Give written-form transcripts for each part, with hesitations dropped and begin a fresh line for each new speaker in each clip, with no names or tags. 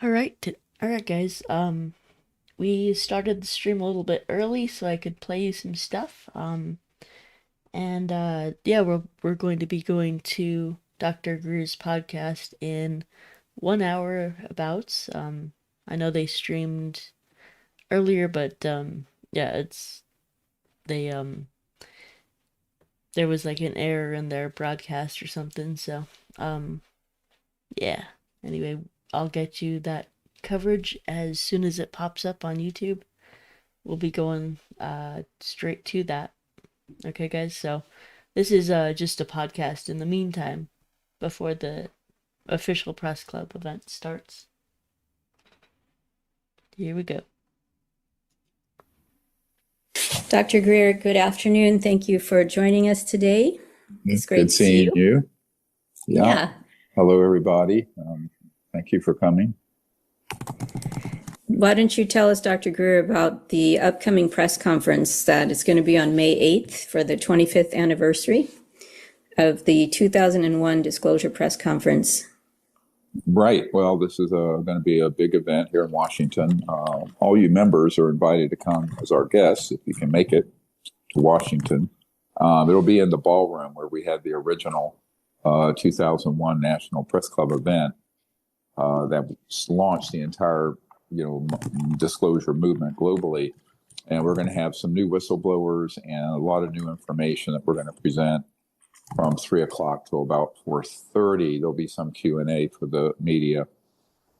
All right, guys. We started the stream a little bit early so I could play you some stuff. And yeah, we're going to be going to Dr. Greer's podcast in 1 hour abouts. I know they streamed earlier, but yeah, it's they there was like an error in their broadcast or something. So um, yeah. Anyway, I'll get you that coverage as soon as it pops up on YouTube. We'll be going straight to that. Okay, guys. So this is just a podcast in the meantime before the official press club event starts. Here we go.
Dr. Greer, good afternoon. Thank you for joining us today. It's great
Good
to see
seeing
you.
you.
Yeah.
Hello, everybody. Thank you for coming.
Why don't you tell us, Dr. Greer, about the upcoming press conference that is going to be on May 8th for the 25th anniversary of the 2001 Disclosure Press Conference.
Right. Well, this is going to be a big event here in Washington. All you members are invited to come as our guests if you can make it to Washington. It'll be in the ballroom where we had the original 2001 National Press Club event that launched the entire, disclosure movement globally. And we're going to have some new whistleblowers and a lot of new information that we're going to present from 3 o'clock till about 4:30. There'll be some Q&A for the media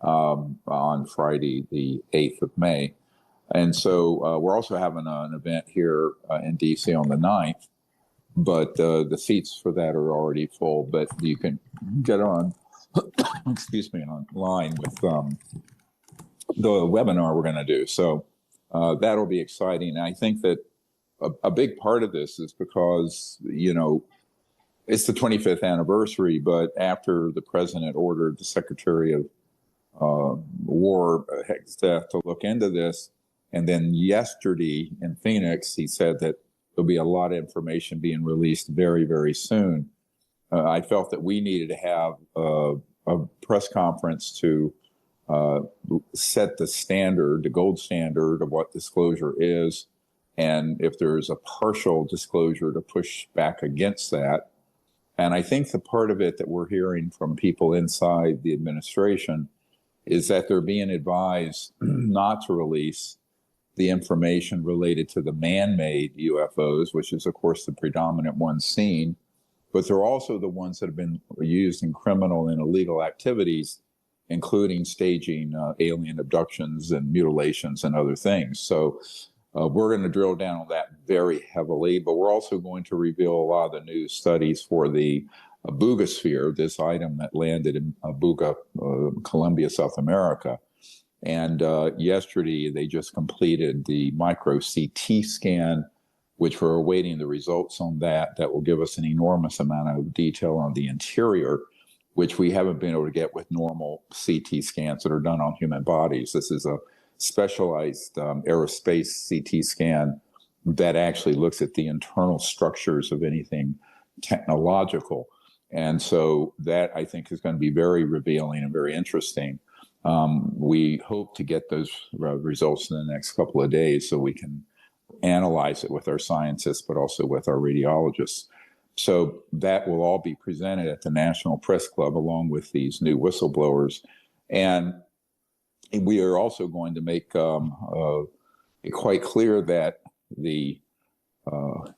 on Friday, the 8th of May. And so we're also having an event here in DC on the 9th, but the seats for that are already full, but you can get on, excuse me, online with the webinar we're going to do. So that'll be exciting. And I think that a big part of this is because, it's the 25th anniversary, but after the president ordered the Secretary of War, Hexteth, to look into this, and then yesterday in Phoenix, he said that there'll be a lot of information being released very, very soon. I felt that we needed to have a press conference to set the standard, the gold standard of what disclosure is, and if there's a partial disclosure to push back against that. And I think the part of it that we're hearing from people inside the administration is that they're being advised not to release the information related to the man-made UFOs, which is, of course, the predominant one seen, but they're also the ones that have been used in criminal and illegal activities, including staging alien abductions and mutilations and other things. So we're going to drill down on that very heavily, but we're also going to reveal a lot of the new studies for the Boogosphere, this item that landed in Buga, Colombia, South America. And yesterday, they just completed the micro CT scan, which we're awaiting the results on that. That will give us an enormous amount of detail on the interior, which we haven't been able to get with normal CT scans that are done on human bodies. This is a specialized aerospace CT scan that actually looks at the internal structures of anything technological. And so that, I think, is going to be very revealing and very interesting. We hope to get those results in the next couple of days so we can analyze it with our scientists, but also with our radiologists. So that will all be presented at the National Press Club along with these new whistleblowers. And we are also going to make it quite clear that the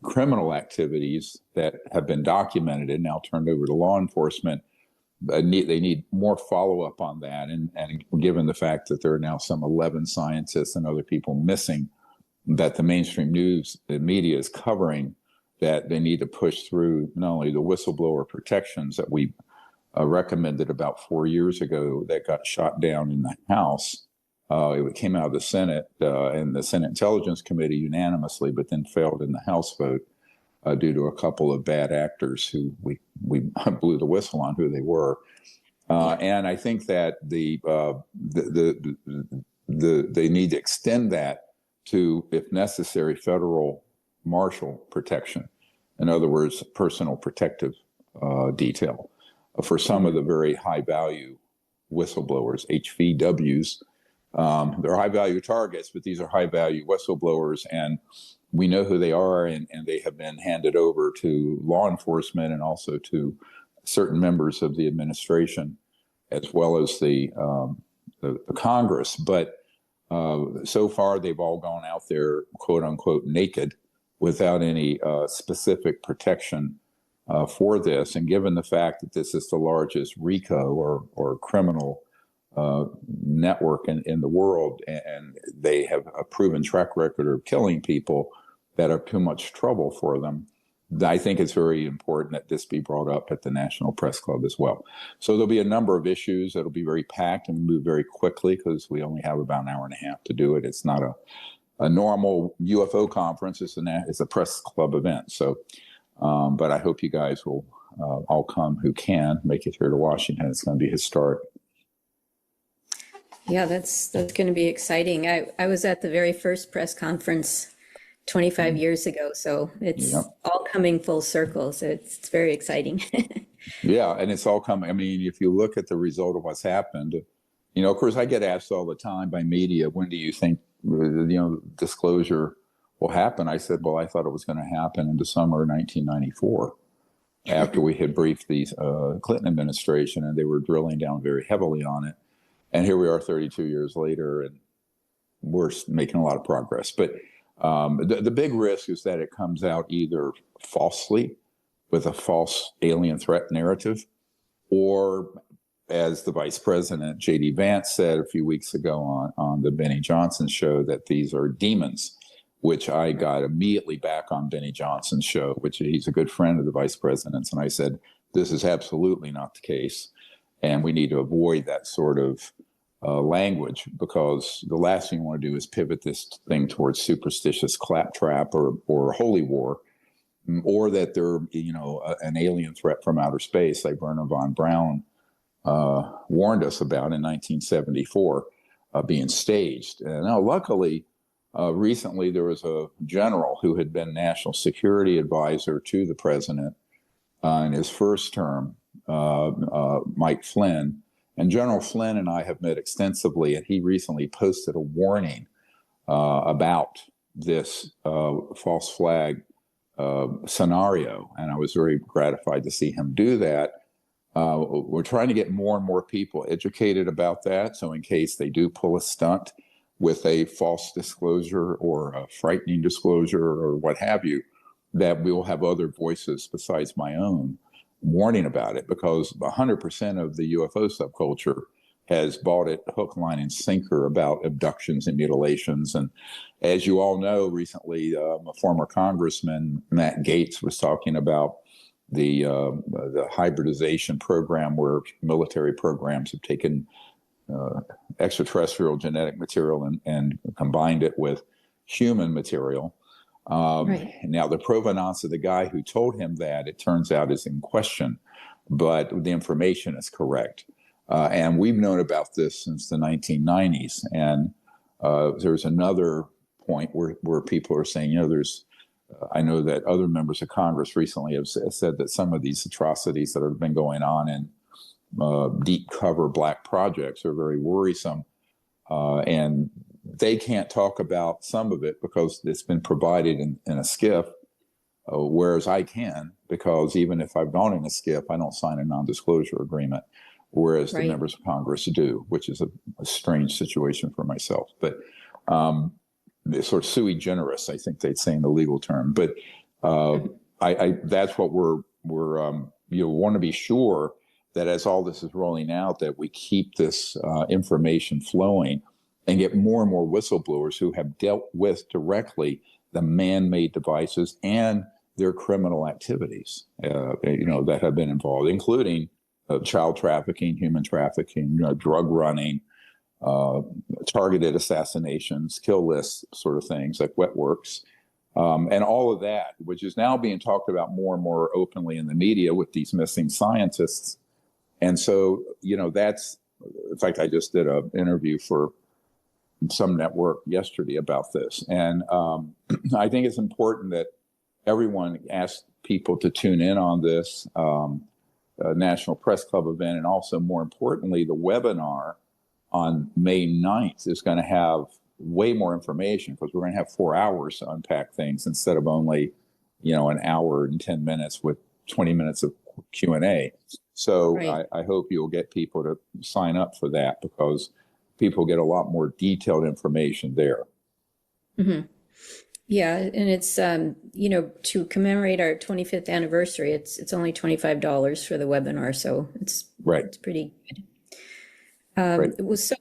criminal activities that have been documented and now turned over to law enforcement, they need more follow-up on that. And given the fact that there are now some 11 scientists and other people missing that the mainstream news, the media is covering, that they need to push through not only the whistleblower protections that we recommended about 4 years ago that got shot down in the House. It came out of the Senate and the Senate Intelligence Committee unanimously, but then failed in the House vote due to a couple of bad actors who we blew the whistle on who they were. And I think that they need to extend that to, if necessary, federal marshal protection. In other words, personal protective detail for some of the very high value whistleblowers, HVWs. They're high value targets, but these are high value whistleblowers, and we know who they are, and they have been handed over to law enforcement and also to certain members of the administration, as well as the Congress. But so far, they've all gone out there, quote unquote, naked, without any specific protection for this. And given the fact that this is the largest RICO or criminal network in the world, and they have a proven track record of killing people that are too much trouble for them, I think it's very important that this be brought up at the National Press Club as well. So there'll be a number of issues that'll be very packed and move very quickly because we only have about an hour and a half to do it. It's not a normal UFO conference. It's a press club event. So, but I hope you guys will all come who can make it here to Washington. It's going to be historic.
Yeah, that's going to be exciting. I was at the very first press conference 25 years ago, so it's all coming full circle. So it's very exciting.
Yeah, and it's all coming. I mean, if you look at the result of what's happened, of course, I get asked all the time by media, when do you think, disclosure will happen? I said, well, I thought it was going to happen in the summer of 1994 after we had briefed the Clinton administration, and they were drilling down very heavily on it. And here we are 32 years later, and we're making a lot of progress. But the big risk is that it comes out either falsely with a false alien threat narrative, or as the Vice President, J.D. Vance, said a few weeks ago on the Benny Johnson show, that these are demons, which I got immediately back on Benny Johnson's show, which he's a good friend of the Vice President's. And I said, this is absolutely not the case. And we need to avoid that sort of language, because the last thing you want to do is pivot this thing towards superstitious claptrap or holy war, or that they're, an alien threat from outer space, like Werner von Braun warned us about in 1974, being staged. And now, luckily, recently there was a general who had been national security advisor to the president in his first term, Mike Flynn. And General Flynn and I have met extensively, and he recently posted a warning about this false flag scenario. And I was very gratified to see him do that. We're trying to get more and more people educated about that. So in case they do pull a stunt with a false disclosure or a frightening disclosure or what have you, that we will have other voices besides my own warning about it, because 100% of the UFO subculture has bought it hook, line, and sinker about abductions and mutilations. And as you all know, recently, a former Congressman, Matt Gaetz, was talking about the hybridization program, where military programs have taken extraterrestrial genetic material and combined it with human material. Right. Now, the provenance of the guy who told him that, it turns out, is in question, but the information is correct. And we've known about this since the 1990s. And there's another point where people are saying, I know that other members of Congress recently have said that some of these atrocities that have been going on in deep cover black projects are very worrisome. And they can't talk about some of it because it's been provided in a SCIF, whereas I can, because even if I've gone in a SCIF, I don't sign a non-disclosure agreement, whereas the members of Congress do, which is a strange situation for myself. But it's sort of sui generis, I think they'd say in the legal term. But that's what we're want to be sure that as all this is rolling out, that we keep this information flowing and get more and more whistleblowers who have dealt with directly the man-made devices and their criminal activities, that have been involved, including child trafficking, human trafficking, drug running, targeted assassinations, kill lists, sort of things like wet works, and all of that, which is now being talked about more and more openly in the media with these missing scientists. And so, that's, in fact, I just did an interview for some network yesterday about this. And I think it's important that everyone asks people to tune in on this. National Press Club event, and also more importantly, the webinar on May 9th is going to have way more information, because we're going to have 4 hours to unpack things instead of only, an hour and 10 minutes with 20 minutes of Q&A. So
Right.
I hope you'll get people to sign up for that, because people get a lot more detailed information there.
Mm-hmm. Yeah, and it's to commemorate our 25th anniversary, it's only $25 for the webinar, so it's pretty good.
Right.
It was so,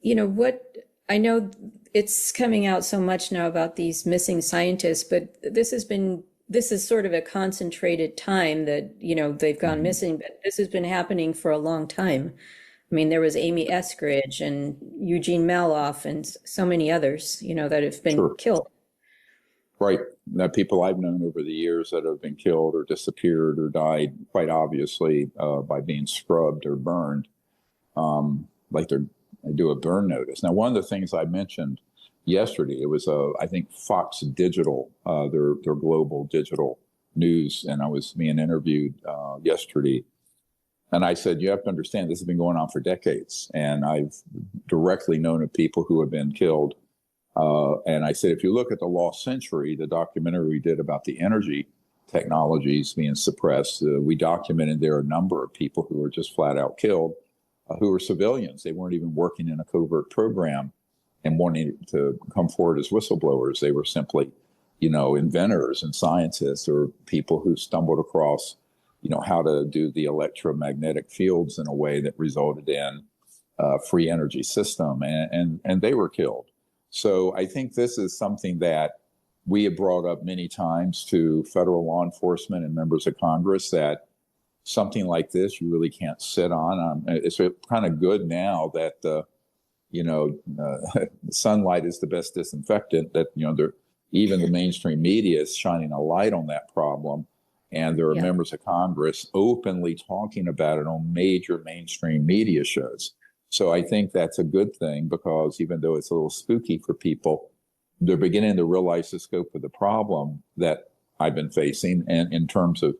what I know it's coming out so much now about these missing scientists, but this is sort of a concentrated time that, they've gone missing, but this has been happening for a long time. I mean, there was Amy Eskridge and Eugene Maloff and so many others, that have been
Sure.
killed.
Right. Now, people I've known over the years that have been killed or disappeared or died, quite obviously, by being scrubbed or burned, like they do a burn notice. Now, one of the things I mentioned yesterday, it was, I think, Fox Digital, their global digital news, and I was being interviewed yesterday. And I said, you have to understand, this has been going on for decades. And I've directly known of people who have been killed. And I said, if you look at the Lost Century, the documentary we did about the energy technologies being suppressed, we documented there a number of people who were just flat out killed, who were civilians. They weren't even working in a covert program and wanting to come forward as whistleblowers. They were simply, inventors and scientists, or people who stumbled across, how to do the electromagnetic fields in a way that resulted in a free energy system. And they were killed. So I think this is something that we have brought up many times to federal law enforcement and members of Congress, that something like this you really can't sit on. It's kind of good now that, sunlight is the best disinfectant, that, even the mainstream media is shining a light on that problem. And there are members of Congress openly talking about it on major mainstream media shows. So I think that's a good thing, because even though it's a little spooky for people, they're beginning to realize the scope of the problem that I've been facing. And in terms of,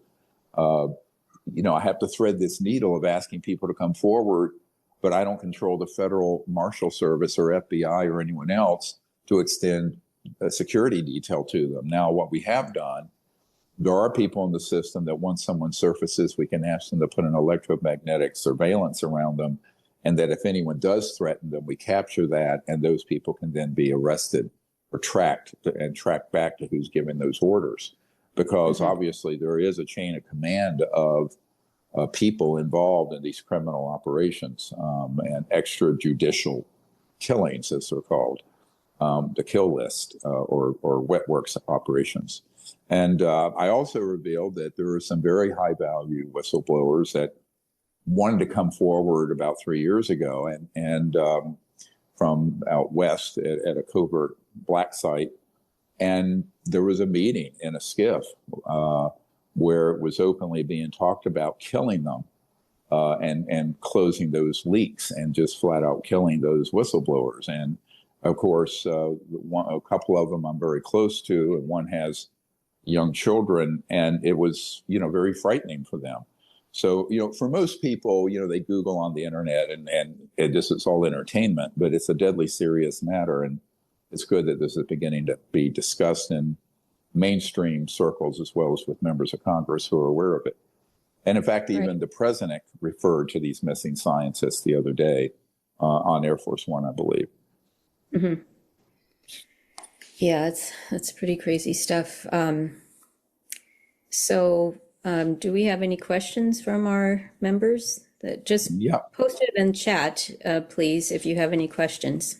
I have to thread this needle of asking people to come forward, but I don't control the Federal Marshal Service or FBI or anyone else to extend a security detail to them. Now, what we have done, there are people in the system that once someone surfaces, we can ask them to put an electromagnetic surveillance around them. And that if anyone does threaten them, we capture that, and those people can then be arrested or tracked back to who's giving those orders. Because obviously there is a chain of command of people involved in these criminal operations, and extrajudicial killings, as they're called, the kill list, or wet works operations. And I also revealed that there are some very high value whistleblowers that wanted to come forward about 3 years ago, and from out west at a covert black site. And there was a meeting in a skiff where it was openly being talked about killing them, and closing those leaks, and just flat out killing those whistleblowers. And of course, a couple of them I'm very close to, and one has young children, and it was, very frightening for them. So, for most people, they Google on the internet, and it's all entertainment, but it's a deadly serious matter. And it's good that this is beginning to be discussed in mainstream circles, as well as with members of Congress who are aware of it. And in fact, even the president referred to these missing scientists the other day on Air Force One, I believe.
Mm-hmm. Yeah, that's pretty crazy stuff. Do we have any questions from our members? That just post it in chat, please, if you have any questions.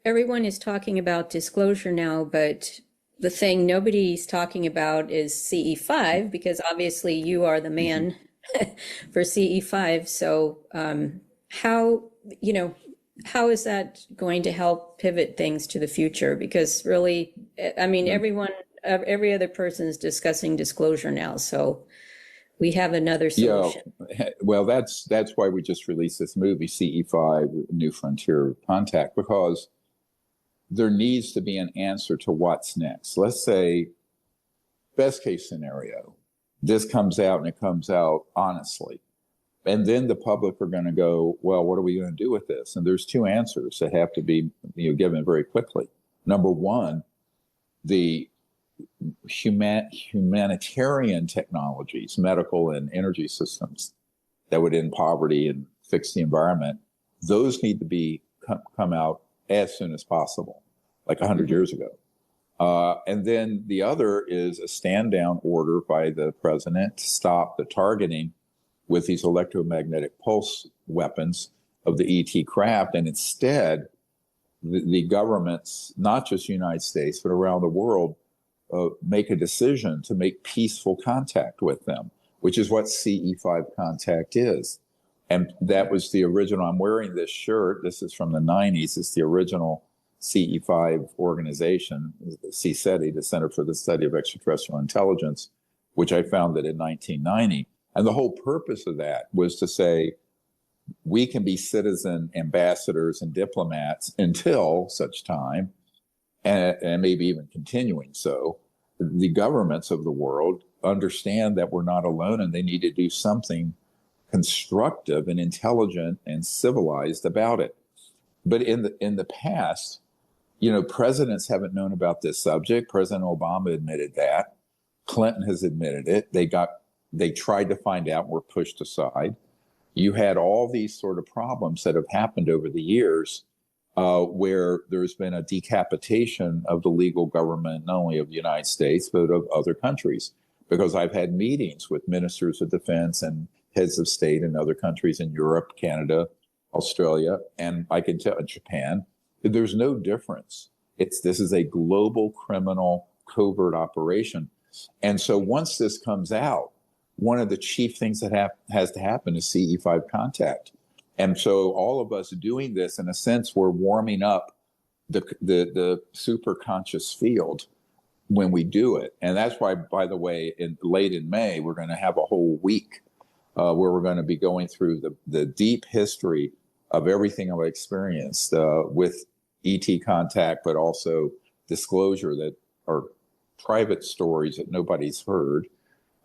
Everyone is talking about disclosure now, but the thing nobody's talking about is CE5, because obviously you are the man for CE5. So how is that going to help pivot things to the future? Because really, I mean, every other person is discussing disclosure now. So we have another solution.
Yeah, well, that's why we just released this movie, CE5, New Frontier of Contact, because there needs to be an answer to what's next. Let's say Best case scenario, this comes out and it comes out honestly. And then the public are going to go, well, what are we going to do with this? And there's two answers that have to be given very quickly. Number one, the humanitarian technologies, medical and energy systems that would end poverty and fix the environment, those need to be come out as soon as possible, like 100 years ago. And then the other is a stand down order by the president to stop the targeting with these electromagnetic pulse weapons of the ET craft. And instead, the governments, not just the United States, but around the world, make a decision to make peaceful contact with them, which is what CE5 contact is. And that was the original. I'm wearing this shirt. This is from the 90s. It's the original CE5 organization, CSETI, the Center for the Study of Extraterrestrial Intelligence, which I founded in 1990. And the whole purpose of that was to say, we can be citizen ambassadors and diplomats until such time, and maybe even continuing so, the governments of the world understand that we're not alone and they need to do something constructive and intelligent and civilized about it. But in the past, presidents haven't known about this subject. President Obama admitted that. Clinton has admitted it. They tried to find out and were pushed aside. You had all these sort of problems that have happened over the years where there's been a decapitation of the legal government, not only of the United States, but of other countries. Because I've had meetings with ministers of defense and heads of state in other countries in Europe, Canada, Australia, and I can tell Japan, there's no difference. This is a global criminal covert operation. And so once this comes out, one of the chief things that has to happen is CE5 contact. And so all of us doing this, in a sense, we're warming up the super conscious field when we do it. And that's why, by the way, late in May, we're going to have a whole week where we're going to be going through the deep history of everything I've experienced with ET contact, but also disclosure that are private stories that nobody's heard.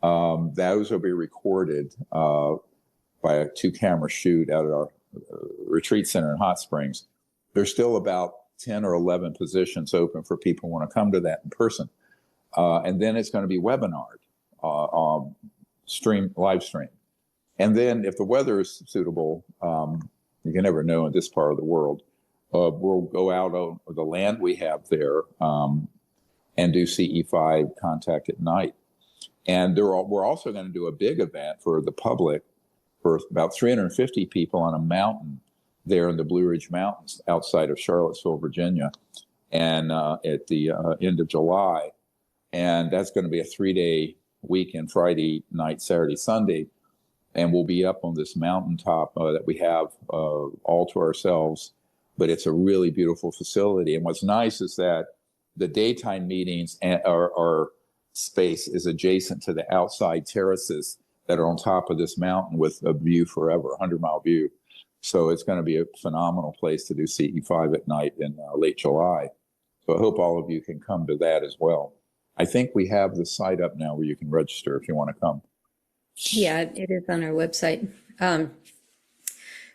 Those will be recorded by a 2-camera shoot out at our retreat center in Hot Springs. There's still about 10 or 11 positions open for people who want to come to that in person. And then it's going to be webinared, live stream. And then if the weather is suitable, you can never know in this part of the world, we'll go out on the land we have there and do CE5 contact at night. And we're also going to do a big event for the public for about 350 people on a mountain there in the Blue Ridge Mountains outside of Charlottesville, Virginia, and at the end of July. And that's going to be a 3-day weekend, Friday night, Saturday, Sunday. And we'll be up on this mountaintop that we have all to ourselves. But it's a really beautiful facility. And what's nice is that the daytime meetings are space is adjacent to the outside terraces that are on top of this mountain with a view forever, 100-mile view. So it's going to be a phenomenal place to do CE5 at night in late July. So I hope all of you can come to that as well. I think we have the site up now where you can register if you want to come.
Yeah, it is on our website.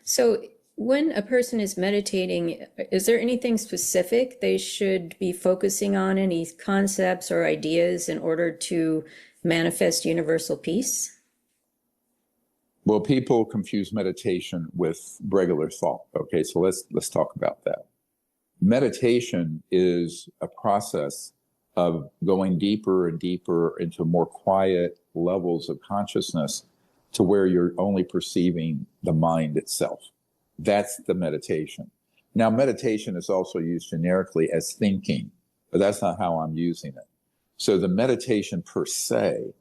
So when a person is meditating, is there anything specific they should be focusing on, any concepts or ideas in order to manifest universal peace?
Well, people confuse meditation with regular thought. Okay, so let's talk about that. Meditation is a process of going deeper and deeper into more quiet levels of consciousness to where you're only perceiving the mind itself. That's the meditation. Now, meditation is also used generically as thinking, but that's not how I'm using it. So the meditation per se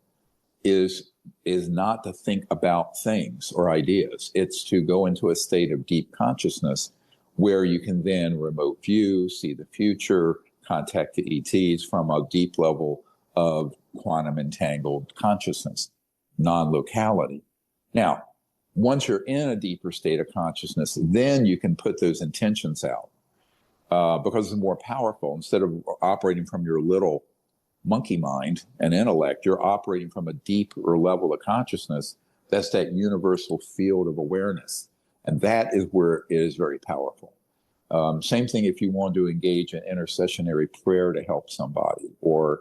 is not to think about things or ideas. It's to go into a state of deep consciousness where you can then remote view, see the future, contact the ETs from a deep level of quantum entangled consciousness, non-locality. Now, once you're in a deeper state of consciousness, then you can put those intentions out because it's more powerful. Instead of operating from your little monkey mind and intellect. You're operating from a deeper level of consciousness. That's that universal field of awareness. And that is where it is very powerful. Same thing if you want to engage in intercessionary prayer to help somebody or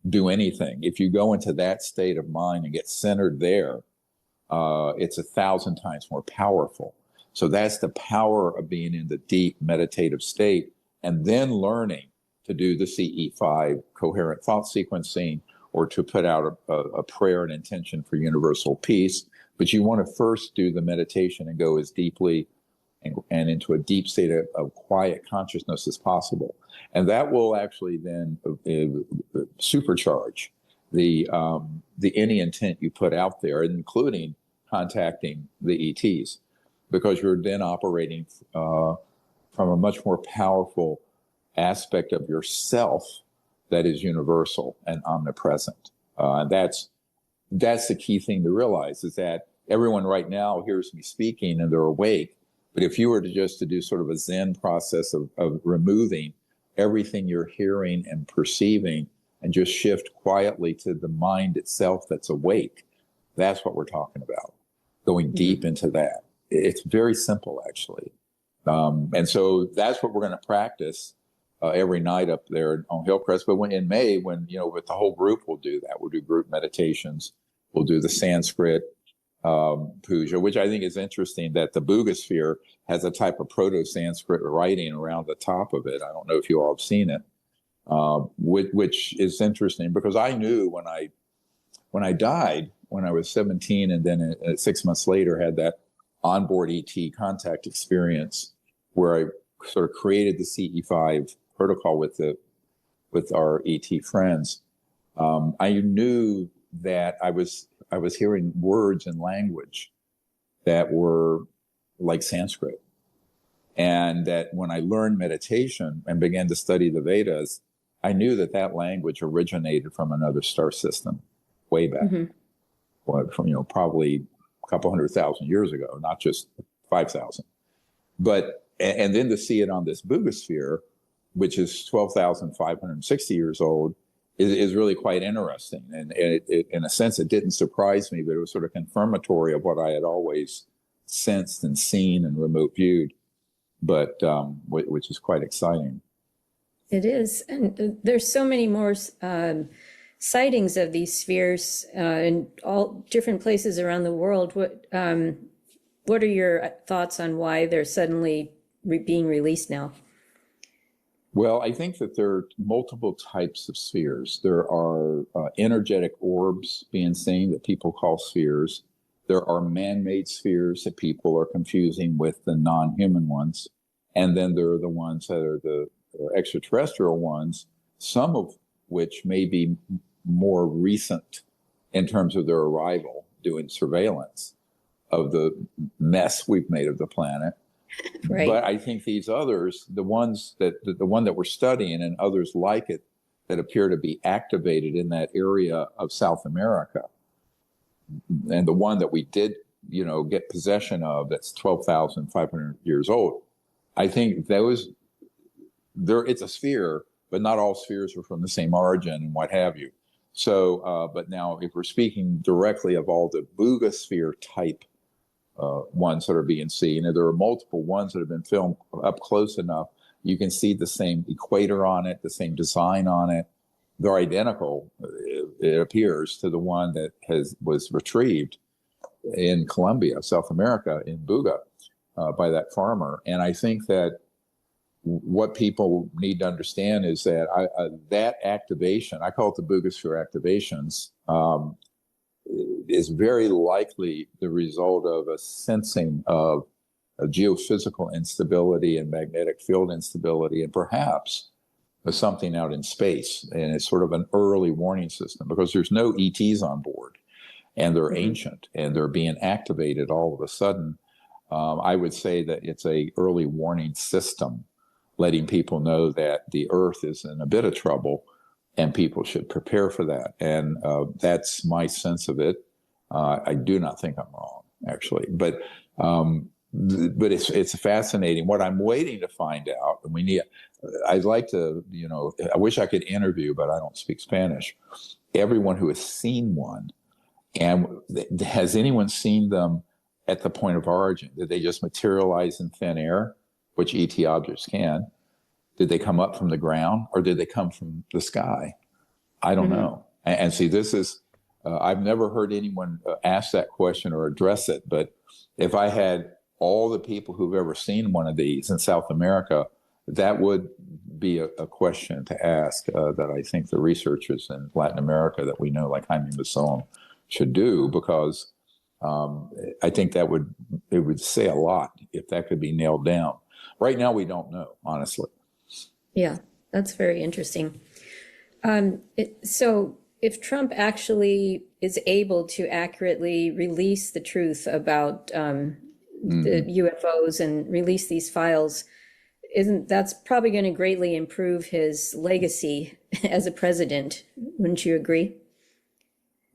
do anything. If you go into that state of mind and get centered there, it's 1,000 times more powerful. So that's the power of being in the deep meditative state and then learning to do the CE5 coherent thought sequencing or to put out a prayer and intention for universal peace. But you want to first do the meditation and go as deeply and into a deep state of quiet consciousness as possible. And that will actually then supercharge the any intent you put out there, including contacting the ETs, because you're then operating from a much more powerful aspect of yourself that is universal and omnipresent. And that's the key thing to realize, is that everyone right now hears me speaking and they're awake. But if you were to do sort of a Zen process of removing everything you're hearing and perceiving and just shift quietly to the mind itself that's awake, that's what we're talking about, going deep into that. It's very simple, actually. And so that's what we're going to practice every night up there on Hillcrest. But in May, with the whole group, we'll do that. We'll do group meditations. We'll do the Sanskrit puja, which I think is interesting, that the Buddhisphere has a type of Proto-Sanskrit writing around the top of it. I don't know if you all have seen it, which is interesting, because I knew when I died, when I was 17, and then 6 months later had that onboard ET contact experience where I sort of created the CE5 protocol with our ET friends. I knew that I was hearing words and language that were like Sanskrit. And that when I learned meditation and began to study the Vedas, I knew that language originated from another star system way back, from probably a couple 100,000 years ago, not just 5,000. But, and then to see it on this Buddhisphere, which is 12,560 years old, is really quite interesting. And it, in a sense, it didn't surprise me, but it was sort of confirmatory of what I had always sensed and seen and remote viewed, but which is quite exciting.
It is. And there's so many more sightings of these spheres in all different places around the world. What are your thoughts on why they're suddenly being released now?
Well, I think that there are multiple types of spheres. There are energetic orbs being seen that people call spheres. There are man-made spheres that people are confusing with the non-human ones. And then there are the ones that are the extraterrestrial ones, some of which may be more recent in terms of their arrival, doing surveillance of the mess we've made of the planet.
Right.
But I think these others, the one that we're studying and others like it, that appear to be activated in that area of South America, and the one that we did, get possession of, that's 12,500 years old. I think it's a sphere, but not all spheres are from the same origin and what have you. So, but now if we're speaking directly of all the Buddhisphere type ones that are being seen, and there are multiple ones that have been filmed up close enough, you can see the same equator on it, the same design on it. They're identical, it appears, to the one that was retrieved in Colombia, South America, in Buga, by that farmer. And I think that what people need to understand is that that activation, I call it the Buddhisphere activations, is very likely the result of a sensing of a geophysical instability and magnetic field instability, and perhaps something out in space. And it's sort of an early warning system, because there's no ETs on board, and they're ancient, and they're being activated all of a sudden. I would say that it's a early warning system, letting people know that the Earth is in a bit of trouble, and people should prepare for that. And that's my sense of it. I do not think I'm wrong, actually, but it's fascinating. What I'm waiting to find out, and I'd like to, I wish I could interview, but I don't speak Spanish. Everyone who has seen one, and has anyone seen them at the point of origin? Did they just materialize in thin air, which ET objects can? Did they come up from the ground, or did they come from the sky? I don't know. And see, this is, I've never heard anyone ask that question or address it. But if I had all the people who've ever seen one of these in South America, that would be a question to ask that I think the researchers in Latin America that we know, like Jaime Maussan, should do, because I think it would say a lot if that could be nailed down. Right now, we don't know, honestly.
Yeah, that's very interesting. So if Trump actually is able to accurately release the truth about the UFOs and release these files, that's probably going to greatly improve his legacy as a president? Wouldn't you agree?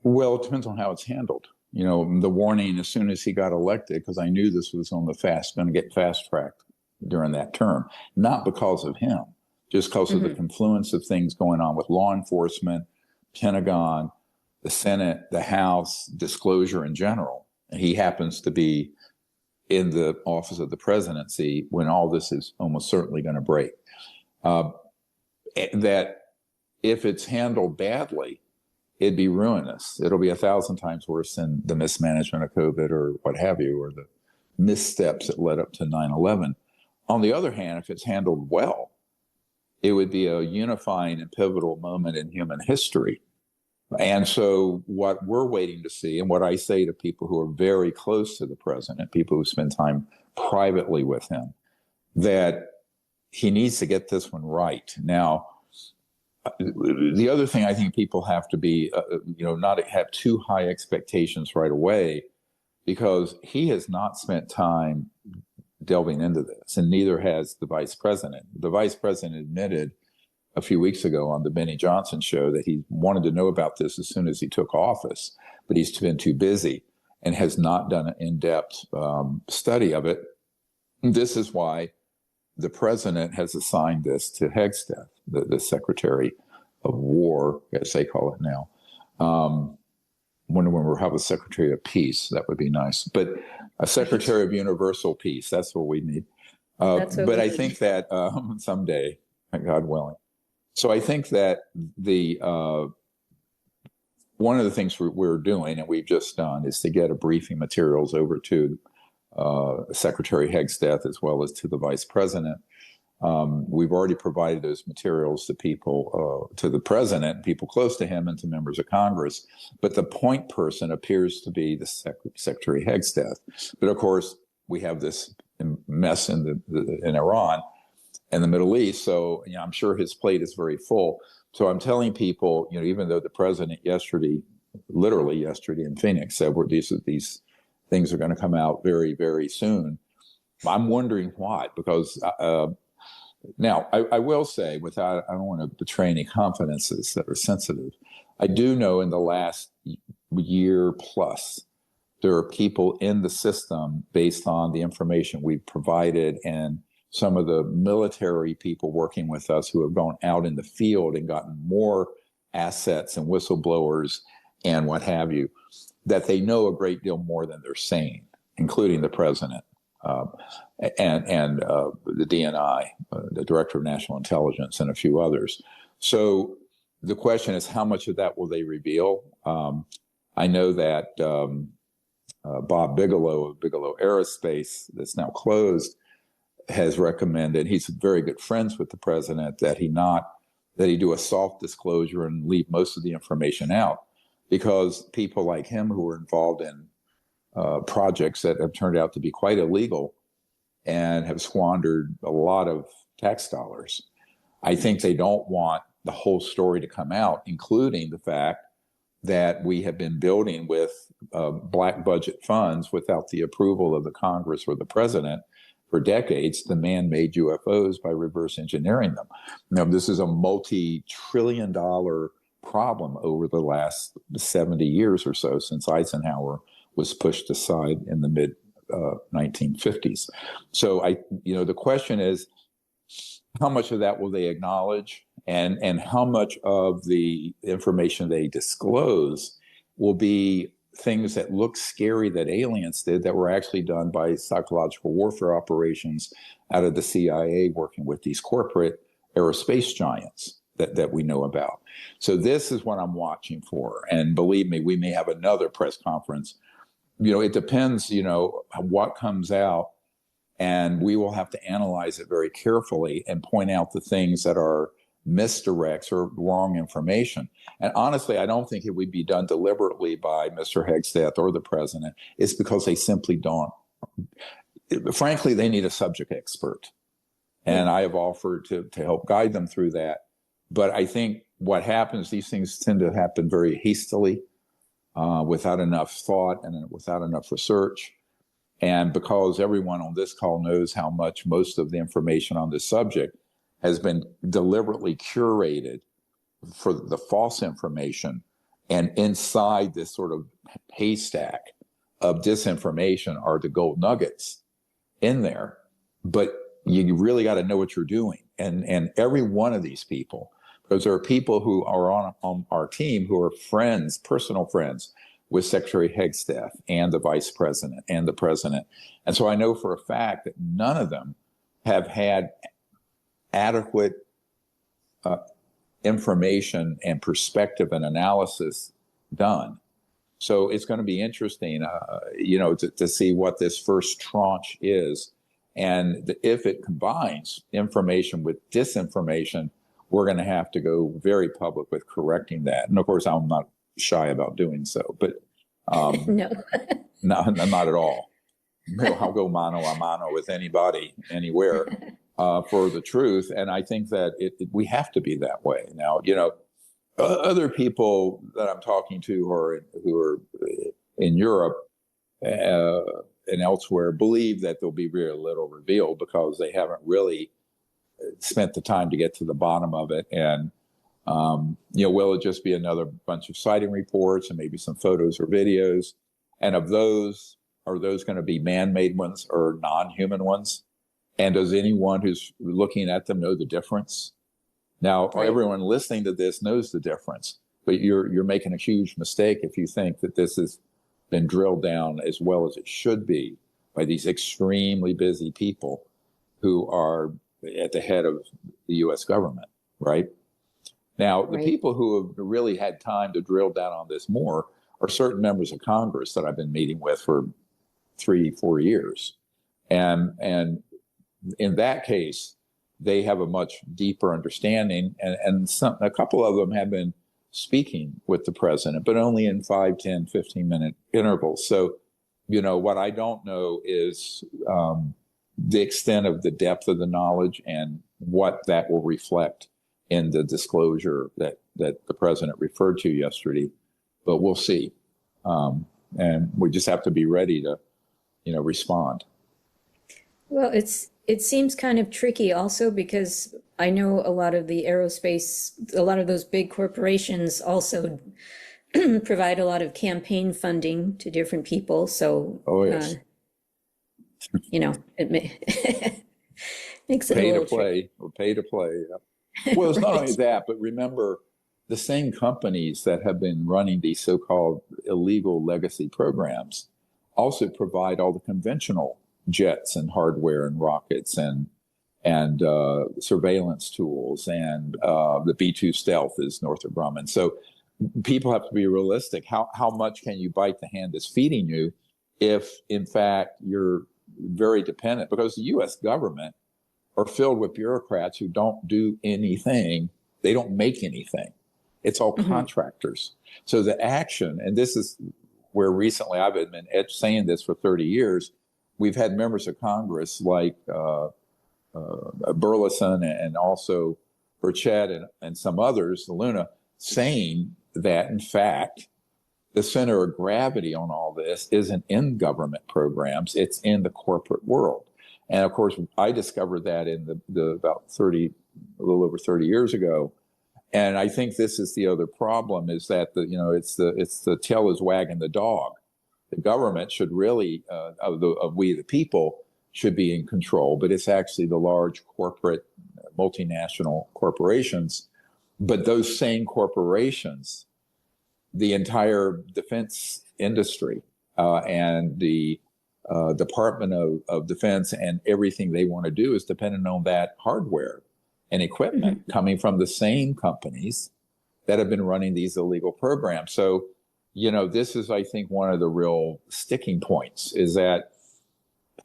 Well, it depends on how it's handled. The warning as soon as he got elected, because I knew this was going to get fast tracked during that term, not because of him, just because of the confluence of things going on with law enforcement, Pentagon, the Senate, the House, disclosure in general. And he happens to be in the office of the presidency when all this is almost certainly going to break. That if it's handled badly, it'd be ruinous. It'll be 1,000 times worse than the mismanagement of COVID or what have you, or the missteps that led up to 9/11. On the other hand, if it's handled well, it would be a unifying and pivotal moment in human history. And so what we're waiting to see, and what I say to people who are very close to the president, people who spend time privately with him, that he needs to get this one right. Now, the other thing I think people have to be, not have too high expectations right away, because he has not spent time delving into this, and neither has the vice president. The vice president admitted a few weeks ago on the Benny Johnson show that he wanted to know about this as soon as he took office, but he's been too busy and has not done an in-depth study of it. This is why the president has assigned this to Hegsteth, the Secretary of War, as they call it now. When we'll have a Secretary of Peace, that would be nice. But a Secretary of Universal Peace, that's what we need. But I think that someday, God willing. So I think that one of the things we're doing, and we've just done, is to get a briefing materials over to Secretary Hegsteth as well as to the Vice President. We've already provided those materials to people, to the president, people close to him, and to members of Congress. But the point person appears to be the Secretary Hegsteth. But of course, we have this mess in Iran and the Middle East. So I'm sure his plate is very full. So I'm telling people, even though the president literally yesterday in Phoenix said these things are going to come out very, very soon, I'm wondering why, because now, I will say, I don't want to betray any confidences that are sensitive. I do know in the last year plus, there are people in the system based on the information we've provided, and some of the military people working with us who have gone out in the field and gotten more assets and whistleblowers and what have you, that they know a great deal more than they're saying, including the president. And the DNI, the Director of National Intelligence, and a few others. So the question is, how much of that will they reveal? I know that Bob Bigelow of Bigelow Aerospace, that's now closed, has recommended, he's very good friends with the president, that he do a soft disclosure and leave most of the information out, because people like him who are involved in projects that have turned out to be quite illegal and have squandered a lot of tax dollars, I think they don't want the whole story to come out, including the fact that we have been building with black budget funds without the approval of the Congress or the president for decades, the man-made UFOs, by reverse engineering them. Now, this is a multi-trillion-dollar problem over the last 70 years or so, since Eisenhower was pushed aside in the mid 1950s. So the question is, how much of that will they acknowledge, and how much of the information they disclose will be things that look scary that aliens did that were actually done by psychological warfare operations out of the CIA working with these corporate aerospace giants that we know about. So this is what I'm watching for. And believe me, we may have another press conference. It depends, what comes out, and we will have to analyze it very carefully and point out the things that are misdirects or wrong information. And honestly, I don't think it would be done deliberately by Mr. Hegstead or the president. It's because they simply don't. Frankly, they need a subject expert. And I have offered to help guide them through that. But I think what happens, these things tend to happen very hastily, without enough thought and without enough research. And because everyone on this call knows how much most of the information on this subject has been deliberately curated for the false information, and inside this sort of haystack of disinformation are the gold nuggets in there. But you really got to know what you're doing. And every one of these people, because there are people who are on our team who are friends, personal friends with Secretary Hegstead and the vice president and the president. And so I know for a fact that none of them have had adequate information and perspective and analysis done. So it's going to be interesting, to see what this first tranche is. And if it combines information with disinformation, we're going to have to go very public with correcting that. And of course, I'm not shy about doing so, but
No.
not at all. I'll go mano a mano with anybody, anywhere, for the truth. And I think that we have to be that way. Now, other people that I'm talking to who are in Europe and elsewhere believe that there'll be very little revealed because they haven't really spent the time to get to the bottom of it. And, will it just be another bunch of sighting reports and maybe some photos or videos? And of those, are those going to be man-made ones or non-human ones? And does anyone who's looking at them know the difference? Now, right. Everyone listening to this knows the difference, but you're making a huge mistake if you think that this has been drilled down as well as it should be by these extremely busy people who are at the head of the U.S. government, right? Now, the people who have really had time to drill down on this more are certain members of Congress that I've been meeting with for 3-4 years. And in that case, they have a much deeper understanding. And a couple of them have been speaking with the president, but only in 5, 10, 15-minute intervals. So, what I don't know is the extent of the depth of the knowledge and what that will reflect in the disclosure that the president referred to yesterday, but we'll see. And we just have to be ready to, respond.
Well, it seems kind of tricky also because I know a lot of the aerospace, a lot of those big corporations also provide a lot of campaign funding to different people. So,
yes.
It makes it
pay
a little
to play
tricky.
or pay to play. Yeah. Well, it's not only that, but remember the same companies that have been running these so-called illegal legacy programs also provide all the conventional jets and hardware and rockets and surveillance tools, and the B-2 stealth is Northrop Grumman. So people have to be realistic. How much can you bite the hand that's feeding you if, in fact, you're very dependent? Because the U.S. government are filled with bureaucrats who don't do anything. They don't make anything. It's all contractors. So the action, and this is where recently I've been saying this for 30 years, we've had members of Congress like Burleson and also Burchett and some others, Luna, saying that, in fact, the center of gravity on all this isn't in government programs, it's in the corporate world. And of course, I discovered that in a little over 30 years ago. And I think this is the other problem, is that it's the tail is wagging the dog. The government should really, we the people, should be in control, but it's actually the large corporate multinational corporations, but those same corporations, the entire defense industry and the Department of Defense and everything they want to do is dependent on that hardware and equipment coming from the same companies that have been running these illegal programs. So, this is, I think, one of the real sticking points is that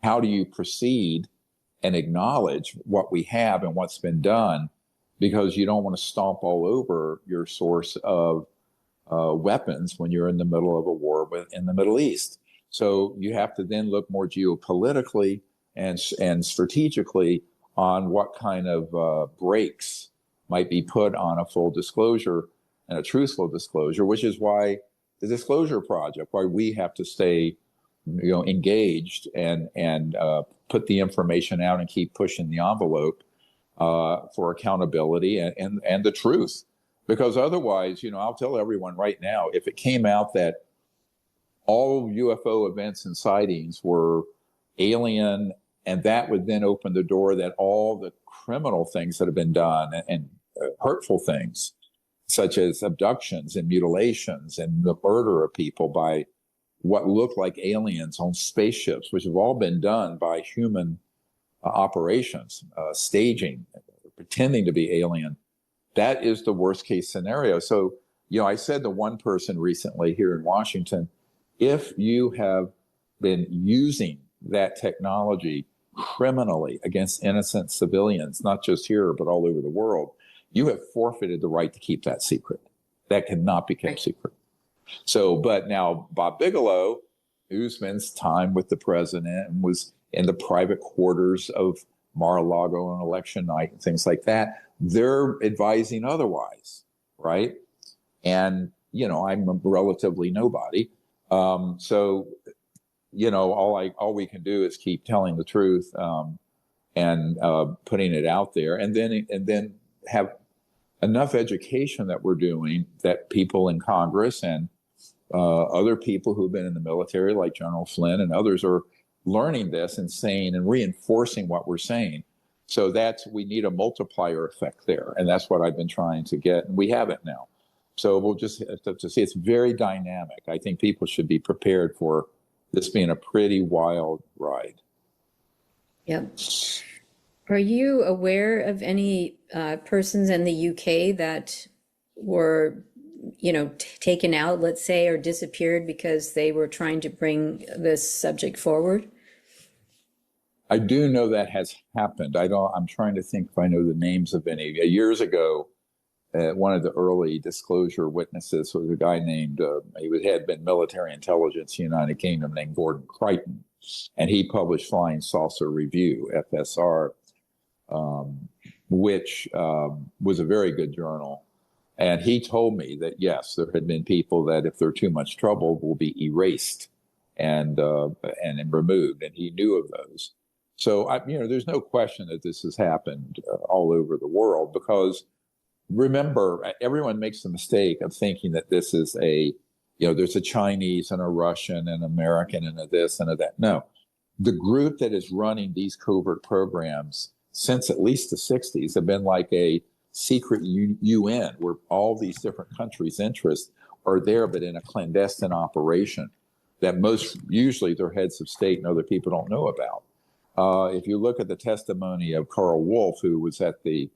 how do you proceed and acknowledge what we have and what's been done, because you don't want to stomp all over your source of weapons when you're in the middle of a war in the Middle East. So you have to then look more geopolitically and strategically on what kind of brakes might be put on a full disclosure and a truthful disclosure, which is why the Disclosure Project, why we have to stay, engaged and put the information out and keep pushing the envelope for accountability and the truth. Because otherwise, I'll tell everyone right now, if it came out that all UFO events and sightings were alien, and that would then open the door that all the criminal things that have been done and hurtful things, such as abductions and mutilations and the murder of people by what look like aliens on spaceships, which have all been done by human operations, staging, pretending to be alien. That is the worst case scenario. So, I said to one person recently here in Washington, if you have been using that technology criminally against innocent civilians, not just here, but all over the world, you have forfeited the right to keep that secret. That cannot be kept secret. So, but now Bob Bigelow, who spends time with the president and was in the private quarters of Mar-a-Lago on election night and things like that, they're advising otherwise, right? And, I'm a relatively nobody. So, all we can do is keep telling the truth and putting it out there, and then have enough education that we're doing that people in Congress and other people who've been in the military, like General Flynn and others, are learning this and saying and reinforcing what we're saying. So we need a multiplier effect there, and that's what I've been trying to get, and we have it now. So we'll just have to see. It's very dynamic. I think people should be prepared for this being a pretty wild ride.
Yep. Are you aware of any persons in the UK that were, taken out, let's say, or disappeared because they were trying to bring this subject forward?
I do know that has happened. I'm trying to think if I know the names of any. Years ago, one of the early disclosure witnesses was a guy named, he had been military intelligence in the United Kingdom, named Gordon Crichton. And he published Flying Saucer Review, FSR, which was a very good journal. And he told me that, yes, there had been people that if they're too much trouble will be erased and removed. And he knew of those. So, there's no question that this has happened all over the world, because remember, everyone makes the mistake of thinking that this is there's a Chinese and a Russian and American and a this and a that. No, the group that is running these covert programs since at least the 60s have been like a secret UN, where all these different countries' interests are there, but in a clandestine operation that usually their heads of state and other people don't know about. If you look at the testimony of Carl Wolf, who was at the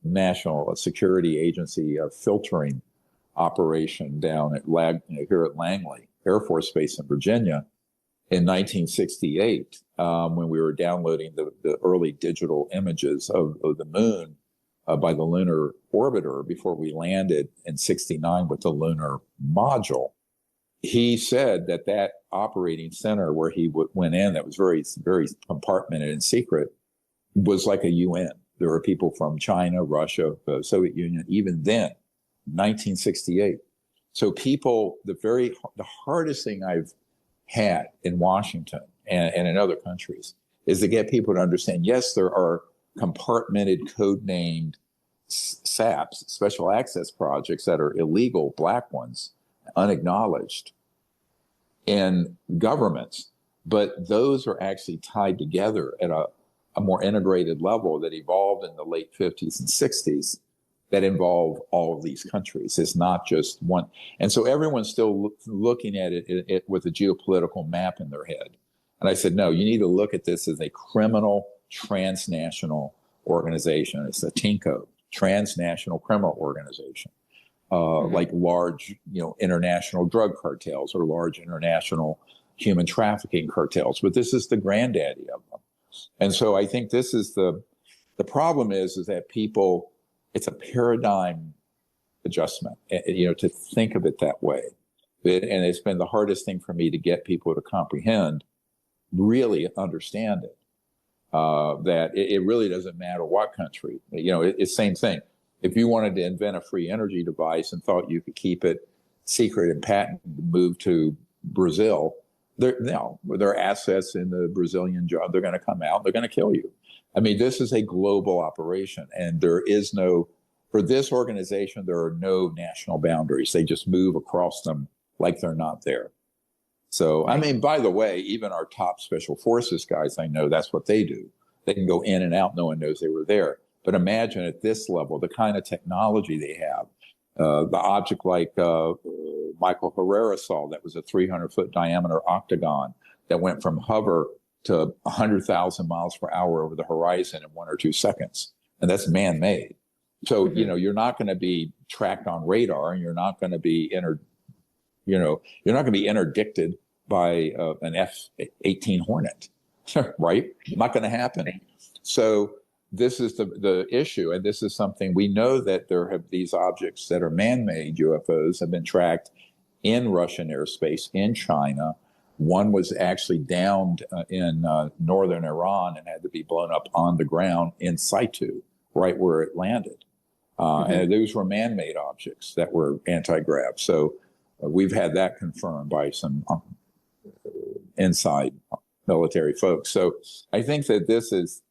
National Security Agency filtering operation down at here at Langley Air Force Base in Virginia in 1968, when we were downloading the early digital images of the moon by the lunar orbiter before we landed in 69 with the lunar module. He said that operating center where he went in, that was very, very compartmented and secret, was like a UN. There were people from China, Russia, the Soviet Union, even then, 1968. So the hardest thing I've had in Washington and in other countries is to get people to understand, yes, there are compartmented, code-named SAPs, special access projects, that are illegal, black ones, unacknowledged in governments, but those are actually tied together at a a more integrated level that evolved in the late 50s and 60s that involve all of these countries. It's not just one. And so everyone's still looking at it with a geopolitical map in their head. And I said, no, you need to look at this as a criminal transnational organization. It's a TINCO, transnational criminal organization, like large, international drug cartels or large international human trafficking cartels. But this is the granddaddy of them. And so I think this is the problem is that people, it's a paradigm adjustment, to think of it that way. And it's been the hardest thing for me to get people to comprehend, really understand it, that it really doesn't matter what country. It's the same thing. If you wanted to invent a free energy device and thought you could keep it secret and patent, move to Brazil, there are assets in the Brazilian job. They're going to come out. They're going to kill you. I mean, this is a global operation, and for this organization, there are no national boundaries. They just move across them like they're not there. So, I mean, by the way, even our top special forces guys, I know that's what they do. They can go in and out. No one knows they were there. But imagine at this level, the kind of technology they have, the object like Michael Herrera saw that was a 300-foot diameter octagon that went from hover to 100,000 miles per hour over the horizon in 1 or 2 seconds. And that's man-made. So, you're not going to be tracked on radar, and you're not going to be interdicted by an F-18 Hornet, right? Not going to happen. So this is the issue. And this is something we know, that there have these objects that are man-made UFOs have been tracked in Russian airspace, in China. One was actually downed in northern Iran and had to be blown up on the ground in situ, right where it landed. And those were man-made objects that were anti-grav. So we've had that confirmed by some inside military folks. So I think that this is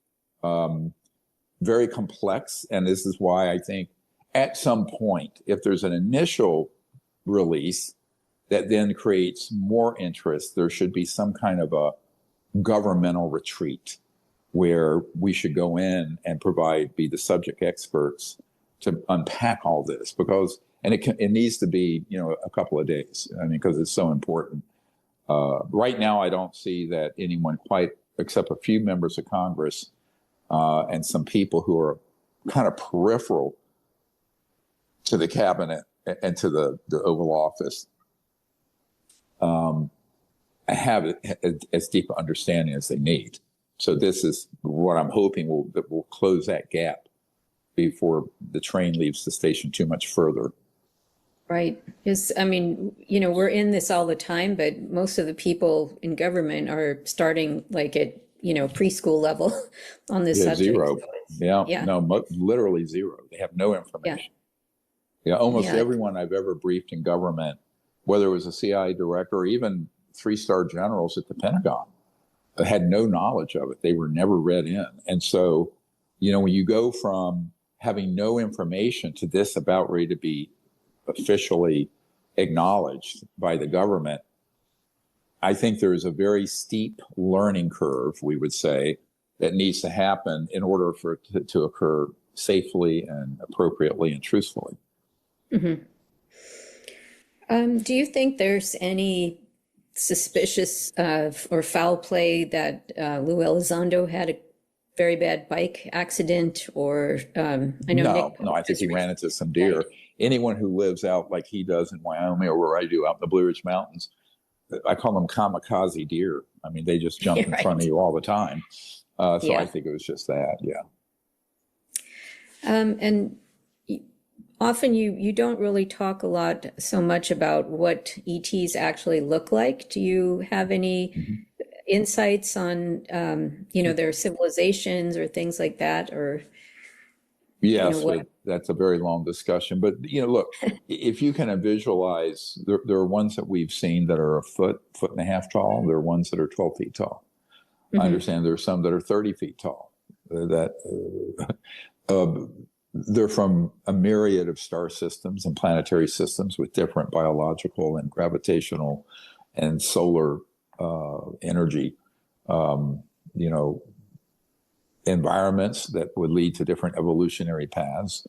very complex. And this is why I think at some point, if there's an initial release that then creates more interest, there should be some kind of a governmental retreat where we should go in and be the subject experts to unpack all this, and it needs to be, a couple of days. I mean, because it's so important. Right now, I don't see that anyone quite, except a few members of Congress and some people who are kind of peripheral to the cabinet and to the Oval Office, have as deep an understanding as they need. So this is what I'm hoping will close that gap before the train leaves the station too much further.
Right. Because, I mean, we're in this all the time, but most of the people in government are starting like at, preschool level on this subject.
Zero.
So
No, literally zero. They have no information. Almost everyone I've ever briefed in government, whether it was a CIA director or even 3-star generals at the Pentagon, had no knowledge of it. They were never read in. And so, when you go from having no information to this about ready to be officially acknowledged by the government, I think there is a very steep learning curve, we would say, that needs to happen in order for it to occur safely and appropriately and truthfully.
Do you think there's any suspicious or foul play that Lou Elizondo had a very bad bike accident, or I know
No, I think he ran into some deer. Right. Anyone who lives out like he does in Wyoming or where I do out in the Blue Ridge Mountains, I call them kamikaze deer. I mean, they just jump in front of you all the time. So I think it was just that,
And often you don't really talk a lot so much about what ETs actually look like. Do you have any insights on, their civilizations or things like that? Or
yes, that's a very long discussion. But look, if you can visualize, there are ones that we've seen that are a foot and a half tall. There are ones that are 12 feet tall. I understand there are some that are 30 feet tall. They're from a myriad of star systems and planetary systems with different biological and gravitational and solar energy. environments that would lead to different evolutionary paths.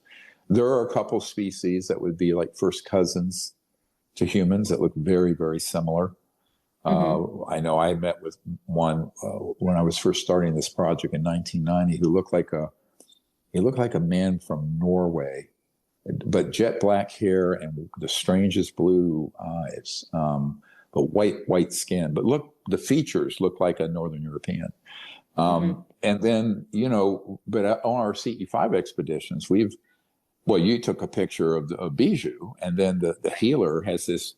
There are a couple species that would be like first cousins to humans that look very, very similar. I know I met with one when I was first starting this project in 1990 who looked like a man from Norway, but jet black hair and the strangest blue eyes, but white skin. But look, the features look like a Northern European. And then, but on our CE5 expeditions, you took a picture of Bijou, and then the healer has this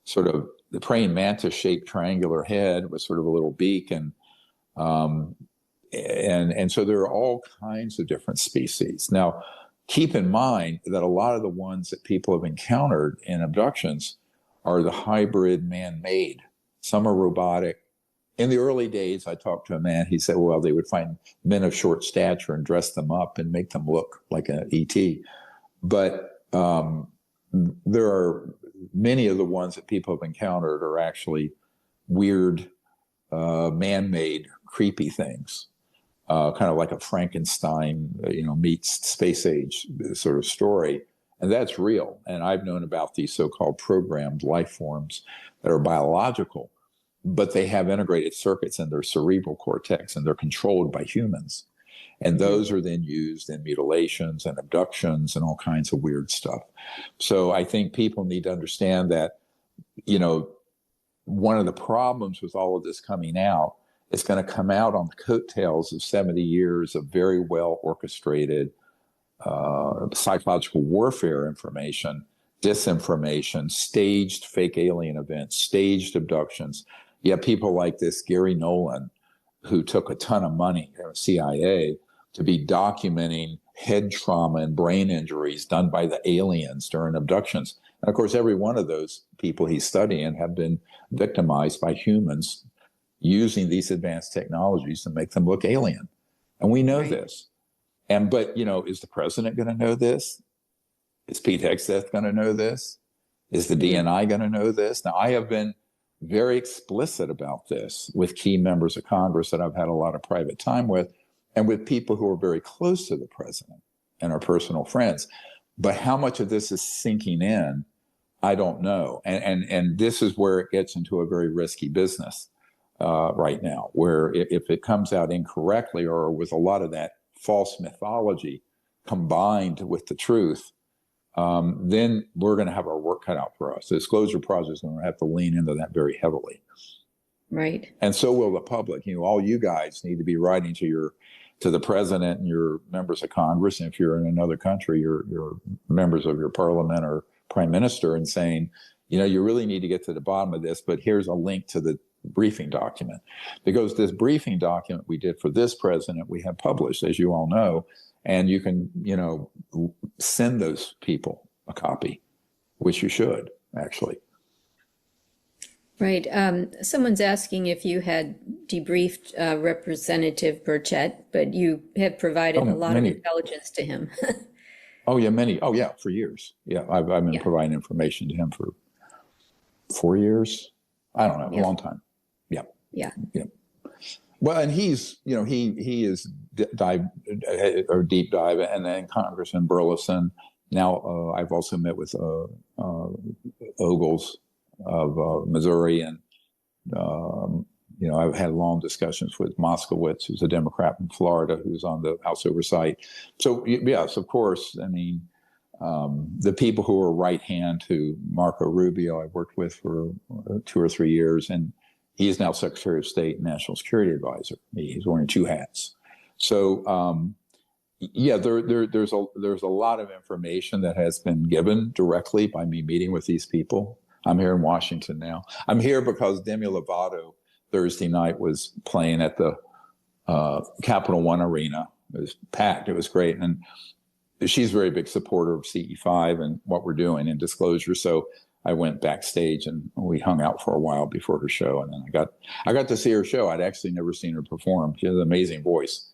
sort of the praying mantis shaped triangular head with sort of a little beak, and so there are all kinds of different species. Now, keep in mind that a lot of the ones that people have encountered in abductions are the hybrid man-made. Some are robotic. In the early days, I talked to a man. He said, well, they would find men of short stature and dress them up and make them look like an ET. But there are many of the ones that people have encountered are actually weird, man-made, creepy things, kind of like a Frankenstein, meets space age sort of story. And that's real. And I've known about these so-called programmed life forms that are biological, but they have integrated circuits in their cerebral cortex, and they're controlled by humans. And those are then used in mutilations and abductions and all kinds of weird stuff. So I think people need to understand that, one of the problems with all of this coming out, it's going to come out on the coattails of 70 years of very well orchestrated psychological warfare information, disinformation, staged fake alien events, staged abductions. You have people like this Gary Nolan, who took a ton of money from the CIA to be documenting head trauma and brain injuries done by the aliens during abductions. And of course, every one of those people he's studying have been victimized by humans using these advanced technologies to make them look alien. And we know this. But is the president going to know this? Is Pete Hegseth going to know this? Is the DNI going to know this? Now, I have been very explicit about this with key members of Congress that I've had a lot of private time with, and with people who are very close to the president and are personal friends. But how much of this is sinking in, I don't know. And this is where it gets into a very risky business right now, where if it comes out incorrectly or with a lot of that false mythology combined with the truth, then we're going to have our work cut out for us. The Disclosure Project is going to have to lean into that very heavily.
Right.
And so will the public. All you guys need to be writing to the president and your members of Congress. And if you're in another country, your members of your parliament or prime minister, and saying, you really need to get to the bottom of this, but here's a link to the briefing document. Because this briefing document we did for this president, we have published, as you all know, and you can, send those people a copy, which you should, actually.
Right. Someone's asking if you had debriefed Representative Burchett, but you have provided a lot of intelligence to him.
Oh, yeah, many. Oh, yeah, for years. Yeah, I've been providing information to him for 4 years. I don't know, a long time. Yeah.
Yeah.
Yeah. Well, and he's, he is deep dive, and then Congressman Burleson. Now, I've also met with Ogles of Missouri, and I've had long discussions with Moskowitz, who's a Democrat from Florida, who's on the House Oversight. So yes, of course. I mean, the people who are right hand to Marco Rubio, I've worked with for 2 or 3 years, and he is now Secretary of State and National Security Advisor. He's wearing 2 hats. So there's a lot of information that has been given directly by me meeting with these people. I'm here in Washington now. I'm here because Demi Lovato Thursday night was playing at the Capital One Arena. It was packed. It was great. And she's a very big supporter of CE5 and what we're doing in Disclosure. So I went backstage and we hung out for a while before her show. And then I got to see her show. I'd actually never seen her perform. She has an amazing voice.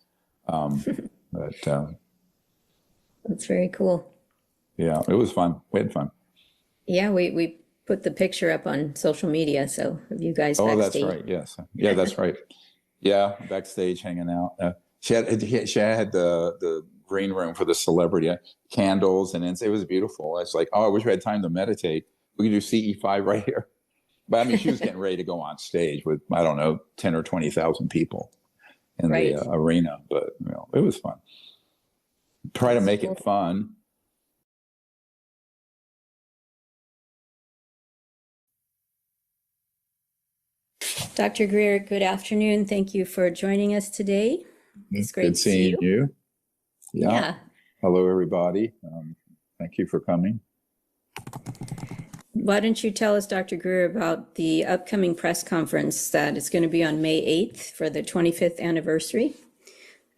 That's
very cool.
Yeah, it was fun. We had fun.
Yeah, we put the picture up on social media. So you guys
backstage.
That's
right. Yes. Yeah, that's right. Yeah, backstage hanging out. She had the green room for the celebrity candles, and it was beautiful. It's like, oh, I wish we had time to meditate. We could do CE5 right here. But I mean, she was getting ready to go on stage with, I don't know, 10 or 20,000 people in
Right.
the arena, but it was fun. Try to make it fun.
Dr. Greer, good afternoon. Thank you for joining us today. It's great
Good
to see
seeing you.
Yeah.
Hello, everybody. Thank you for coming.
Why don't you tell us, Dr. Greer, about the upcoming press conference that is going to be on May 8th for the 25th anniversary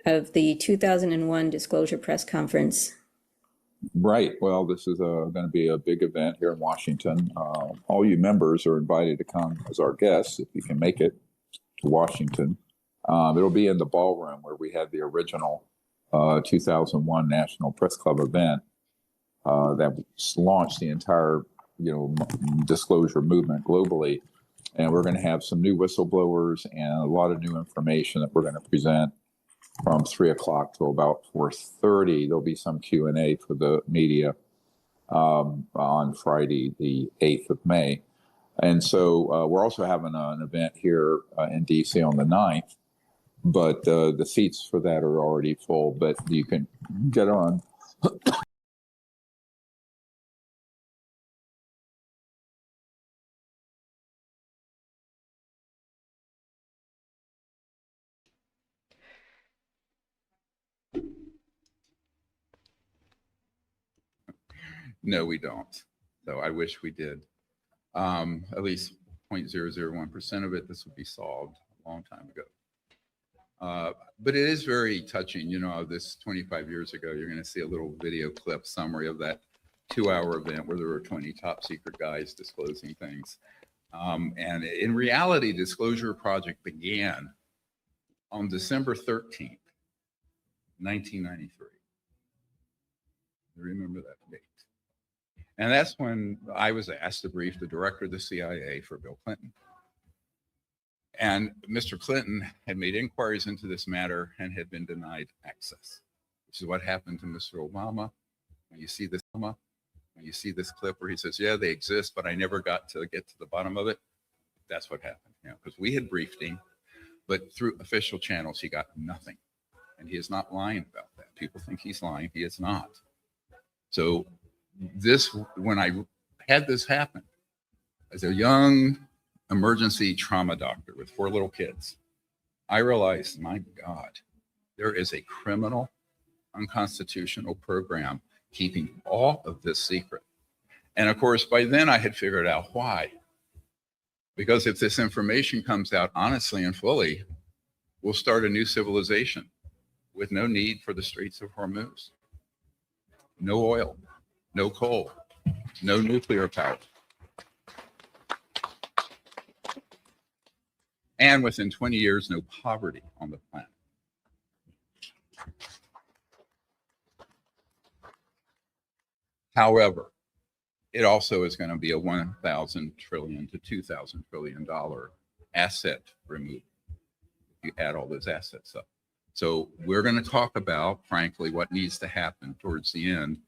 of the 2001 Disclosure Press Conference.
Right. Well, this is going to be a big event here in Washington. All you members are invited to come as our guests if you can make it to Washington. It'll be in the ballroom where we had the original 2001 National Press Club event that launched the entire disclosure movement globally. And we're going to have some new whistleblowers and a lot of new information that we're going to present from 3 o'clock till about 4:30. There'll be some Q&A for the media on Friday, the 8th of May. And so we're also having an event here in DC on the 9th, but the seats for that are already full, but you can get on. No, we don't. So I wish we did. At least 0.001% of it, this would be solved a long time ago. But it is very touching. This 25 years ago, you're going to see a little video clip summary of that 2-hour event where there were 20 top secret guys disclosing things. And in reality, Disclosure Project began on December 13th, 1993. I remember that date. And that's when I was asked to brief the director of the CIA for Bill Clinton. And Mr. Clinton had made inquiries into this matter and had been denied access, which is what happened to Mr. Obama. When you see this clip where he says, yeah, they exist, but I never got to get to the bottom of it. That's what happened, because we had briefed him, but through official channels, he got nothing. And he is not lying about that. People think he's lying. He is not. So when I had this happen as a young emergency trauma doctor with 4 little kids, I realized, my God, there is a criminal, unconstitutional program keeping all of this secret. And of course, by then I had figured out why. Because if this information comes out honestly and fully, we'll start a new civilization with no need for the Straits of Hormuz. No oil, no coal, no nuclear power. And within 20 years, no poverty on the planet. However, it also is going to be a 1,000 trillion to 2,000 trillion dollar asset removal if you add all those assets up. So we're going to talk about, frankly, what needs to happen towards the end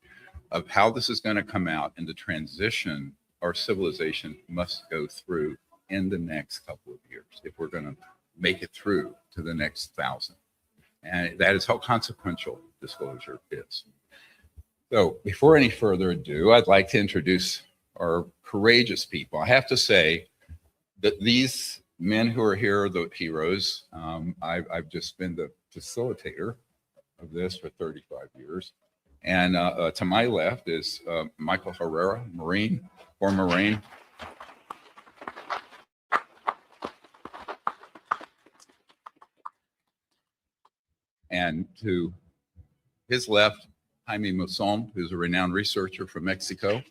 of how this is going to come out and the transition our civilization must go through in the next couple of years if we're going to make it through to the next 1,000. And that is how consequential disclosure is. So before any further ado, I'd like to introduce our courageous people. I have to say that these men who are here are the heroes. I've just been the facilitator of this for 35 years. And to my left is Michael Herrera, former Marine. And to his left, Jaime Maussan, who's a renowned researcher from Mexico.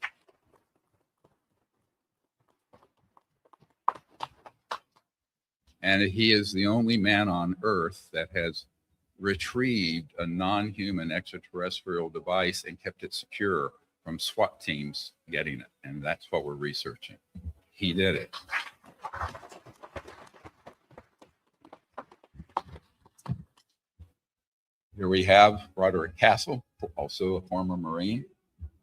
And he is the only man on Earth that has retrieved a non-human extraterrestrial device and kept it secure from SWAT teams getting it. And that's what we're researching. He did it. Here we have Roderick Castle, also a former Marine,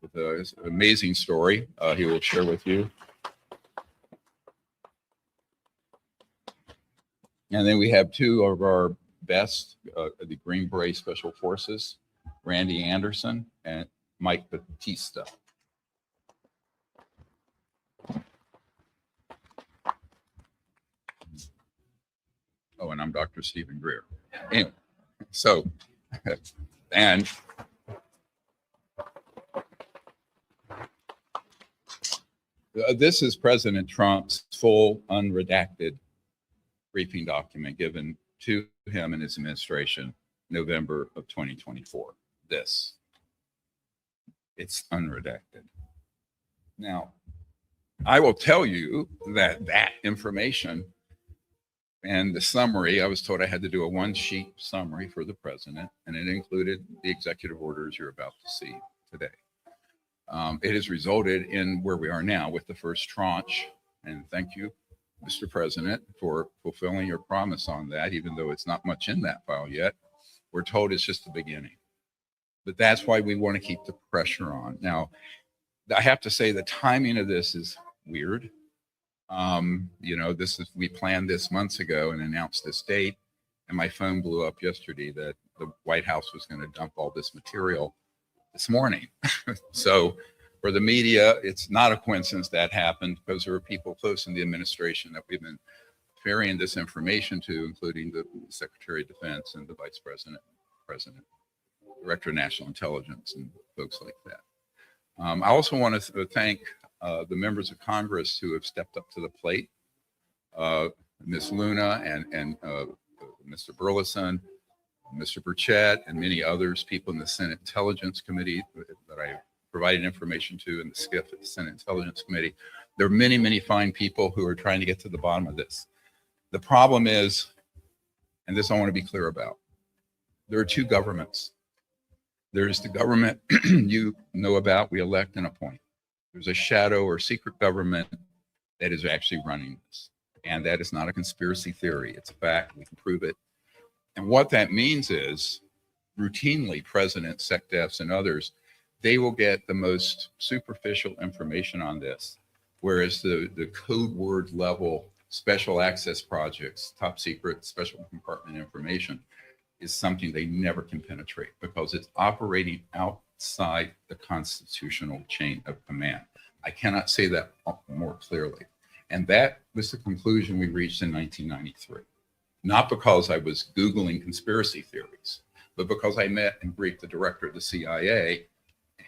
with an amazing story he will share with you. And then we have two of our best, the Green Beret Special Forces, Randy Anderson and Mike Batista. Oh, and I'm Dr. Stephen Greer. Anyway, so, and this is President Trump's full unredacted briefing document given to him and his administration November of 2024. This. It's unredacted. Now, I will tell you that that information and the summary, I was told I had to do a one-sheet summary for the president, and it included the executive orders you're about to see today. It has resulted in where we are now with the first tranche, and thank you, Mr. President, for fulfilling your promise on that, even though it's not much in that file yet. We're told it's just the beginning. But that's why we want to keep the pressure on. Now, I have to say the timing of this is weird. We planned this months ago and announced this date, and my phone blew up yesterday that the White House was going to dump all this material this morning. So for the media, it's not a coincidence that happened, because there are people close in the administration that we've been ferrying this information to, including the Secretary of Defense and the Vice President, Director of National Intelligence, and folks like that. I also want to thank the members of Congress who have stepped up to the plate, Ms. Luna and Mr. Burleson, Mr. Burchett, and many others, people in the Senate Intelligence Committee that I provided information to, and the SCIF at the Senate Intelligence Committee. There are many, many fine people who are trying to get to the bottom of this. The problem is, and this I want to be clear about, there are two governments. There's the government you know about, we elect and appoint. There's a shadow or secret government that is actually running this. And that is not a conspiracy theory. It's a fact. We can prove it. And what that means is, routinely, presidents, SecDefs, and others, they will get the most superficial information on this, whereas the code word level special access projects, top secret special compartment information, is something they never can penetrate, because it's operating outside the constitutional chain of command. I cannot say that more clearly. And that was the conclusion we reached in 1993. Not because I was Googling conspiracy theories, but because I met and briefed the director of the CIA,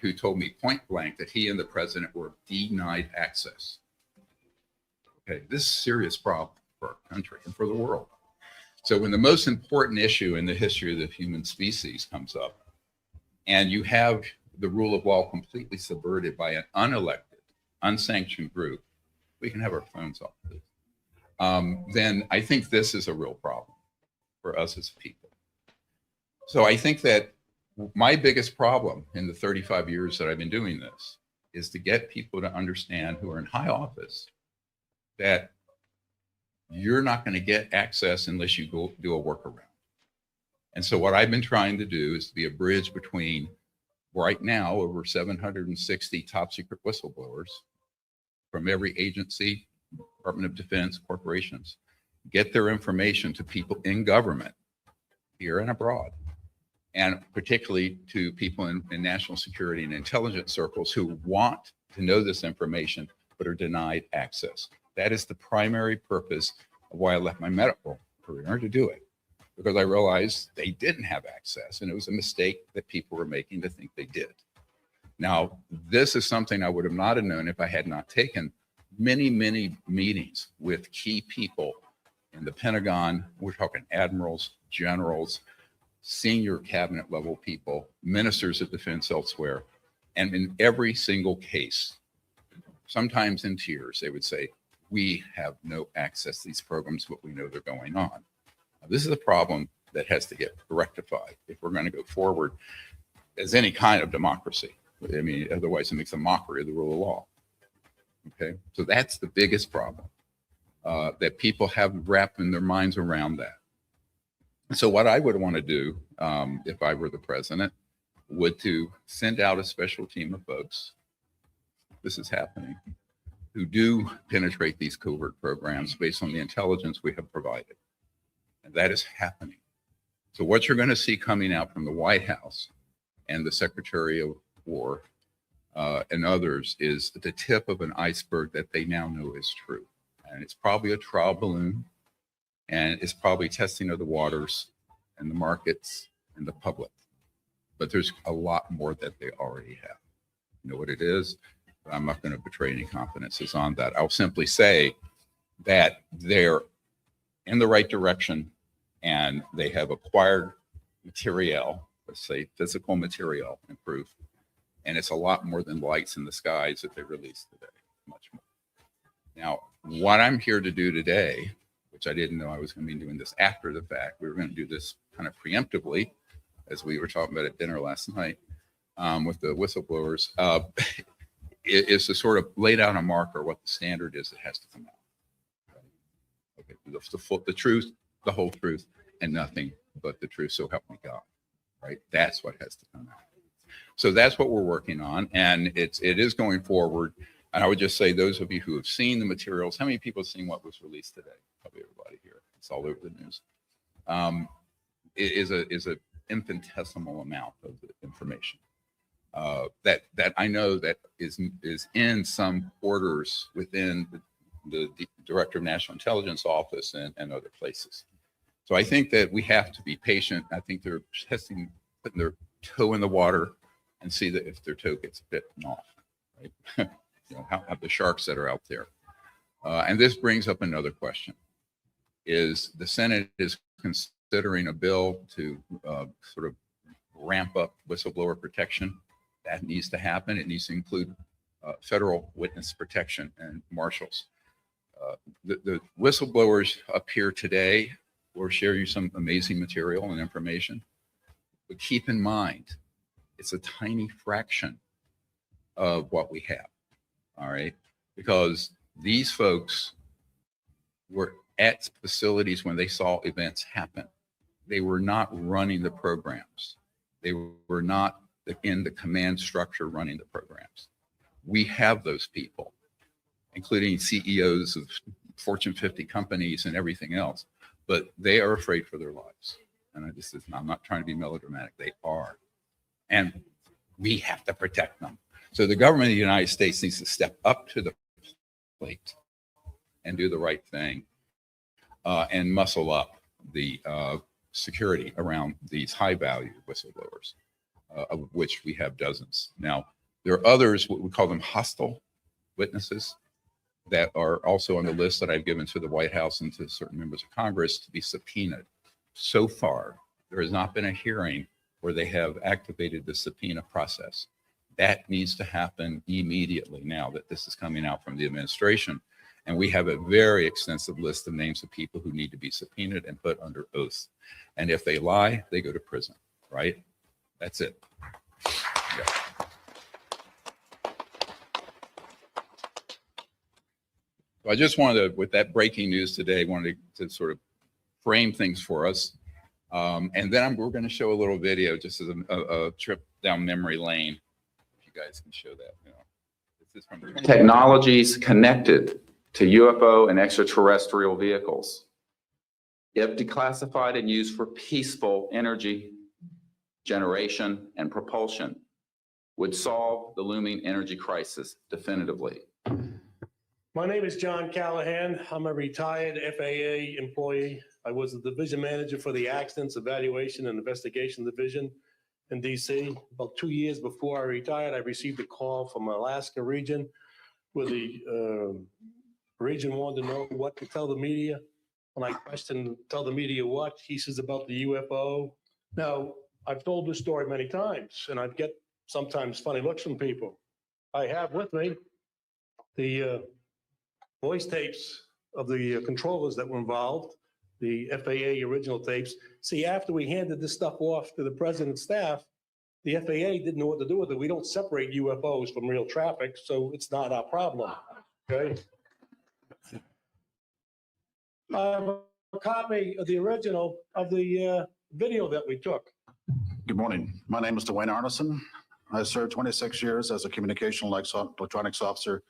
who told me point blank that he and the president were denied access. Okay, this is a serious problem for our country and for the world. So when the most important issue in the history of the human species comes up, and you have the rule of law completely subverted by an unelected, unsanctioned group, we can have our phones off, please. Then I think this is a real problem for us as people. So I think that my biggest problem in the 35 years that I've been doing this is to get people to understand, who are in high office, that you're not going to get access unless you go do a workaround. And so what I've been trying to do is to be a bridge between, right now, over 760 top secret whistleblowers from every agency, Department of Defense, corporations, get their information to people in government, here and abroad, and particularly to people in national security and intelligence circles who want to know this information but are denied access. That is the primary purpose of why I left my medical career, to do it, because I realized they didn't have access, and it was a mistake that people were making to think they did. Now, this is something I would have not have known if I had not taken many, many meetings with key people in the Pentagon. We're talking admirals, generals, senior cabinet level people, ministers of defense elsewhere. And in every single case, sometimes in tears, they would say, we have no access to these programs, but we know they're going on. Now, this is a problem that has to get rectified if we're going to go forward as any kind of democracy. I mean, otherwise it makes a mockery of the rule of law. Okay, so that's the biggest problem, that people have wrapped in their minds around that. So what I would want to do, if I were the president, would to send out a special team of folks. This is happening, who do penetrate these covert programs based on the intelligence we have provided. And that is happening. So what you're going to see coming out from the White House and the Secretary of War and others is the tip of an iceberg that they now know is true. And it's probably a trial balloon, and it's probably testing of the waters and the markets and the public. But there's a lot more that they already have. You know what it is? I'm not going to betray any confidences on that. I'll simply say that they're in the right direction and they have acquired material, let's say physical material and proof. And it's a lot more than lights in the skies that they released today, much more. Now, what I'm here to do today, which I didn't know I was going to be doing this after the fact, we were going to do this kind of preemptively, as we were talking about at dinner last night with the whistleblowers, is to sort of lay down a marker what the standard is that has to come out. Okay, the truth, the whole truth, and nothing but the truth. So help me God. Right, that's what has to come out. So that's what we're working on, and it is going forward. And I would just say, those of you who have seen the materials, how many people have seen what was released today? Probably everybody here. It's all over the news. It is a infinitesimal amount of the information that I know that is in some quarters within the Director of National Intelligence Office and other places. So I think that we have to be patient. I think they're putting their toe in the water and see that if their toe gets bitten off, right? You know, how the sharks that are out there. And this brings up another question: is the Senate is considering a bill to sort of ramp up whistleblower protection. That needs to happen. It needs to include federal witness protection and marshals. The whistleblowers up here today will share you some amazing material and information, but keep in mind, it's a tiny fraction of what we have, all right? Because these folks were at facilities when they saw events happen. They were not running the programs. They were not in the command structure running the programs. We have those people, including CEOs of Fortune 50 companies and everything else, but they are afraid for their lives. And I'm not trying to be melodramatic. They are. And we have to protect them. So the government of the United States needs to step up to the plate and do the right thing and muscle up the security around these high value whistleblowers, of which we have dozens. Now, there are others, what we call them hostile witnesses, that are also on the list that I've given to the White House and to certain members of Congress to be subpoenaed. So far, there has not been a hearing where they have activated the subpoena process. That needs to happen immediately now that this is coming out from the administration. And we have a very extensive list of names of people who need to be subpoenaed and put under oath. And if they lie, they go to prison, right? That's it. Yeah. So I just wanted to, with that breaking news today, wanted to sort of frame things for us. And then we're going to show a little video just as a trip down memory lane. If you guys can show that. You know, this is from the technologies connected to UFO and extraterrestrial vehicles, if declassified and used for peaceful energy generation and propulsion, would solve the looming energy crisis definitively.
My name is John Callahan. I'm a retired FAA employee. I was the division manager for the Accidents Evaluation and Investigation Division in DC. About 2 years before I retired, I received a call from Alaska region where the region wanted to know what to tell the media. When I questioned, tell the media what, he says about the UFO. Now, I've told this story many times, and I get sometimes funny looks from people. I have with me the voice tapes of the controllers that were involved, the FAA original tapes. See, after we handed this stuff off to the president's staff, the FAA didn't know what to do with it. We don't separate UFOs from real traffic, so it's not our problem, okay? I have a copy of the original of the video that we took.
Good morning. My name is Dwayne Arneson. I served 26 years as a communication electronics officer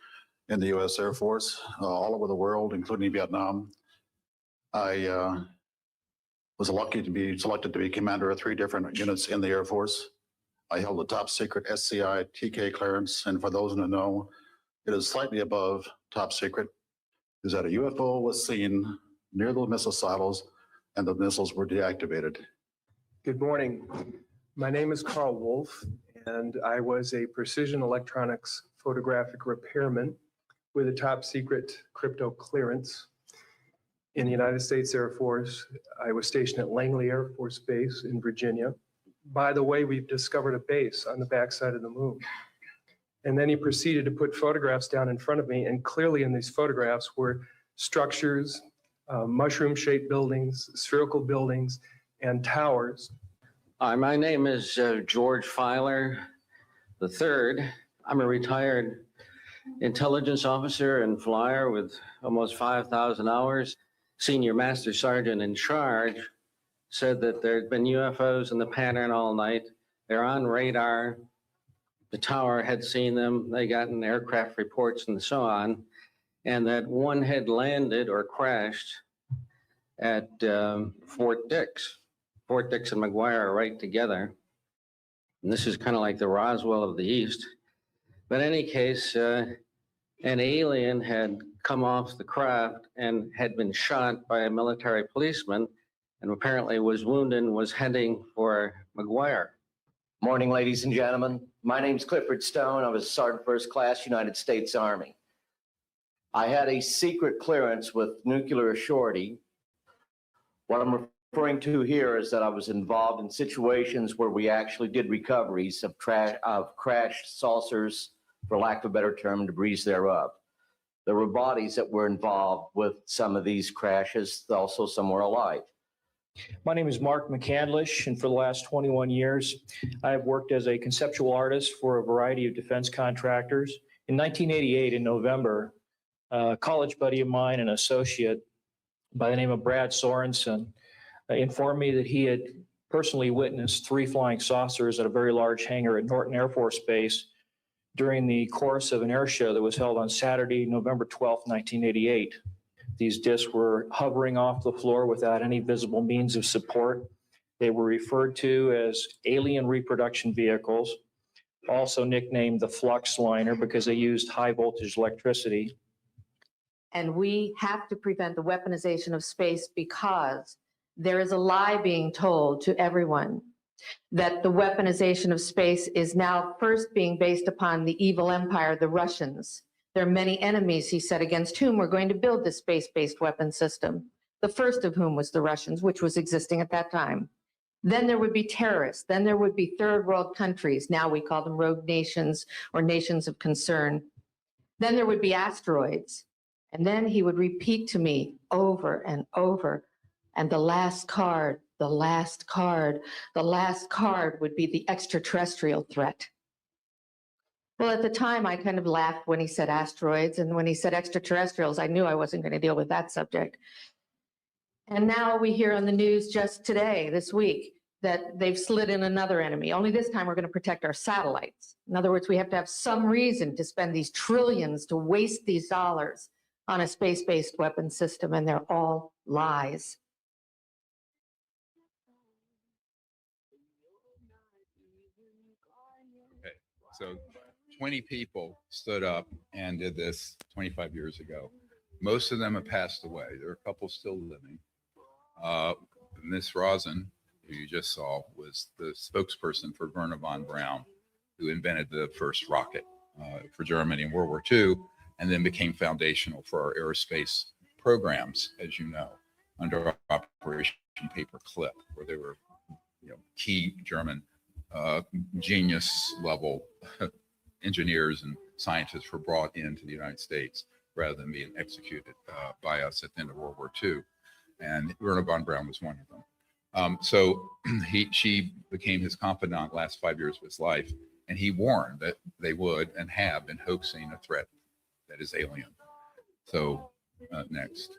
in the U.S. Air Force, all over the world, including Vietnam. I was lucky to be selected to be commander of 3 different units in the Air Force. I held the top secret SCI TK clearance, and for those who don't know, it is slightly above top secret, is that a UFO was seen near the missile silos and the missiles were deactivated.
Good morning. My name is Carl Wolf, and I was a precision electronics photographic repairman with a top secret crypto clearance in the United States Air Force. I was stationed at Langley Air Force Base in Virginia. By the way, we've discovered a base on the backside of the moon. And then he proceeded to put photographs down in front of me, and clearly in these photographs were structures, mushroom-shaped buildings, spherical buildings, and towers.
Hi, my name is George Filer III. I'm a retired intelligence officer and flyer with almost 5,000 hours. Senior Master Sergeant in charge said that there had been UFOs in the pattern all night. They're on radar. The tower had seen them. They got in aircraft reports and so on. And that one had landed or crashed at Fort Dix. Fort Dix and McGuire are right together. And this is kind of like the Roswell of the East. But in any case, an alien had come off the craft and had been shot by a military policeman and apparently was wounded and was heading for McGuire.
Morning, ladies and gentlemen. My name's Clifford Stone. I was Sergeant First Class, United States Army. I had a secret clearance with nuclear surety. What I'm referring to here is that I was involved in situations where we actually did recoveries of crashed saucers, for lack of a better term, debris thereof. There were bodies that were involved with some of these crashes, also some were alive.
My name is Mark McCandlish, and for the last 21 years, I have worked as a conceptual artist for a variety of defense contractors. In 1988, in November, a college buddy of mine, an associate by the name of Brad Sorensen, informed me that he had personally witnessed 3 flying saucers at a very large hangar at Norton Air Force Base during the course of an air show that was held on Saturday, November 12, 1988. These discs were hovering off the floor without any visible means of support. They were referred to as alien reproduction vehicles, also nicknamed the flux liner because they used high voltage electricity.
And we have to prevent the weaponization of space because there is a lie being told to everyone that the weaponization of space is now first being based upon the evil empire, the Russians. There are many enemies, he said, against whom we're going to build this space-based weapon system, the first of whom was the Russians, which was existing at that time. Then there would be terrorists. Then there would be third world countries. Now we call them rogue nations or nations of concern. Then there would be asteroids. And then he would repeat to me over and over, and the last card, the last card, the last card would be the extraterrestrial threat. Well, at the time, I kind of laughed when he said asteroids, and when he said extraterrestrials, I knew I wasn't going to deal with that subject. And now we hear on the news just today, this week, that they've slid in another enemy. Only this time we're going to protect our satellites. In other words, we have to have some reason to spend these trillions, to waste these dollars on a space-based weapon system, and they're all lies.
Okay, so 20 people stood up and did this 25 years ago. Most of them have passed away. There are a couple still living. Miss Rosen, who you just saw, was the spokesperson for Werner von Braun, who invented the first rocket for Germany in World War II, and then became foundational for our aerospace programs, as you know, under Operation Paperclip, where they were, key German genius level engineers and scientists were brought into the United States rather than being executed by us at the end of World War II. And Werner von Braun was one of them. So she became his confidant last 5 years of his life, and he warned that they would and have been hoaxing a threat that is alien. So next.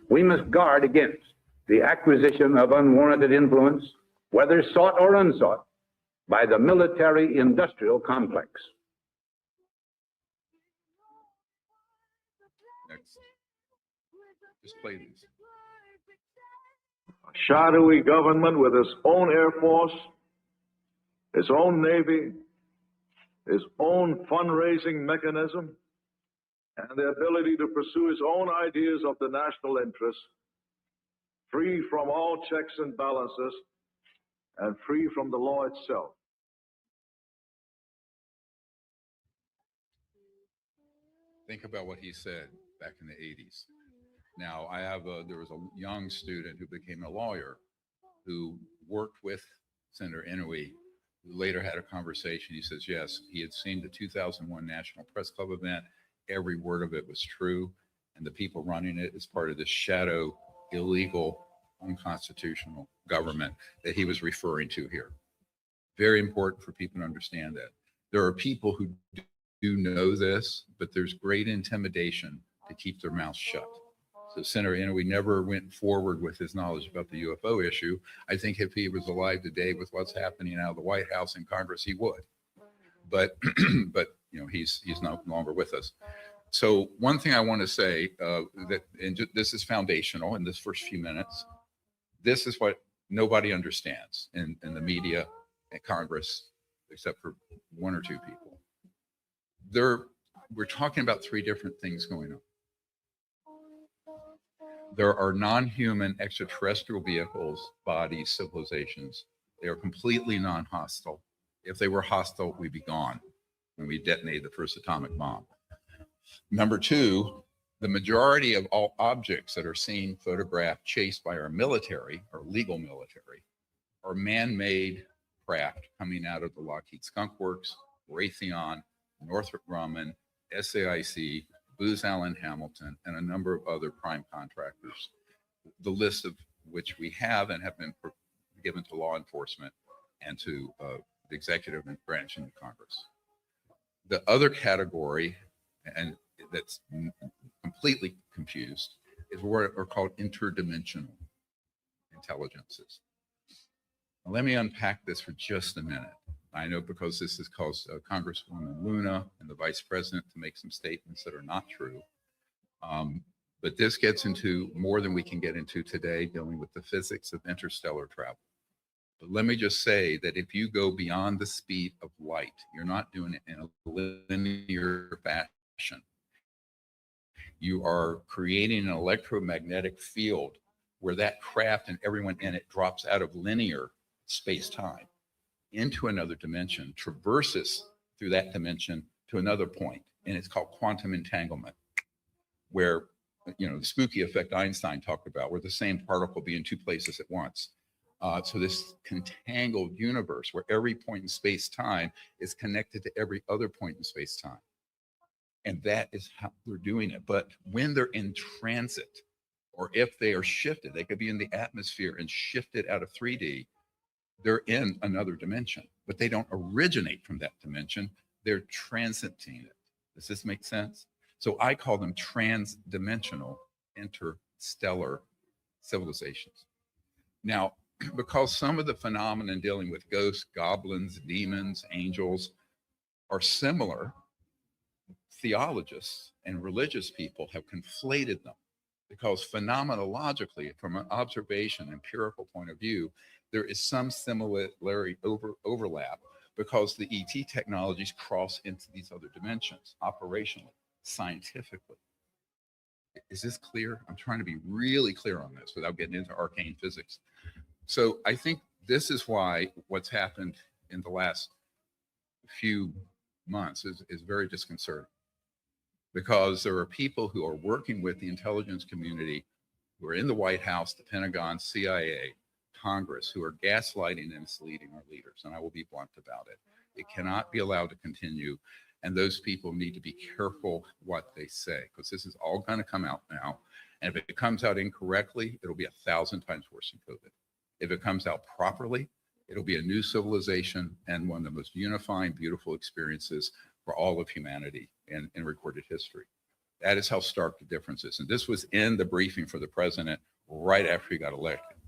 We must guard against the acquisition of unwarranted influence, whether sought or unsought, by the military-industrial complex.
Next. Just play these.
A shadowy government with its own Air Force, its own Navy, its own fundraising mechanism, and the ability to pursue its own ideas of the national interest, free from all checks and balances, and free from the law itself.
Think about what he said back in the 80s. Now, there was a young student who became a lawyer who worked with Senator Inouye, who later had a conversation. He says, yes, he had seen the 2001 National Press Club event. Every word of it was true. And the people running it is part of this shadow, illegal, unconstitutional government that he was referring to here. Very important for people to understand that. There are people who do know this, but there's great intimidation to keep their mouths shut. So Senator Inouye never went forward with his knowledge about the UFO issue. I think if he was alive today with what's happening out of the White House and Congress, he would. But he's no longer with us. So one thing I want to say this is foundational in this first few minutes. This is what nobody understands in the media and Congress, except for one or two people. We're talking about three different things going on. There are non-human extraterrestrial vehicles, bodies, civilizations. They are completely non-hostile. If they were hostile, we'd be gone when we detonated the first atomic bomb. Number two, the majority of all objects that are seen, photographed, chased by our military, our legal military, are man-made craft coming out of the Lockheed Skunk Works, Raytheon, Northrop Grumman, SAIC, Booz Allen Hamilton, and a number of other prime contractors, the list of which we have and have been given to law enforcement and to the executive branch in the Congress. The other category, and that's completely confused, is what are called interdimensional intelligences. Now, let me unpack this for just a minute. I know because this has caused Congresswoman Luna and the Vice President to make some statements that are not true. But this gets into more than we can get into today, dealing with the physics of interstellar travel. But let me just say that if you go beyond the speed of light, you're not doing it in a linear fashion. You are creating an electromagnetic field where that craft and everyone in it drops out of linear space-time into another dimension, traverses through that dimension to another point, and it's called quantum entanglement, where, the spooky effect Einstein talked about, where the same particle be in two places at once. So this contangled universe where every point in space-time is connected to every other point in space-time. And that is how they're doing it. But when they're in transit, or if they are shifted, they could be in the atmosphere and shifted out of 3D, they're in another dimension, but they don't originate from that dimension. They're transiting it. Does this make sense? So I call them trans-dimensional interstellar civilizations. Now, because some of the phenomena dealing with ghosts, goblins, demons, angels are similar, theologists and religious people have conflated them, because phenomenologically, from an observation empirical point of view, there is some similarity overlap, because the ET technologies cross into these other dimensions operationally, scientifically. Is this clear? I'm trying to be really clear on this without getting into arcane physics. So I think this is why what's happened in the last few months is very disconcerting, because there are people who are working with the intelligence community, who are in the White House, the Pentagon, CIA, Congress, who are gaslighting and misleading our leaders. And I will be blunt about it. It cannot be allowed to continue. And those people need to be careful what they say, because this is all going to come out now. And if it comes out incorrectly, it'll be 1,000 times worse than COVID. If it comes out properly, it'll be a new civilization and one of the most unifying, beautiful experiences for all of humanity in recorded history. That is how stark the difference is. And this was in the briefing for the president right after he got elected.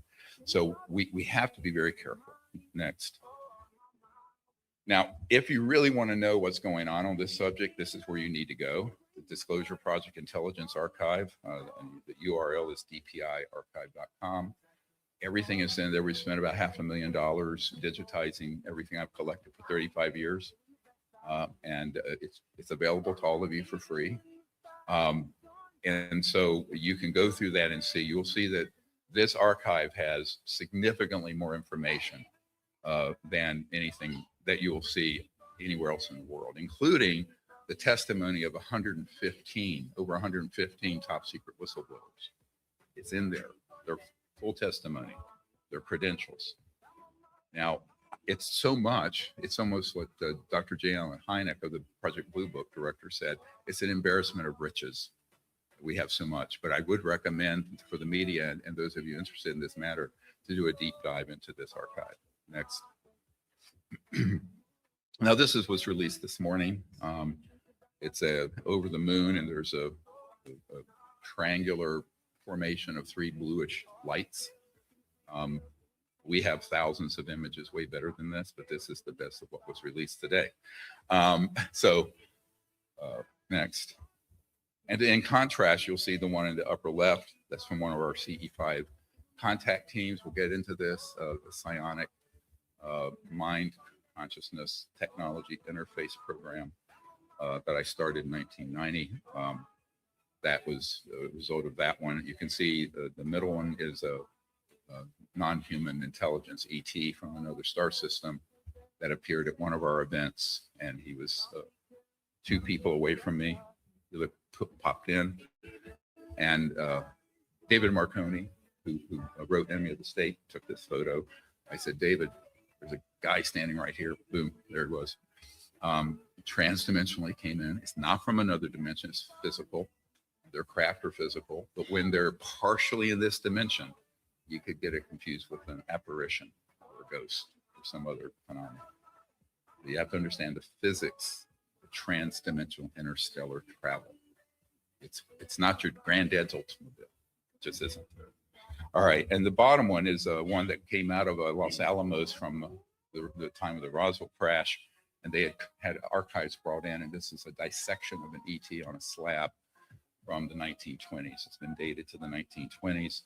So we have to be very careful. Next. Now, if you really want to know what's going on this subject, this is where you need to go. The Disclosure Project Intelligence Archive. The URL is dpiarchive.com. Everything is in there. We spent about $500,000 digitizing everything I've collected for 35 years. And it's available to all of you for free. And so you can go through that and see, you'll see that this archive has significantly more information than anything that you will see anywhere else in the world, including the testimony of over 115 top secret whistleblowers. It's in there, their full testimony, their credentials. Now, it's so much, it's almost what Dr. J. Allen Hynek of the Project Blue Book director said, it's an embarrassment of riches. We have so much, but I would recommend for the media and those of you interested in this matter to do a deep dive into this archive. Next. Now, this is what's released this morning. It's over the moon, and there's a triangular formation of 3 bluish lights. We have thousands of images way better than this, but this is the best of what was released today. Next. And in contrast, you'll see the one in the upper left. That's from one of our CE5 contact teams. We'll get into this, the psionic mind consciousness technology interface program that I started in 1990. That was a result of that one. You can see the middle one is a non-human intelligence ET from another star system that appeared at one of our events, and he was 2 people away from me. He popped in, and David Marconi, who wrote Enemy of the State, took this photo. I said, David, there's a guy standing right here. Boom, there it was. Transdimensionally came in. It's not from another dimension, it's physical. Their craft are physical, but when they're partially in this dimension, you could get it confused with an apparition or a ghost or some other phenomenon. You have to understand the physics of transdimensional interstellar travel. It's not your granddad's Oldsmobile. It just isn't. All right, and the bottom one is one that came out of Los Alamos from the time of the Roswell crash, and they had archives brought in, and this is a dissection of an ET on a slab from the 1920s. It's been dated to the 1920s.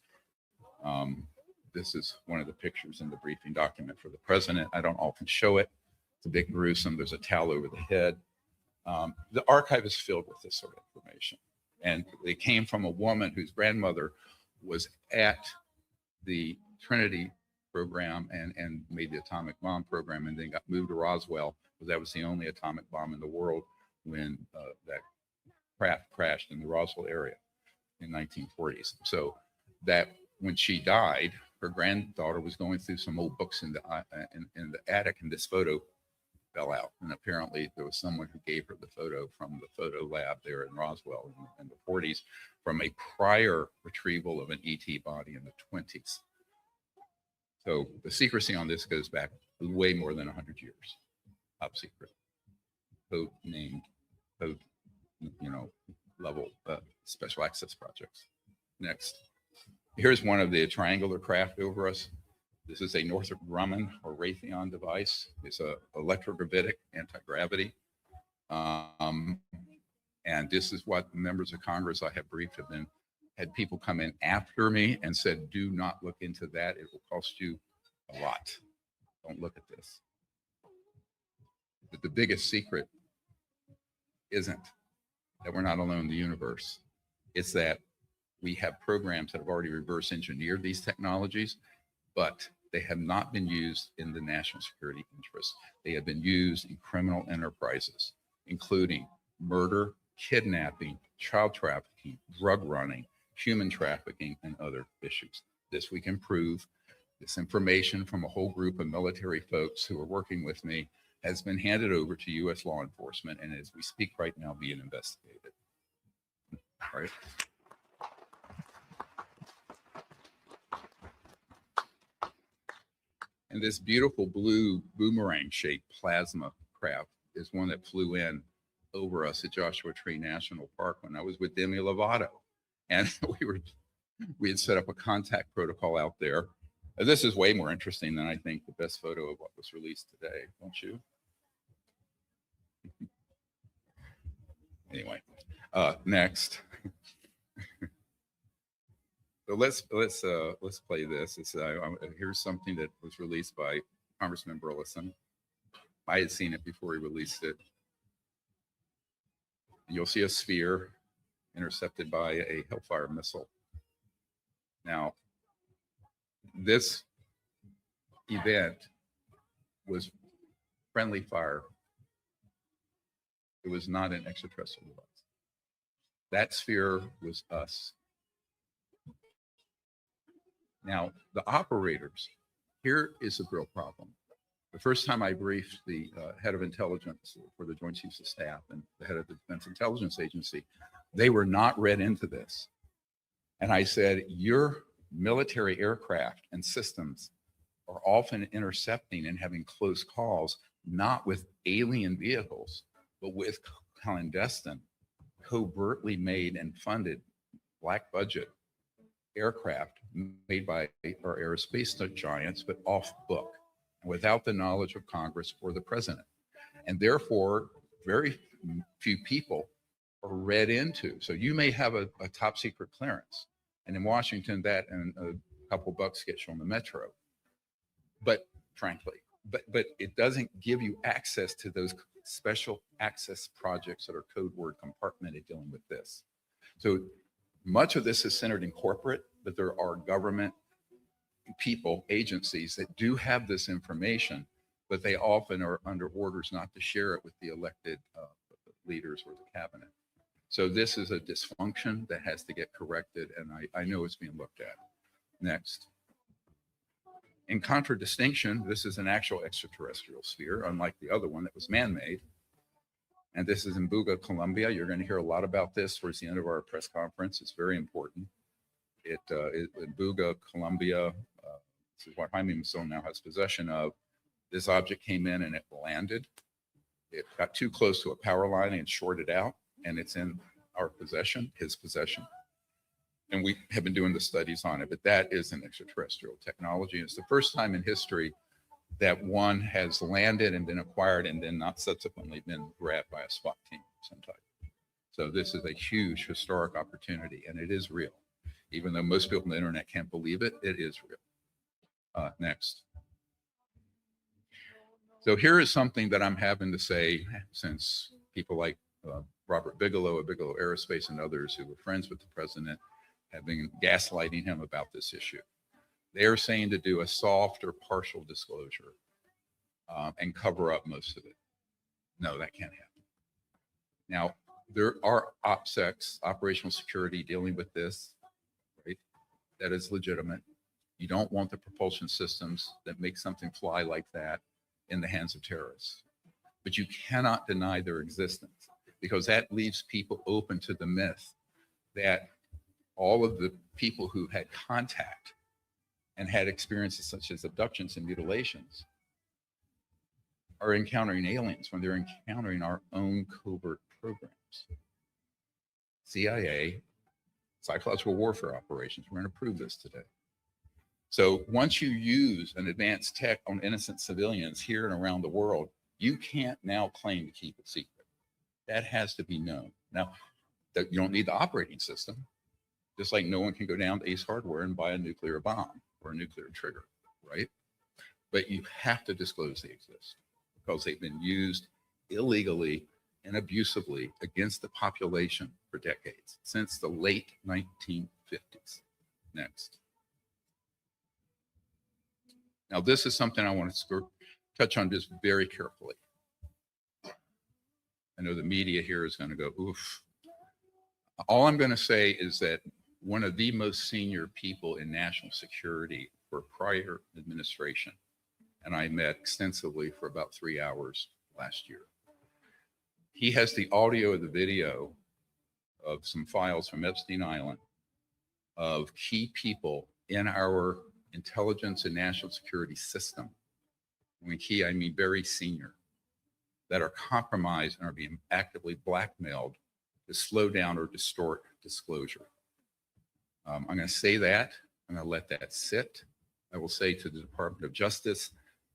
This is one of the pictures in the briefing document for the president. I don't often show it. It's a bit gruesome. There's a towel over the head. The archive is filled with this sort of information. And they came from a woman whose grandmother was at the Trinity program and made the atomic bomb program, and then got moved to Roswell because that was the only atomic bomb in the world when that craft crashed in the Roswell area in 1940s. So that when she died, her granddaughter was going through some old books in the attic, and this photo fell out. And apparently there was someone who gave her the photo from the photo lab there in Roswell in the 40s from a prior retrieval of an ET body in the 20s. So the secrecy on this goes back way more than 100 years. Top secret. Code named, code, level special access projects. Next. Here's one of the triangular craft over us. This is a Northrop Grumman or Raytheon device. It's a electrogravitic anti-gravity. And this is what members of Congress I have briefed have had people come in after me and said, do not look into that. It will cost you a lot. Don't look at this. But the biggest secret isn't that we're not alone in the universe. It's that we have programs that have already reverse engineered these technologies, but they have not been used in the national security interest. They have been used in criminal enterprises, including murder, kidnapping, child trafficking, drug running, human trafficking, and other issues. This we can prove. This information from a whole group of military folks who are working with me has been handed over to U.S. law enforcement, and as we speak right now, being investigated. All right. And this beautiful blue boomerang-shaped plasma craft is one that flew in over us at Joshua Tree National Park when I was with Demi Lovato. And we had set up a contact protocol out there. This is way more interesting than I think the best photo of what was released today, don't you? Anyway, next. So let's play this. Here's something that was released by Congressman Burleson. I had seen it before he released it. You'll see a sphere intercepted by a Hellfire missile. Now, this event was friendly fire. It was not an extraterrestrial device. That sphere was us. Now, the operators, here is a real problem. The first time I briefed the head of intelligence for the Joint Chiefs of Staff and the head of the Defense Intelligence Agency, they were not read into this. And I said, your military aircraft and systems are often intercepting and having close calls, not with alien vehicles, but with clandestine, covertly made and funded black budget aircraft made by our aerospace giants, but off book, without the knowledge of Congress or the president. And therefore, very few people are read into. So you may have a top secret clearance. And in Washington, that and a couple bucks get you on the metro. But frankly, but it doesn't give you access to those special access projects that are code word compartmented dealing with this. So much of this is centered in corporate, but there are government people, agencies that do have this information, but they often are under orders not to share it with the elected leaders or the cabinet. So this is a dysfunction that has to get corrected, and I know it's being looked at. Next. In contradistinction, this is an actual extraterrestrial sphere, unlike the other one that was man-made. And this is in Buga, Colombia. You're going to hear a lot about this towards the end of our press conference. It's very important. In Buga, Colombia, this is what Jaime Mason now has possession of. This object came in and it landed. It got too close to a power line and shorted out, and it's in our possession, his possession. And we have been doing the studies on it, but that is an extraterrestrial technology. It's the first time in history that one has landed and been acquired and then not subsequently been grabbed by a SWAT team of some type. So this is a huge historic opportunity, and it is real. Even though most people on the internet can't believe it, it is real. Next. So here is something that I'm having to say, since people like Robert Bigelow of Bigelow Aerospace and others who were friends with the president have been gaslighting him about this issue. They are saying to do a soft or partial disclosure and cover up most of it. No, that can't happen. Now, there are OPSECs, operational security, dealing with this, right? That is legitimate. You don't want the propulsion systems that make something fly like that in the hands of terrorists. But you cannot deny their existence, because that leaves people open to the myth that all of the people who had contact and had experiences such as abductions and mutilations are encountering aliens when they're encountering our own covert programs. CIA, psychological warfare operations, we're going to prove this today. So once you use an advanced tech on innocent civilians here and around the world, you can't now claim to keep it secret. That has to be known. Now, you don't need the operating system, just like no one can go down to Ace Hardware and buy a nuclear bomb or a nuclear trigger, right? But you have to disclose they exist because they've been used illegally and abusively against the population for decades, since the late 1950s. Next. Now, this is something I want to touch on just very carefully. I know the media here is going to go, oof. All I'm going to say is that one of the most senior people in national security for prior administration, and I met extensively for about 3 hours last year. He has the audio of the video of some files from Epstein Island of key people in our intelligence and national security system. When key, I mean very senior, that are compromised and are being actively blackmailed to slow down or distort disclosure. I'm going to say that. I'm going to let that sit. I will say to the Department of Justice,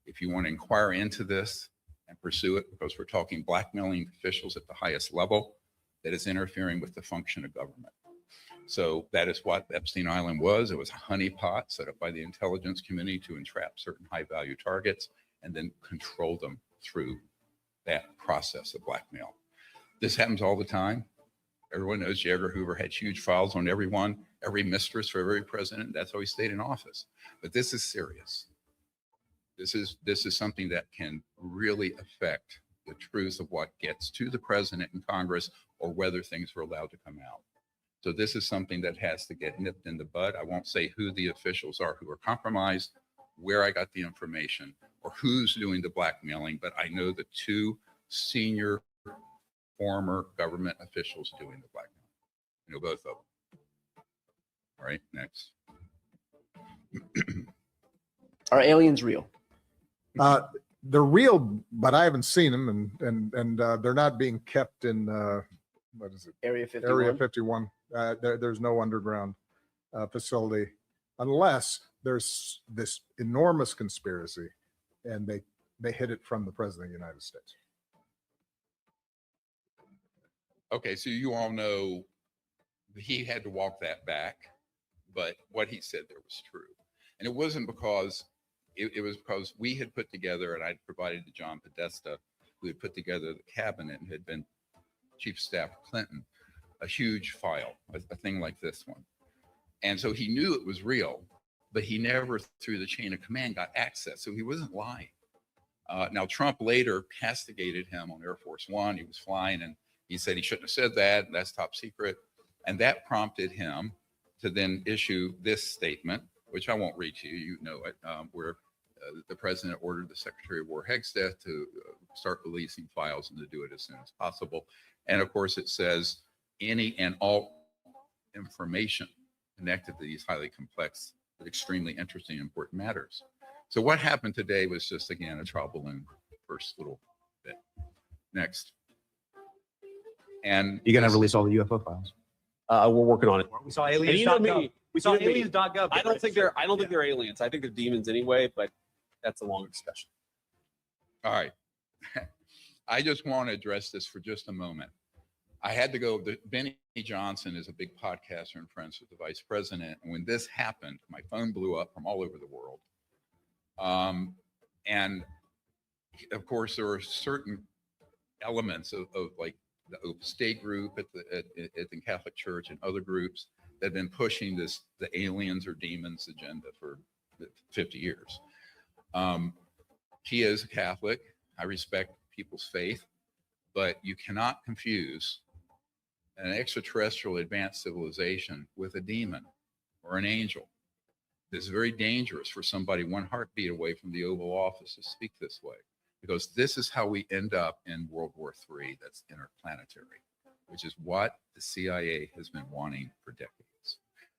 if you want to inquire into this and pursue it, because we're talking blackmailing officials at the highest level, that is interfering with the function of government. So that is what Epstein Island was. It was a honeypot set up by the intelligence community to entrap certain high-value targets and then control them through that process of blackmail. This happens all the time. Everyone knows J. Edgar Hoover had huge files on everyone, every mistress for every president. That's how he stayed in office. But this is serious. This is something that can really affect the truth of what gets to the president and Congress, or whether things are allowed to come out. So this is something that has to get nipped in the bud. I won't say who the officials are who are compromised, where I got the information, or who's doing the blackmailing, but I know the two senior former government officials doing the blackmail. I know both of them. All right, next.
Are aliens real?
They're real, but I haven't seen them, and they're not being kept in what is it?
Area 51?
Area 51. There's no underground facility unless there's this enormous conspiracy, and they hid it from the president of the United States.
Okay, so you all know he had to walk that back, but what he said there was true. And it wasn't because, it was because we had put together, and I'd provided to John Podesta, who had put together the cabinet and had been chief of staff of Clinton, a huge file, a thing like this one. And so he knew it was real, but he never, through the chain of command, got access. So he wasn't lying. Now, Trump later castigated him on Air Force One. He was flying, and he said he shouldn't have said that. That's top secret. And that prompted him to then issue this statement, which I won't read to you, you know it, where the president ordered the Secretary of War Hegstead to start releasing files and to do it as soon as possible. And of course, it says any and all information connected to these highly complex but extremely interesting and important matters. So what happened today was just, again, a trial balloon first little bit. Next. And
You're going to release all the UFO files? We're working on it.
We saw aliens.gov. We saw aliens.gov.
I don't think they're aliens. I think they're demons anyway, but that's a long discussion.
All right. I just want to address this for just a moment. I had to go, Benny Johnson is a big podcaster and friends with the vice president. And when this happened, my phone blew up from all over the world. And of course, there are certain elements of like the Opus Dei group at the Catholic Church and other groups that have been pushing the aliens or demons agenda for 50 years. He is a Catholic. I respect people's faith, but you cannot confuse an extraterrestrial advanced civilization with a demon or an angel. It's very dangerous for somebody one heartbeat away from the Oval Office to speak this way, because this is how we end up in World War III that's interplanetary, which is what the CIA has been wanting for decades.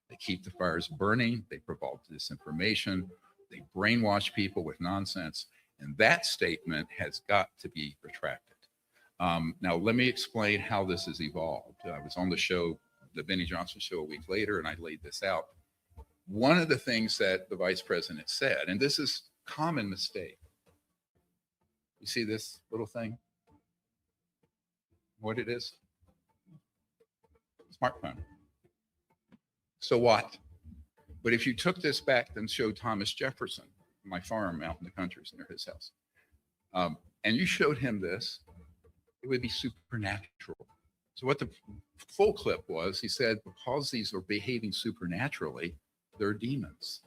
They keep the fires burning, they provide disinformation, they brainwash people with nonsense, and that statement has got to be retracted. Now, let me explain how this has evolved. I was on the show, the Benny Johnson show, a week later, and I laid this out. One of the things that the vice president said, and this is a common mistake. You see this little thing? What it is? Smartphone. So what? But if you took this back and showed Thomas Jefferson, my farm out in the country near his house, and you showed him this, it would be supernatural. So what the full clip was, he said, because these are behaving supernaturally, they're demons.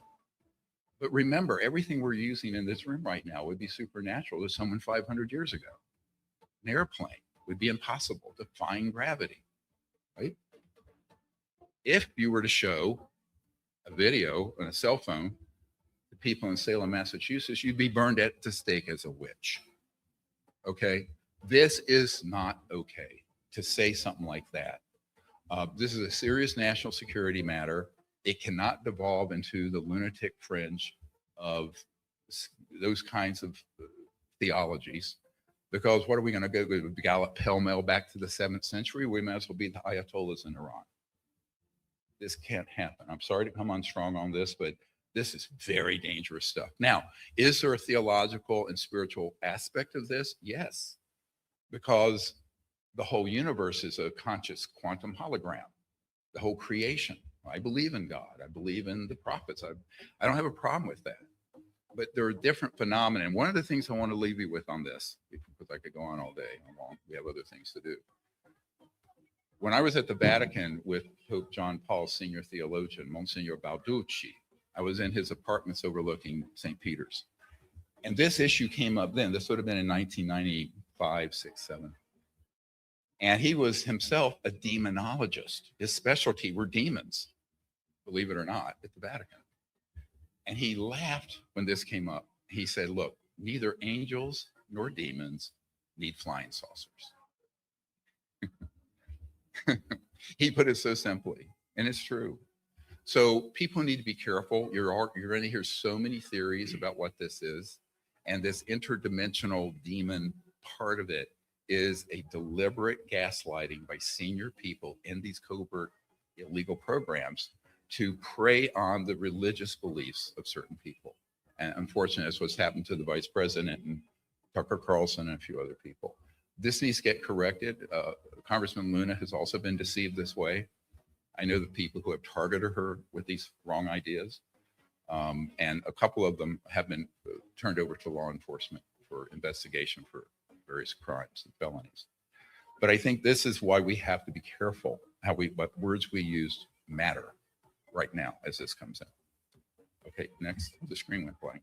But remember, everything we're using in this room right now would be supernatural to someone 500 years ago. An airplane would be impossible, defying gravity, right? If you were to show a video on a cell phone to people in Salem, Massachusetts, you'd be burned at the stake as a witch, okay? This is not okay to say something like that. This is a serious national security matter. It cannot devolve into the lunatic fringe of those kinds of theologies. Because what are we going to go gallop pell-mell back to the 7th century? We might as well be the Ayatollahs in Iran. This can't happen. I'm sorry to come on strong on this, but this is very dangerous stuff. Now, is there a theological and spiritual aspect of this? Yes, because the whole universe is a conscious quantum hologram, the whole creation. I believe in God. I believe in the prophets. I don't have a problem with that. But there are different phenomena. And one of the things I want to leave you with on this, because I could go on all day long, we have other things to do. When I was at the Vatican with Pope John Paul, senior theologian, Monsignor Balducci, I was in his apartments overlooking St. Peter's. And this issue came up then. This would have been in 1995, 6, 7. And he was himself a demonologist. His specialty were demons, believe it or not, at the Vatican. And he laughed when this came up. He said, look, neither angels nor demons need flying saucers. He put it so simply, and it's true. So people need to be careful. You're going to hear so many theories about what this is. And this interdimensional demon part of it is a deliberate gaslighting by senior people in these covert illegal programs to prey on the religious beliefs of certain people. And unfortunately, that's what's happened to the vice president and Tucker Carlson and a few other people. This needs to get corrected. Congressman Luna has also been deceived this way. I know the people who have targeted her with these wrong ideas. And a couple of them have been turned over to law enforcement for investigation for various crimes and felonies. But I think this is why we have to be careful what words we use matter right now as this comes in. Okay, next, the screen went blank.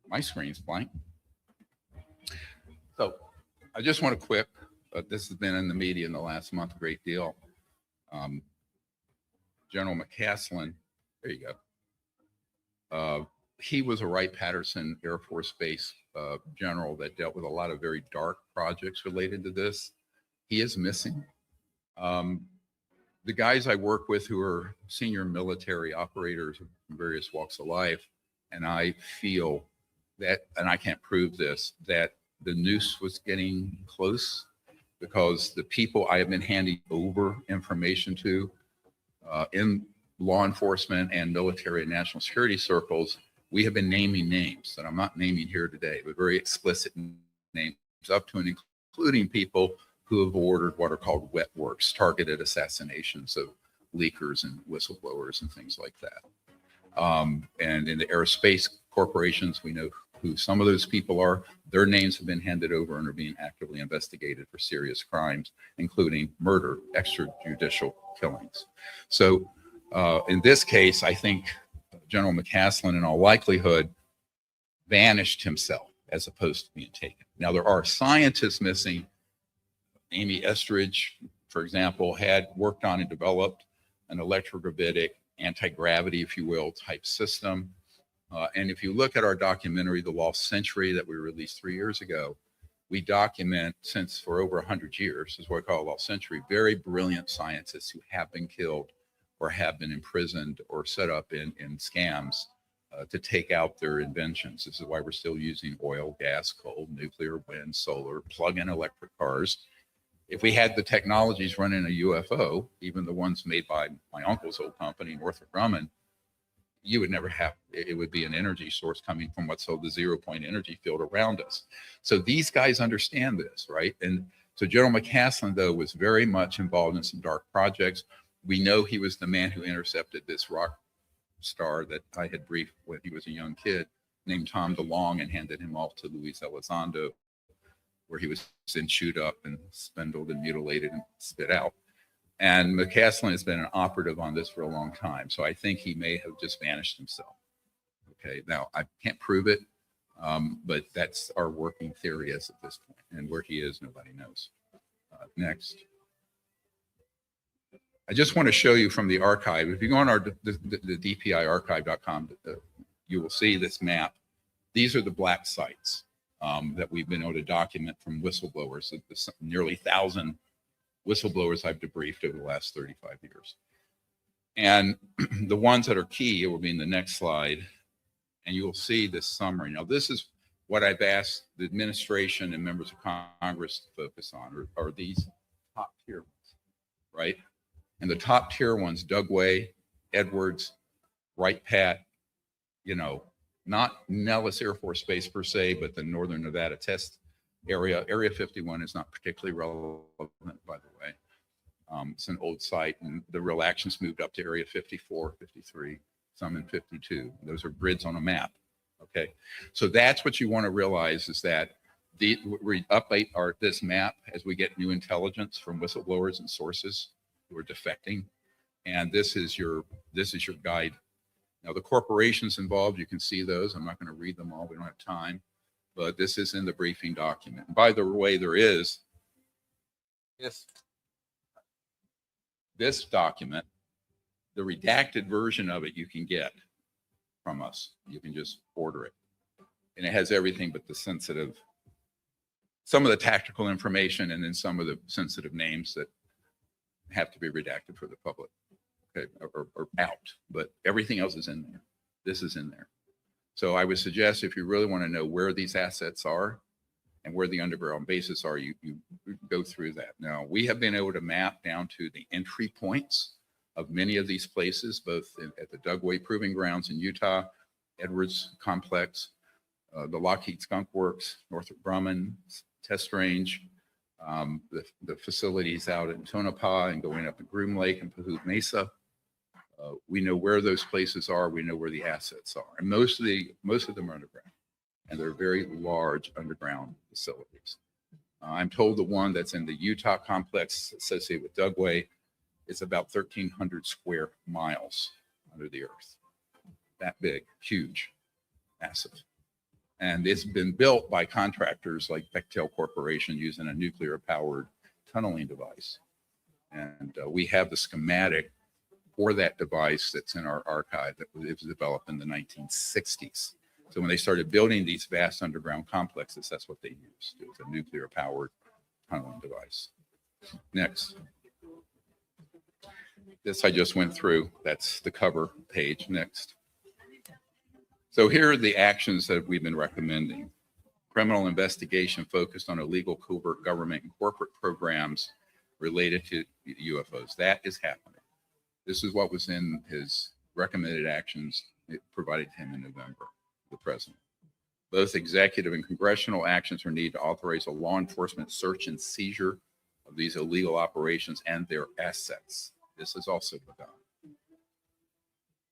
My screen's blank. So I just want to quip, this has been in the media in the last month a great deal. General McCaslin, there you go. He was a Wright-Patterson Air Force Base general that dealt with a lot of very dark projects related to this. He is missing. The guys I work with who are senior military operators in various walks of life, and I feel that, and I can't prove this, that the noose was getting close because the people I have been handing over information to in law enforcement and military and national security circles, we have been naming names that I'm not naming here today, but very explicit names up to and including people who have ordered what are called wet works, targeted assassinations of leakers and whistleblowers and things like that. And in the aerospace corporations, we know who some of those people are. Their names have been handed over and are being actively investigated for serious crimes, including murder, extrajudicial killings. So in this case, I think General McCaslin, in all likelihood, vanished himself as opposed to being taken. Now, there are scientists missing. Amy Estridge, for example, had worked on and developed an electrogravitic anti-gravity, if you will, type system. And if you look at our documentary, The Lost Century, that we released 3 years ago, we document since for over 100 years, is what I call Lost Century, very brilliant scientists who have been killed or have been imprisoned or set up in scams to take out their inventions. This is why we're still using oil, gas, coal, nuclear, wind, solar, plug-in electric cars. If we had the technologies running a UFO, even the ones made by my uncle's old company, Northrop Grumman, you would never have, it would be an energy source coming from what's called the 0-point energy field around us. So these guys understand this, right? And so General McCaslin, though, was very much involved in some dark projects. We know he was the man who intercepted this rock star that I had briefed when he was a young kid named Tom DeLonge and handed him off to Luis Elizondo, where he was then chewed up and spindled and mutilated and spit out. And McCaslin has been an operative on this for a long time. So I think he may have just vanished himself. Okay, now I can't prove it, but that's our working theory as at this point. And where he is, nobody knows. Next. I just want to show you from the archive. If you go on our the dpiarchive.com, you will see this map. These are the black sites that we've been able to document from whistleblowers, the nearly 1,000 whistleblowers I've debriefed over the last 35 years. And the ones that are key, it will be in the next slide, and you'll see this summary. Now, this is what I've asked the administration and members of Congress to focus on, are these top tier ones, right? And the top tier ones, Dugway, Edwards, Wright Pat, you know, not Nellis Air Force Base per se, but the Northern Nevada test area. Area 51 is not particularly relevant, by the way. It's an old site, and the real actions moved up to Area 54, 53, some in 52. Those are grids on a map. Okay, so that's what you want to realize, is that we update this map as we get new intelligence from whistleblowers and sources who are defecting, and this is your guide. Now, the corporations involved, you can see those. I'm not going to read them all. We don't have time, but this is in the briefing document. And by the way, there is this document, the redacted version of it you can get from us. You can just order it. And it has everything but the sensitive, some of the tactical information, and then some of the sensitive names that have to be redacted for the public, okay, or out. But everything else is in there. This is in there. So I would suggest, if you really want to know where these assets are and where the underground bases are, you go through that. Now, we have been able to map down to the entry points of many of these places, both at the Dugway Proving Grounds in Utah, Edwards Complex, the Lockheed Skunk Works, Northrop Grumman Test Range, the facilities out in Tonopah and going up at Groom Lake and Pahoo Mesa. We know where those places are. We know where the assets are, and most of them are underground, and they're very large underground facilities. I'm told the one that's in the Utah complex associated with Dugway is about 1,300 square miles under the earth. That big, huge, massive. And it's been built by contractors like Bechtel Corporation using a nuclear-powered tunneling device. And we have the schematic for that device that's in our archive that was developed in the 1960s. So when they started building these vast underground complexes, that's what they used. It was a nuclear-powered tunneling device. Next. This I just went through. That's the cover page. Next. So here are the actions that we've been recommending. Criminal investigation focused on illegal covert government and corporate programs related to UFOs. That is happening. This is what was in his recommended actions provided to him in November, the president. Both executive and congressional actions are needed to authorize a law enforcement search and seizure of these illegal operations and their assets. This has also begun.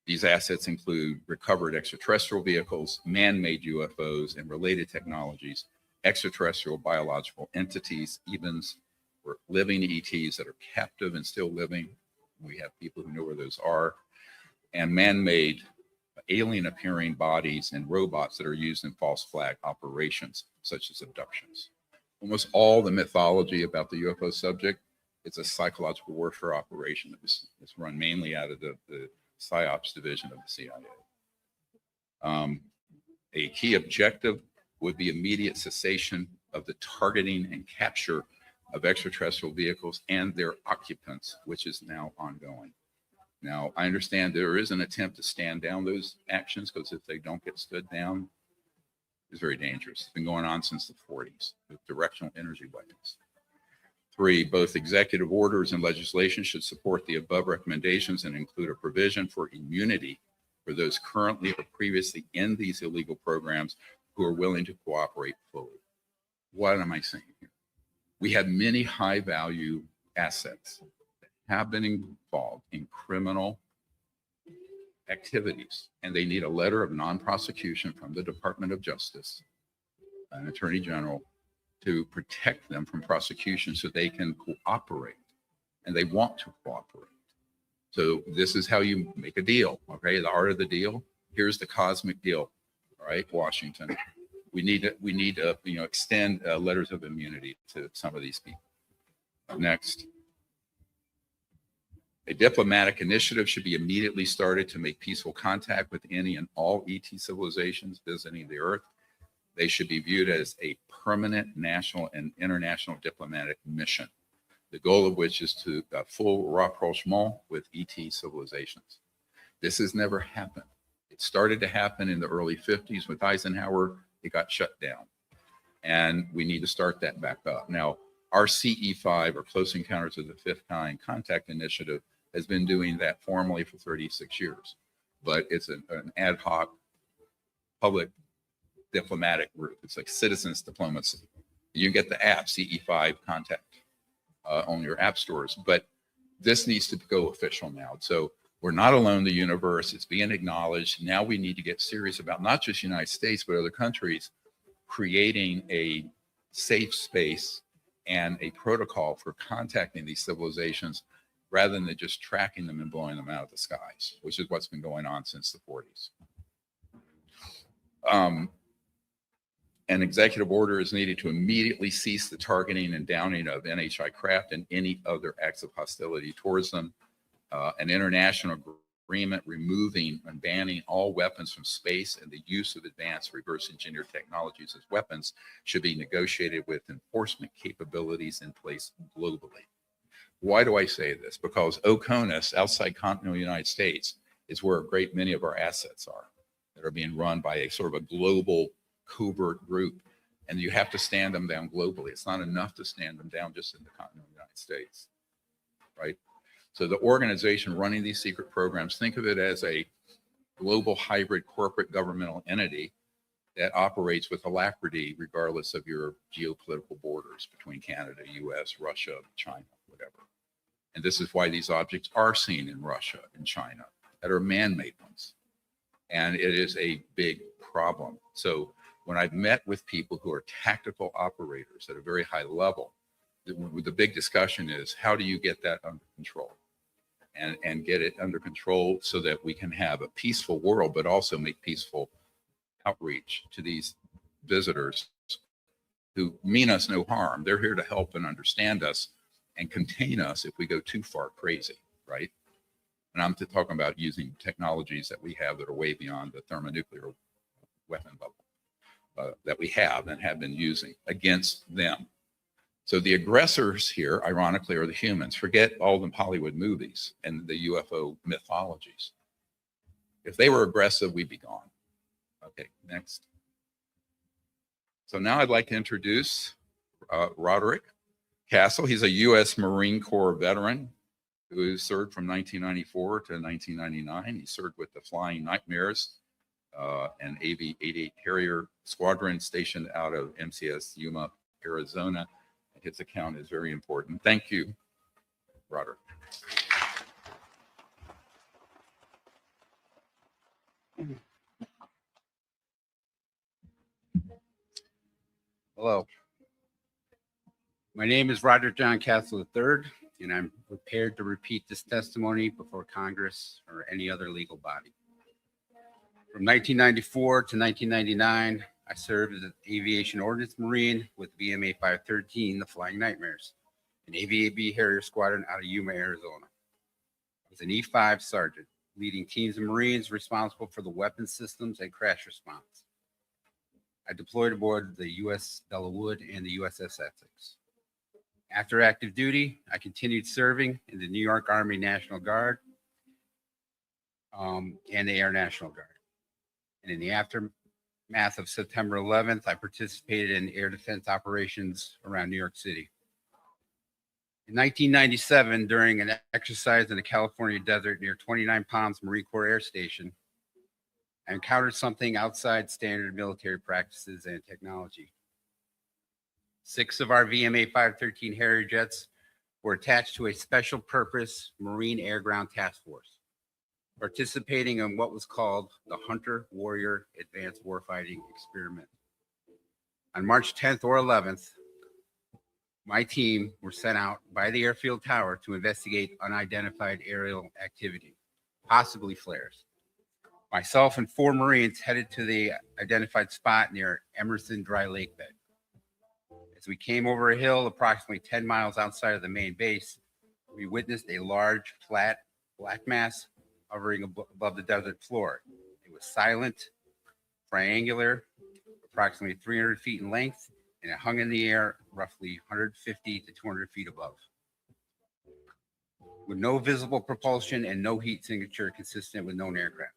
These assets include recovered extraterrestrial vehicles, man-made UFOs, and related technologies, extraterrestrial biological entities, even living ETs that are captive and still living. We have people who know where those are, and man-made alien-appearing bodies and robots that are used in false flag operations, such as abductions. Almost all the mythology about the UFO subject, it's a psychological warfare operation that was run mainly out of the PSYOPs division of the CIA. A key objective would be immediate cessation of the targeting and capture of extraterrestrial vehicles and their occupants, which is now ongoing. Now, I understand there is an attempt to stand down those actions, because if they don't get stood down, it's very dangerous. It's been going on since the 40s with directional energy weapons. 3, both executive orders and legislation should support the above recommendations and include a provision for immunity for those currently or previously in these illegal programs who are willing to cooperate fully. What am I saying here? We have many high-value assets that have been involved in criminal activities, and they need a letter of non-prosecution from the Department of Justice, an Attorney General, to protect them from prosecution so they can cooperate, and they want to cooperate. So this is how you make a deal, okay? The art of the deal. Here's the cosmic deal, all right, Washington. We need to extend letters of immunity to some of these people. Next. A diplomatic initiative should be immediately started to make peaceful contact with any and all ET civilizations visiting the Earth. They should be viewed as a permanent national and international diplomatic mission, the goal of which is to full rapprochement with ET civilizations. This has never happened. If It started to happen in the early 50s with Eisenhower. It got shut down. And we need to start that back up. Now, our CE5, or Close Encounters of the Fifth Kind Contact Initiative, has been doing that formally for 36 years. But it's an ad hoc public diplomatic group. It's like citizens diplomacy. You get the app CE5 Contact on your app stores, but this needs to go official now. So we're not alone in the universe. It's being acknowledged. Now we need to get serious about not just the United States, but other countries creating a safe space and a protocol for contacting these civilizations rather than just tracking them and blowing them out of the skies, which is what's been going on since the 40s. An executive order is needed to immediately cease the targeting and downing of NHI craft and any other acts of hostility towards them. An international agreement removing and banning all weapons from space and the use of advanced reverse engineered technologies as weapons should be negotiated with enforcement capabilities in place globally. Why do I say this? Because OCONUS, outside continental United States, is where a great many of our assets are that are being run by a sort of a global covert group. And you have to stand them down globally. It's not enough to stand them down just in the continental United States, right? So the organization running these secret programs, think of it as a global hybrid corporate governmental entity that operates with alacrity regardless of your geopolitical borders between Canada, US, Russia, China, whatever. And this is why these objects are seen in Russia and China that are man-made ones. And it is a big problem. So when I've met with people who are tactical operators at a very high level, the big discussion is how do you get that under control and get it under control so that we can have a peaceful world, but also make peaceful outreach to these visitors who mean us no harm. They're here to help and understand us and contain us if we go too far crazy, right? And I'm talking about using technologies that we have that are way beyond the thermonuclear weapon level that we have and have been using against them. So the aggressors here, ironically, are the humans. Forget all the Hollywood movies and the UFO mythologies. If they were aggressive, we'd be gone. Okay, next. So now I'd like to introduce Roderick Castle. He's a U.S. Marine Corps veteran who served from 1994 to 1999. He served with the Flying Nightmares, an AV-88 Harrier squadron stationed out of MCS Yuma, Arizona. His account is very important. Thank you, Roderick.
Hello. My name is Roger John Castle III, and I'm prepared to repeat this testimony before Congress or any other legal body. From 1994 to 1999, I served as an aviation ordnance marine with VMA 513, the Flying Nightmares, an AV-8B Harrier squadron out of Yuma, Arizona. I was an E5 sergeant, leading teams of Marines responsible for the weapons systems and crash response. I deployed aboard the U.S. Bellawood and the USS Essex. After active duty, I continued serving in the New York Army National Guard and the Air National Guard. And in the aftermath of September 11th, I participated in air defense operations around New York City. In 1997, during an exercise in the California desert near 29 Palms Marine Corps Air Station, I encountered something outside standard military practices and technology. 6 of our VMA 513 Harrier jets were attached to a special purpose Marine Air Ground Task Force, participating in what was called the Hunter Warrior Advanced Warfighting Experiment. On March 10th or 11th, my team were sent out by the airfield tower to investigate unidentified aerial activity, possibly flares. Myself and 4 Marines headed to the identified spot near Emerson Dry Lake Bed. As we came over a hill approximately 10 miles outside of the main base, we witnessed a large, flat, black mass hovering above the desert floor. It was silent, triangular, approximately 300 feet in length, and it hung in the air roughly 150 to 200 feet above. With no visible propulsion and no heat signature consistent with known aircraft.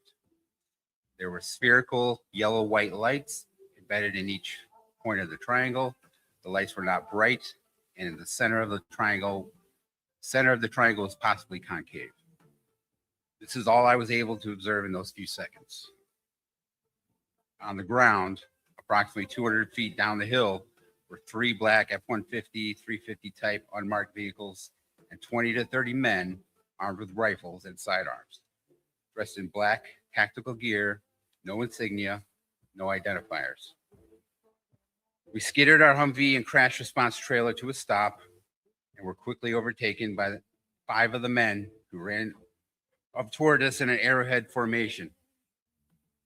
There were spherical yellow-white lights embedded in each point of the triangle. The lights were not bright, and in the center of the triangle was possibly concave. This is all I was able to observe in those few seconds. On the ground, approximately 200 feet down the hill, were 3 black F-150, 350 type unmarked vehicles and 20 to 30 men armed with rifles and sidearms, dressed in black tactical gear, no insignia, no identifiers. We skidded our Humvee and crash response trailer to a stop and were quickly overtaken by 5 of the men who ran up toward us in an arrowhead formation.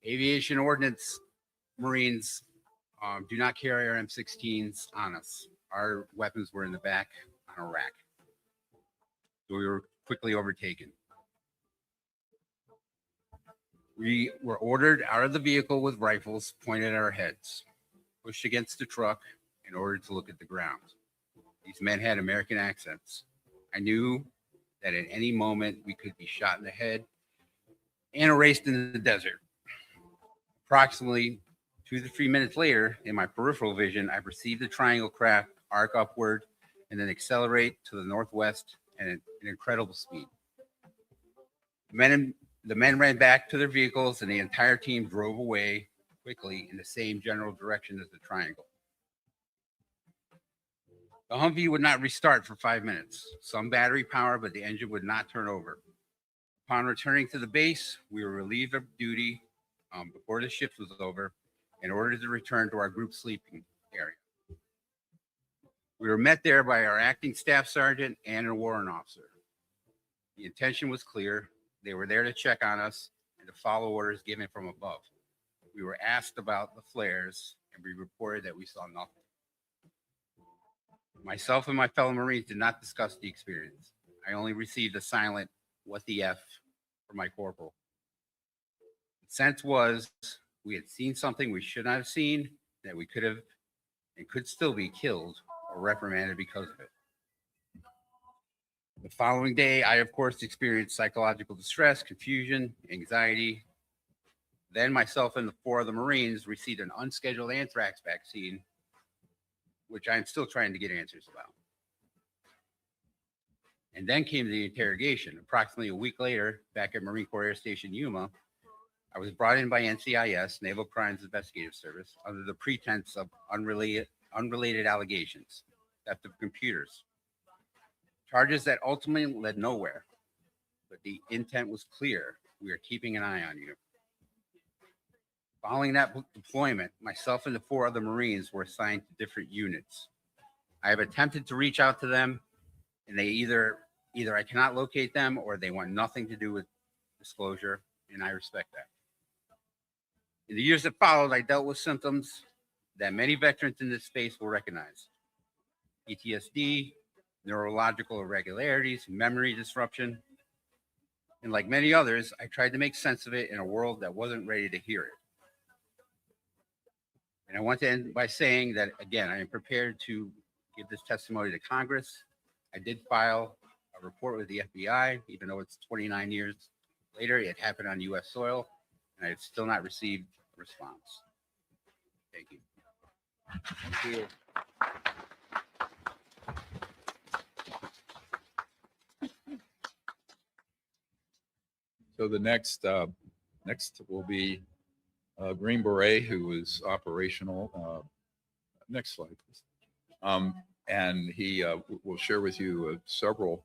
Aviation Ordnance Marines do not carry our M16s on us. Our weapons were in the back on a rack. So we were quickly overtaken. We were ordered out of the vehicle with rifles pointed at our heads, pushed against the truck in order to look at the ground. These men had American accents. I knew that at any moment we could be shot in the head and erased in the desert. Approximately 2 to 3 minutes later, in my peripheral vision, I perceived the triangle craft arc upward and then accelerate to the northwest at an incredible speed. The men ran back to their vehicles and the entire team drove away quickly in the same general direction as the triangle. The Humvee would not restart for 5 minutes. Some battery power, but the engine would not turn over. Upon returning to the base, we were relieved of duty before the shift was over in order to return to our group sleeping area. We were met there by our acting staff sergeant and a warrant officer. The intention was clear. They were there to check on us and to follow orders given from above. We were asked about the flares and we reported that we saw nothing. Myself and my fellow Marines did not discuss the experience. I only received a silent, "What the F?" from my corporal. The sense was we had seen something we should not have seen, that we could have and could still be killed or reprimanded because of it. The following day, I, of course, experienced psychological distress, confusion, anxiety. Then myself and the 4 other Marines received an unscheduled anthrax vaccine, which I'm still trying to get answers about. And then came the interrogation. Approximately a week later, back at Marine Corps Air Station Yuma, I was brought in by NCIS, Naval Crimes Investigative Service, under the pretense of unrelated allegations, theft of computers, charges that ultimately led nowhere. But the intent was clear. We are keeping an eye on you. Following that deployment, myself and the 4 other Marines were assigned to different units. I have attempted to reach out to them, and they either I cannot locate them or they want nothing to do with disclosure, and I respect that. In the years that followed, I dealt with symptoms that many veterans in this space will recognize: PTSD, neurological irregularities, memory disruption. And like many others, I tried to make sense of it in a world that wasn't ready to hear it. And I want to end by saying that, again, I am prepared to give this testimony to Congress. I did file a report with the FBI, even though it's 29 years later. It happened on U.S. soil, and I have still not received a response. Thank you. Thank you.
So the next will be Green Beret, who was operational. Next slide, please. And he will share with you several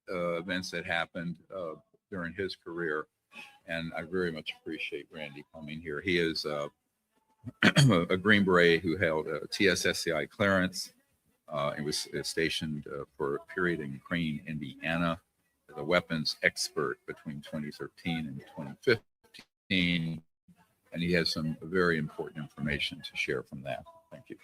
events that happened during his career. And I very much appreciate Randy coming here. He is a Green Beret who held a TSSCI clearance and was stationed for a period in Crane, Indiana, as a weapons expert between 2013 and 2015. And he has some very important information to share from that. Thank you.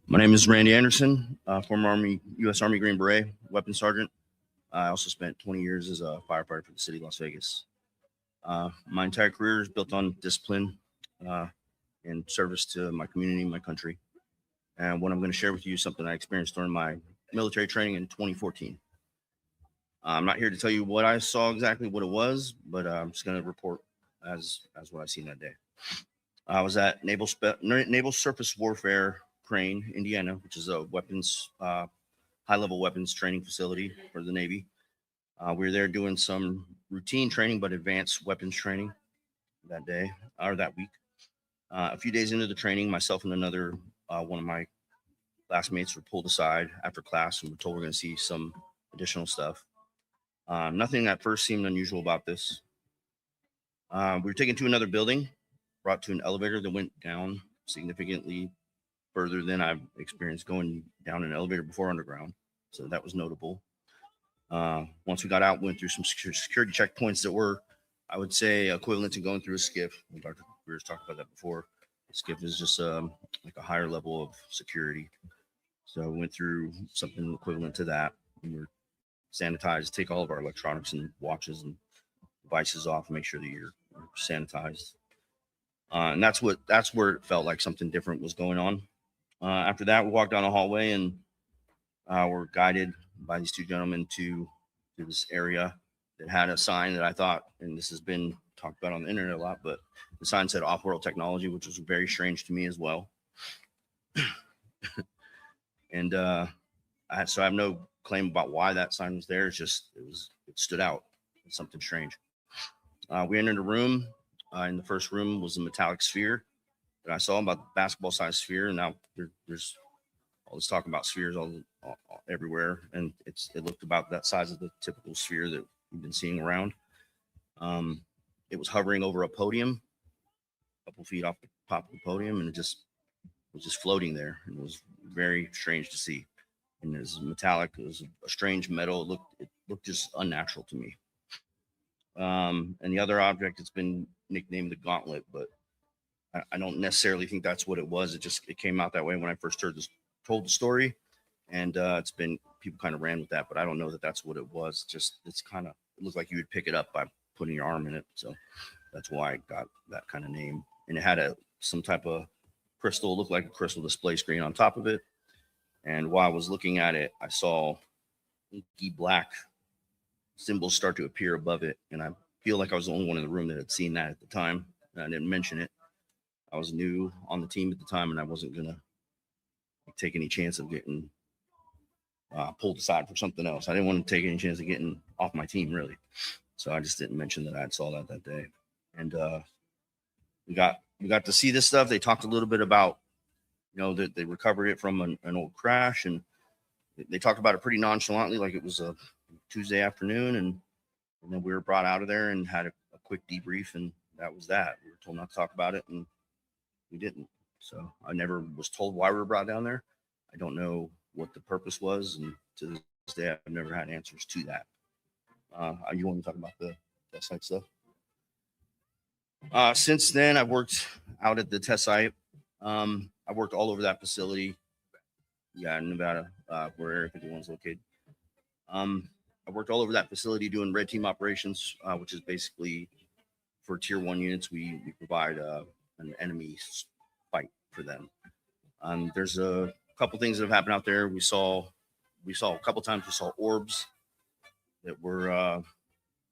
My name is Randy Anderson, former U.S. Army Green Beret, weapons sergeant. I also spent 20 years as a firefighter for the city of Las Vegas. My entire career is built on discipline and service to my community, my country. And what I'm going to share with you is something I experienced during my military training in 2014. I'm not here to tell you what I saw exactly what it was, but I'm just going to report as what I seen that day. I was at Naval Surface Warfare Crane, Indiana, which is a weapons high-level weapons training facility for the Navy. We were there doing some routine training, but advanced weapons training that day or that week. A few days into the training, myself and another one of my classmates were pulled aside after class and were told we're going to see some additional stuff. Nothing at first seemed unusual about this. We were taken to another building, brought to an elevator that went down significantly further than I've experienced going down an elevator before underground. So that was notable. Once we got out, went through some security checkpoints that were, I would say, equivalent to going through a skiff. Dr. Greer's talked about that before. A skiff is just like a higher level of security. So we went through something equivalent to that. We were sanitized, take all of our electronics and watches and devices off and make sure that you're sanitized. And that's where it felt like something different was going on. After that, we walked down a hallway and were guided by these two gentlemen to this area that had a sign that I thought, and this has been talked about on the internet a lot, but the sign said off-world technology, which was very strange to me as well. And so I have no claim about why that sign was there. It stood out. It's something strange. We entered a room. In the first room was a metallic sphere that I saw, about basketball-sized sphere. And now there's all this talk about spheres all everywhere, and it looked about that size of the typical sphere that we've been seeing around. It was hovering over a podium, a couple feet off the top of the podium, and it was just floating there. And it was very strange to see. And it was metallic. It was a strange metal. It looked just unnatural to me. And the other object, it's been nicknamed the Gauntlet, but I don't necessarily think that's what it was. It came out that way when I first told the story, and it's been, people kind of ran with that, but I don't know that that's what it was. It looked like you would pick it up by putting your arm in it, so that's why I got that kind of name. And it had some type of crystal, looked like a crystal display screen on top of it. And while I was looking at it, I saw inky black symbols start to appear above it, and I feel like I was the only one in the room that had seen that at the time. And I didn't mention it. I was new on the team at the time, and I wasn't gonna take any chance of getting pulled aside for something else. I didn't want to take any chance of getting off my team, really. So I just didn't mention that I saw that day. And we got to see this stuff. They talked a little bit about, that they recovered it from an old crash, and they talked about it pretty nonchalantly, like it was a Tuesday afternoon, and then we were brought out of there and had a quick debrief, and that was that. We were told not to talk about it, and we didn't. So I never was told why we were brought down there. I don't know what the purpose was, and to this day, I've never had answers to that. You want to talk about the test site stuff? Since then, I've worked out at the test site. I've worked all over that facility. Yeah, in Nevada, where Area 51 is located. I worked all over that facility doing red team operations, which is basically for tier 1 units, we provide an enemy fight for them. There's a couple things that have happened out there. We saw a couple times, we saw orbs that were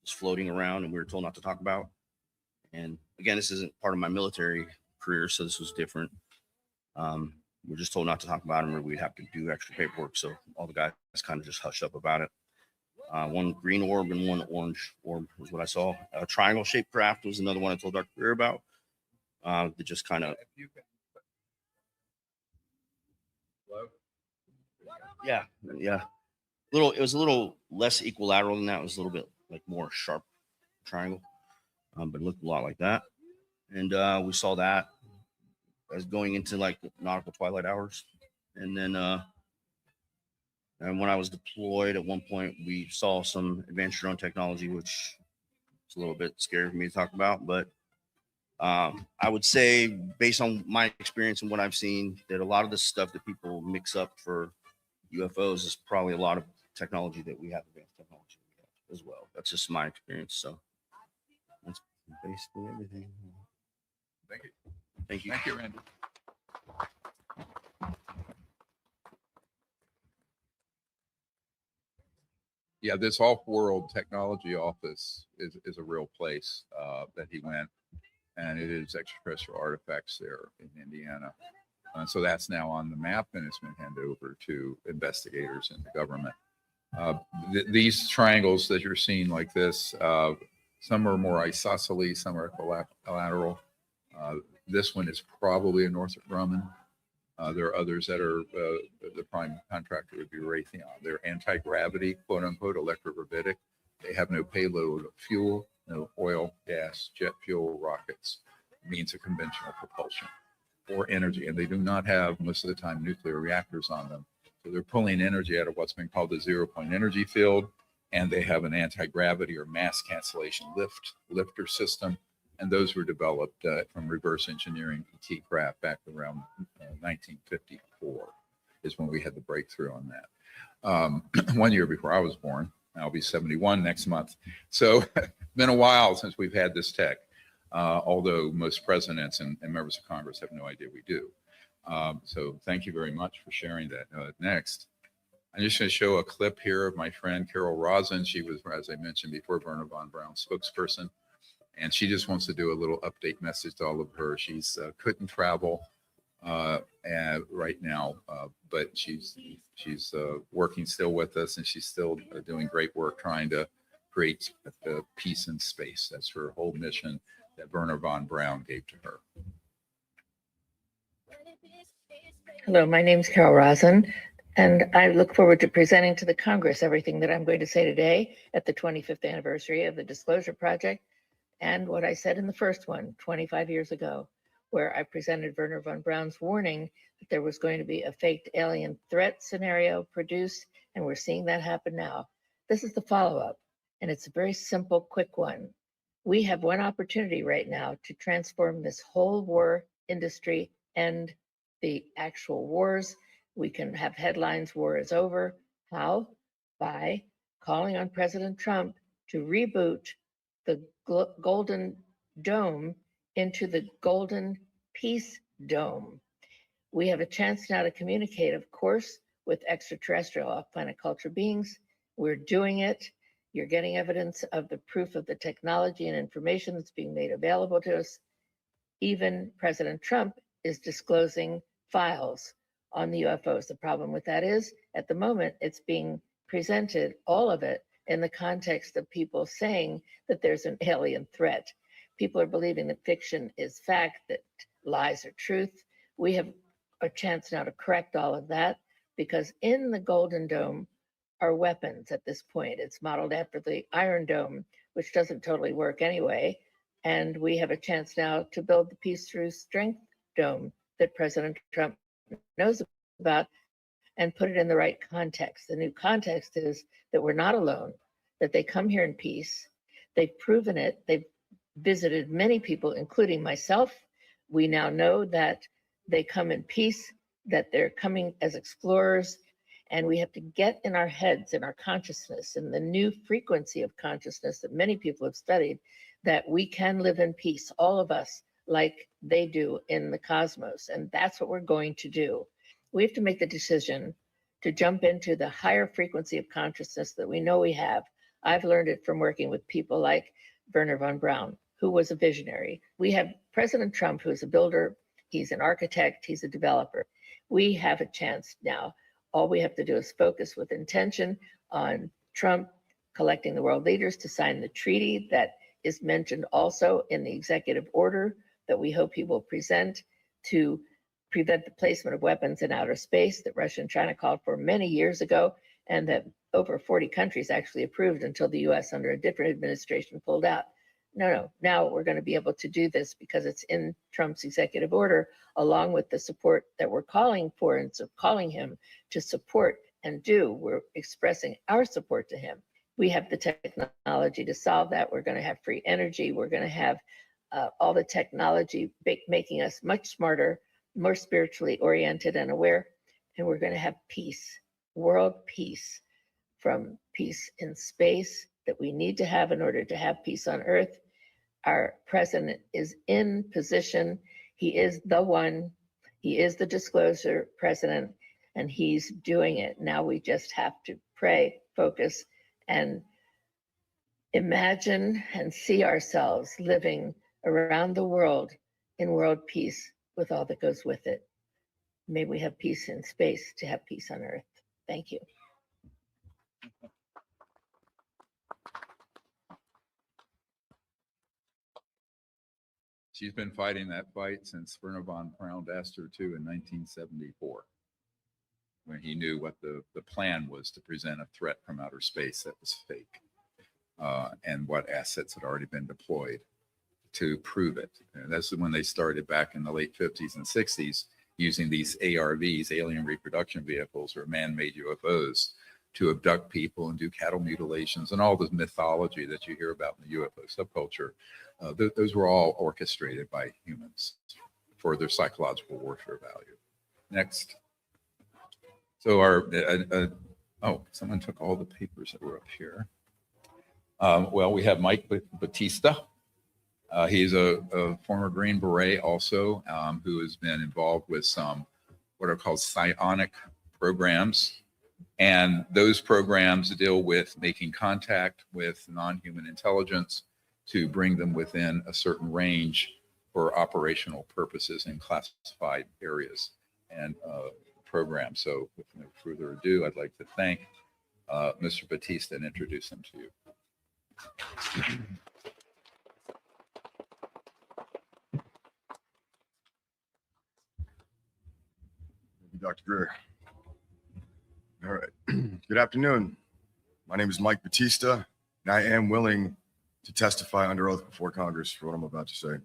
just floating around, and we were told not to talk about. And again, this isn't part of my military career, so this was different. We're just told not to talk about them, or we'd have to do extra paperwork. So all the guys kind of just hushed up about it. One green orb and one orange orb was what I saw. A triangle-shaped craft was another one I told Dr. Greer about. That just kind of, yeah. It was a little less equilateral than that. It was a little bit like more sharp triangle, but it looked a lot like that. And we saw that as going into like the nautical twilight hours. And then and when I was deployed, at one point we saw some advanced drone technology, which is a little bit scary for me to talk about. But I would say, based on my experience and what I've seen, that a lot of the stuff that people mix up for UFOs is probably a lot of technology that we have, advanced technology as well. That's just my experience. So that's basically everything.
Thank you.
Thank you.
Thank you, Randy. Yeah, this off-world technology office is a real place that he went, and it is extraterrestrial artifacts there in Indiana. So that's now on the map, and it's been handed over to investigators in the government. These triangles that you're seeing like this, some are more isosceles, some are collateral. This one is probably a Northrop Grumman. There are others that are, the prime contractor would be Raytheon. They're anti-gravity, quote unquote, electrogravitic. They have no payload of fuel, no oil, gas, jet fuel, rockets, means of conventional propulsion or energy. And they do not have, most of the time, nuclear reactors on them. So they're pulling energy out of what's been called the zero-point energy field. And they have an anti-gravity or mass cancellation lifter system. And those were developed from reverse engineering ET craft back around 1954 is when we had the breakthrough on that. 1 year before I was born. I'll be 71 next month. So been a while since we've had this tech, although most presidents and members of Congress have no idea we do. So thank you very much for sharing that. Next, I'm just going to show a clip here of my friend Carol Rosin. She was, as I mentioned before, Werner von Braun's spokesperson. And she just wants to do a little update message to all of her. She's couldn't travel right now, but she's working still with us, and she's still doing great work trying to create peace in space. That's her whole mission that Werner von Braun gave to her.
Hello, my name is Carol Rosin, and I look forward to presenting to the Congress everything that I'm going to say today at the 25th anniversary of the Disclosure Project, and what I said in the first one 25 years ago, where I presented Werner von Braun's warning that there was going to be a faked alien threat scenario produced, and we're seeing that happen now. This is the follow-up, and it's a very simple, quick one. We have one opportunity right now to transform this whole war industry and the actual wars. We can have headlines, war is over. How? By calling on President Trump to reboot the Golden Dome into the Golden Peace Dome. We have a chance now to communicate, of course, with extraterrestrial off-planet culture beings. We're doing it. You're getting evidence of the proof of the technology and information that's being made available to us. Even President Trump is disclosing files on the UFOs. The problem with that is, at the moment, it's being presented, all of it, in the context of people saying that there's an alien threat. People are believing that fiction is fact, that lies are truth. We have a chance now to correct all of that, because in the Golden Dome are weapons at this point. It's modeled after the Iron Dome, which doesn't totally work anyway. And we have a chance now to build the Peace Through Strength Dome that President Trump knows about, and put it in the right context. The new context is that we're not alone, that they come here in peace. They've proven it. They've visited many people, including myself. We now know that they come in peace, that they're coming as explorers, and we have to get in our heads, in our consciousness, in the new frequency of consciousness that many people have studied, that we can live in peace, all of us, like they do in the cosmos. And that's what we're going to do. We have to make the decision to jump into the higher frequency of consciousness that we know we have. I've learned it from working with people like Werner von Braun, who was a visionary. We have President Trump, who's a builder. He's an architect. He's a developer. We have a chance now. All we have to do is focus with intention on Trump collecting the world leaders to sign the treaty that is mentioned also in the executive order that we hope he will present to prevent the placement of weapons in outer space that Russia and China called for many years ago, and that over 40 countries actually approved until the US under a different administration pulled out. No, now we're going to be able to do this because it's in Trump's executive order, along with the support that we're calling for and so calling him to support and do. We're expressing our support to him. We have the technology to solve that. We're going to have free energy. We're going to have all the technology making us much smarter, more spiritually oriented and aware, and we're going to have peace, world peace, from peace in space that we need to have in order to have peace on Earth. Our president is in position. He is the one. He is the disclosure president, and he's doing it. Now we just have to pray, focus, and imagine and see ourselves living around the world in world peace with all that goes with it. May we have peace in space to have peace on Earth. Thank you.
She's been fighting that fight since Werner von Braun asked her to in 1974, when he knew what the plan was to present a threat from outer space that was fake, and what assets had already been deployed to prove it. And that's when they started back in the late 50s and 60s using these ARVs, alien reproduction vehicles, or man-made UFOs, to abduct people and do cattle mutilations and all the mythology that you hear about in the UFO subculture. Those were all orchestrated by humans for their psychological warfare value. Next. So oh, someone took all the papers that were up here. Well, we have Mike Batista. He's a former Green Beret also, who has been involved with some what are called psionic programs. And those programs deal with making contact with non-human intelligence to bring them within a certain range for operational purposes in classified areas and programs. So with no further ado, I'd like to thank Mr. Batista and introduce him to you.
Dr. Greer. All right. Good afternoon. My name is Mike Batista, and I am willing to testify under oath before Congress for what I'm about to say.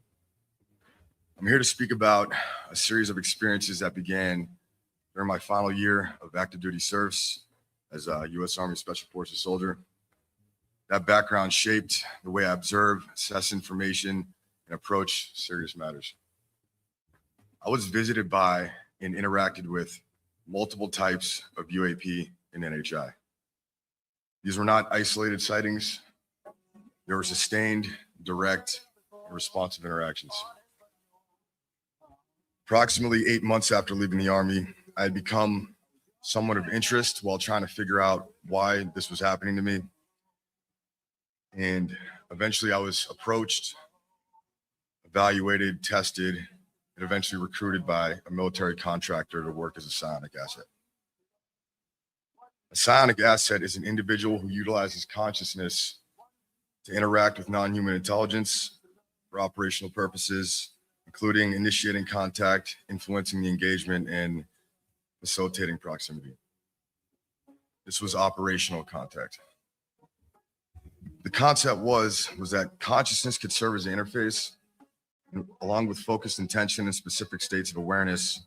I'm here to speak about a series of experiences that began during my final year of active duty service as a U.S. Army Special Forces soldier. That background shaped the way I observe, assess information, and approach serious matters. I was visited by and interacted with multiple types of UAP and NHI. These were not isolated sightings. They were sustained, direct, and responsive interactions. Approximately 8 months after leaving the Army, I had become someone of interest while trying to figure out why this was happening to me. And eventually I was approached, evaluated, tested, and eventually recruited by a military contractor to work as a psionic asset. A psionic asset is an individual who utilizes consciousness to interact with non-human intelligence for operational purposes, including initiating contact, influencing the engagement, and facilitating proximity. This was operational contact. The concept was that consciousness could serve as an interface, and along with focused intention and specific states of awareness.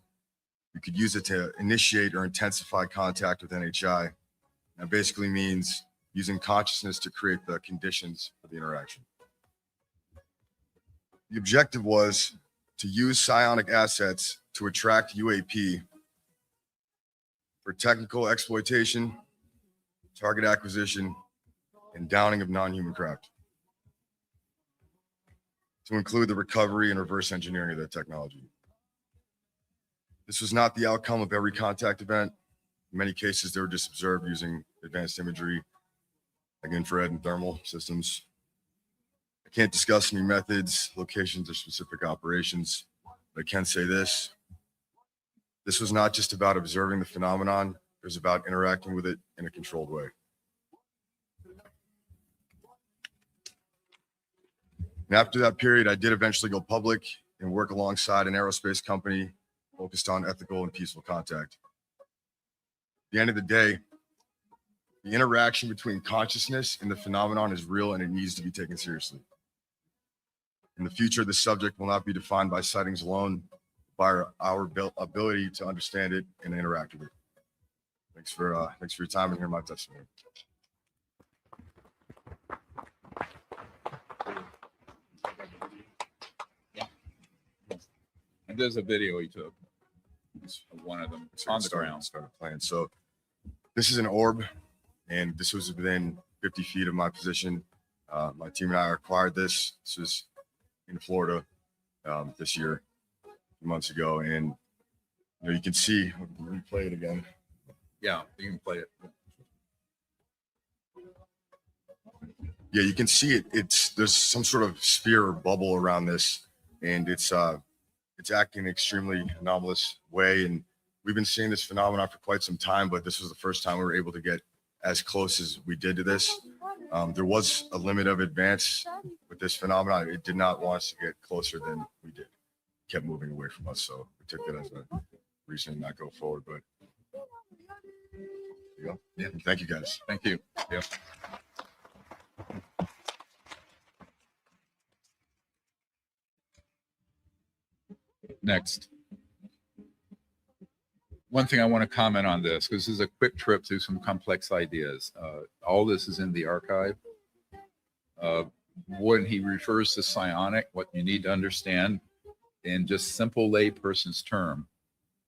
You could use it to initiate or intensify contact with NHI. That basically means using consciousness to create the conditions for the interaction. The objective was to use psionic assets to attract UAP for technical exploitation, target acquisition, and downing of non-human craft, to include the recovery and reverse engineering of that technology. This was not the outcome of every contact event. In many cases, they were just observed using advanced imagery, like infrared and thermal systems. I can't discuss any methods, locations, or specific operations, but I can say this. This was not just about observing the phenomenon, it was about interacting with it in a controlled way. And after that period, I did eventually go public and work alongside an aerospace company focused on ethical and peaceful contact. At the end of the day, the interaction between consciousness and the phenomenon is real and it needs to be taken seriously. In the future, the subject will not be defined by sightings alone, by our ability to understand it and interact with it. Thanks for your time and hearing my testimony.
And there's a video he took. One of them on the ground.
Started playing. So this is an orb, and this was within 50 feet of my position. My team and I acquired this. This was in Florida this year, a few months ago, and you can see. Let me play it again.
Yeah, you can play it.
Yeah, you can see it. There's some sort of sphere or bubble around this, and it's acting in an extremely anomalous way. And we've been seeing this phenomenon for quite some time, but this was the first time we were able to get as close as we did to this. There was a limit of advance with this phenomenon. It did not want us to get closer than we did. It kept moving away from us, so we took that as a reason to not go forward. But there you go. Yeah, thank you guys.
Thank you. Yeah. Next. One thing I want to comment on this, because this is a quick trip through some complex ideas. All this is in the archive. When he refers to psionic, what you need to understand in just simple layperson's term,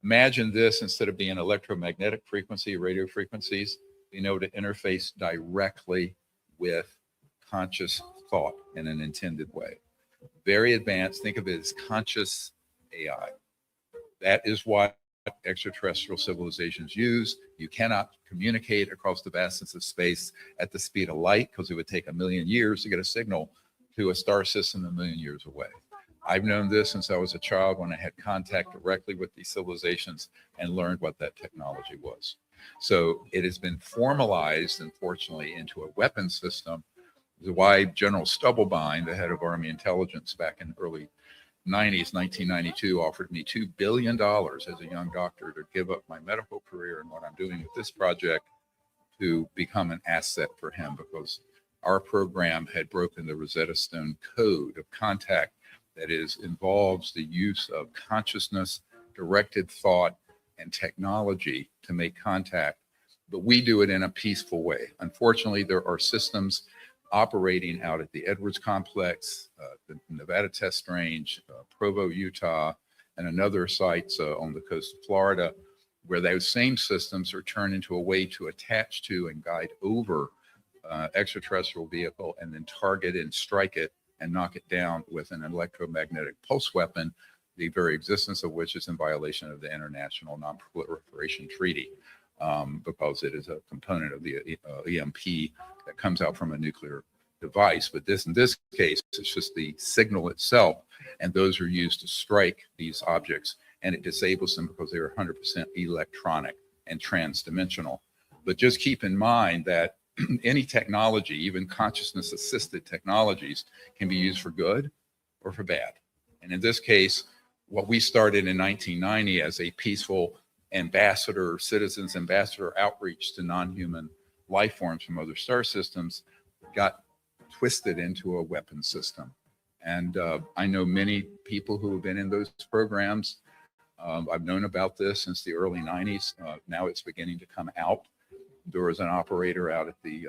imagine this instead of being electromagnetic frequency, radio frequencies, being able to interface directly with conscious thought in an intended way. Very advanced. Think of it as conscious AI. That is what extraterrestrial civilizations use. You cannot communicate across the vastness of space at the speed of light because it would take 1 million years to get a signal to a star system 1 million years away. I've known this since I was a child when I had contact directly with these civilizations and learned what that technology was. So it has been formalized, unfortunately, into a weapon system. This is why General Stubblebine, the head of Army intelligence back in the early 90s, 1992, offered me $2 billion as a young doctor to give up my medical career and what I'm doing with this project to become an asset for him, because our program had broken the Rosetta Stone code of contact that involves the use of consciousness, directed thought, and technology to make contact. But we do it in a peaceful way. Unfortunately, there are systems operating out at the Edwards complex, the Nevada test range, Provo, Utah, and another sites on the coast of Florida, where those same systems are turned into a way to attach to and guide over extraterrestrial vehicle and then target and strike it and knock it down with an electromagnetic pulse weapon, the very existence of which is in violation of the International Non-Proliferation Treaty, because it is a component of the EMP that comes out from a nuclear device. But in this case, it's just the signal itself, and those are used to strike these objects, and it disables them because they are 100% electronic and transdimensional. But just keep in mind that any technology, even consciousness-assisted technologies, can be used for good or for bad. And in this case, what we started in 1990 as a peaceful citizens ambassador outreach to non-human life forms from other star systems got twisted into a weapon system. And I know many people who have been in those programs. I've known about this since the early 90s. Now it's beginning to come out. There was an operator out at the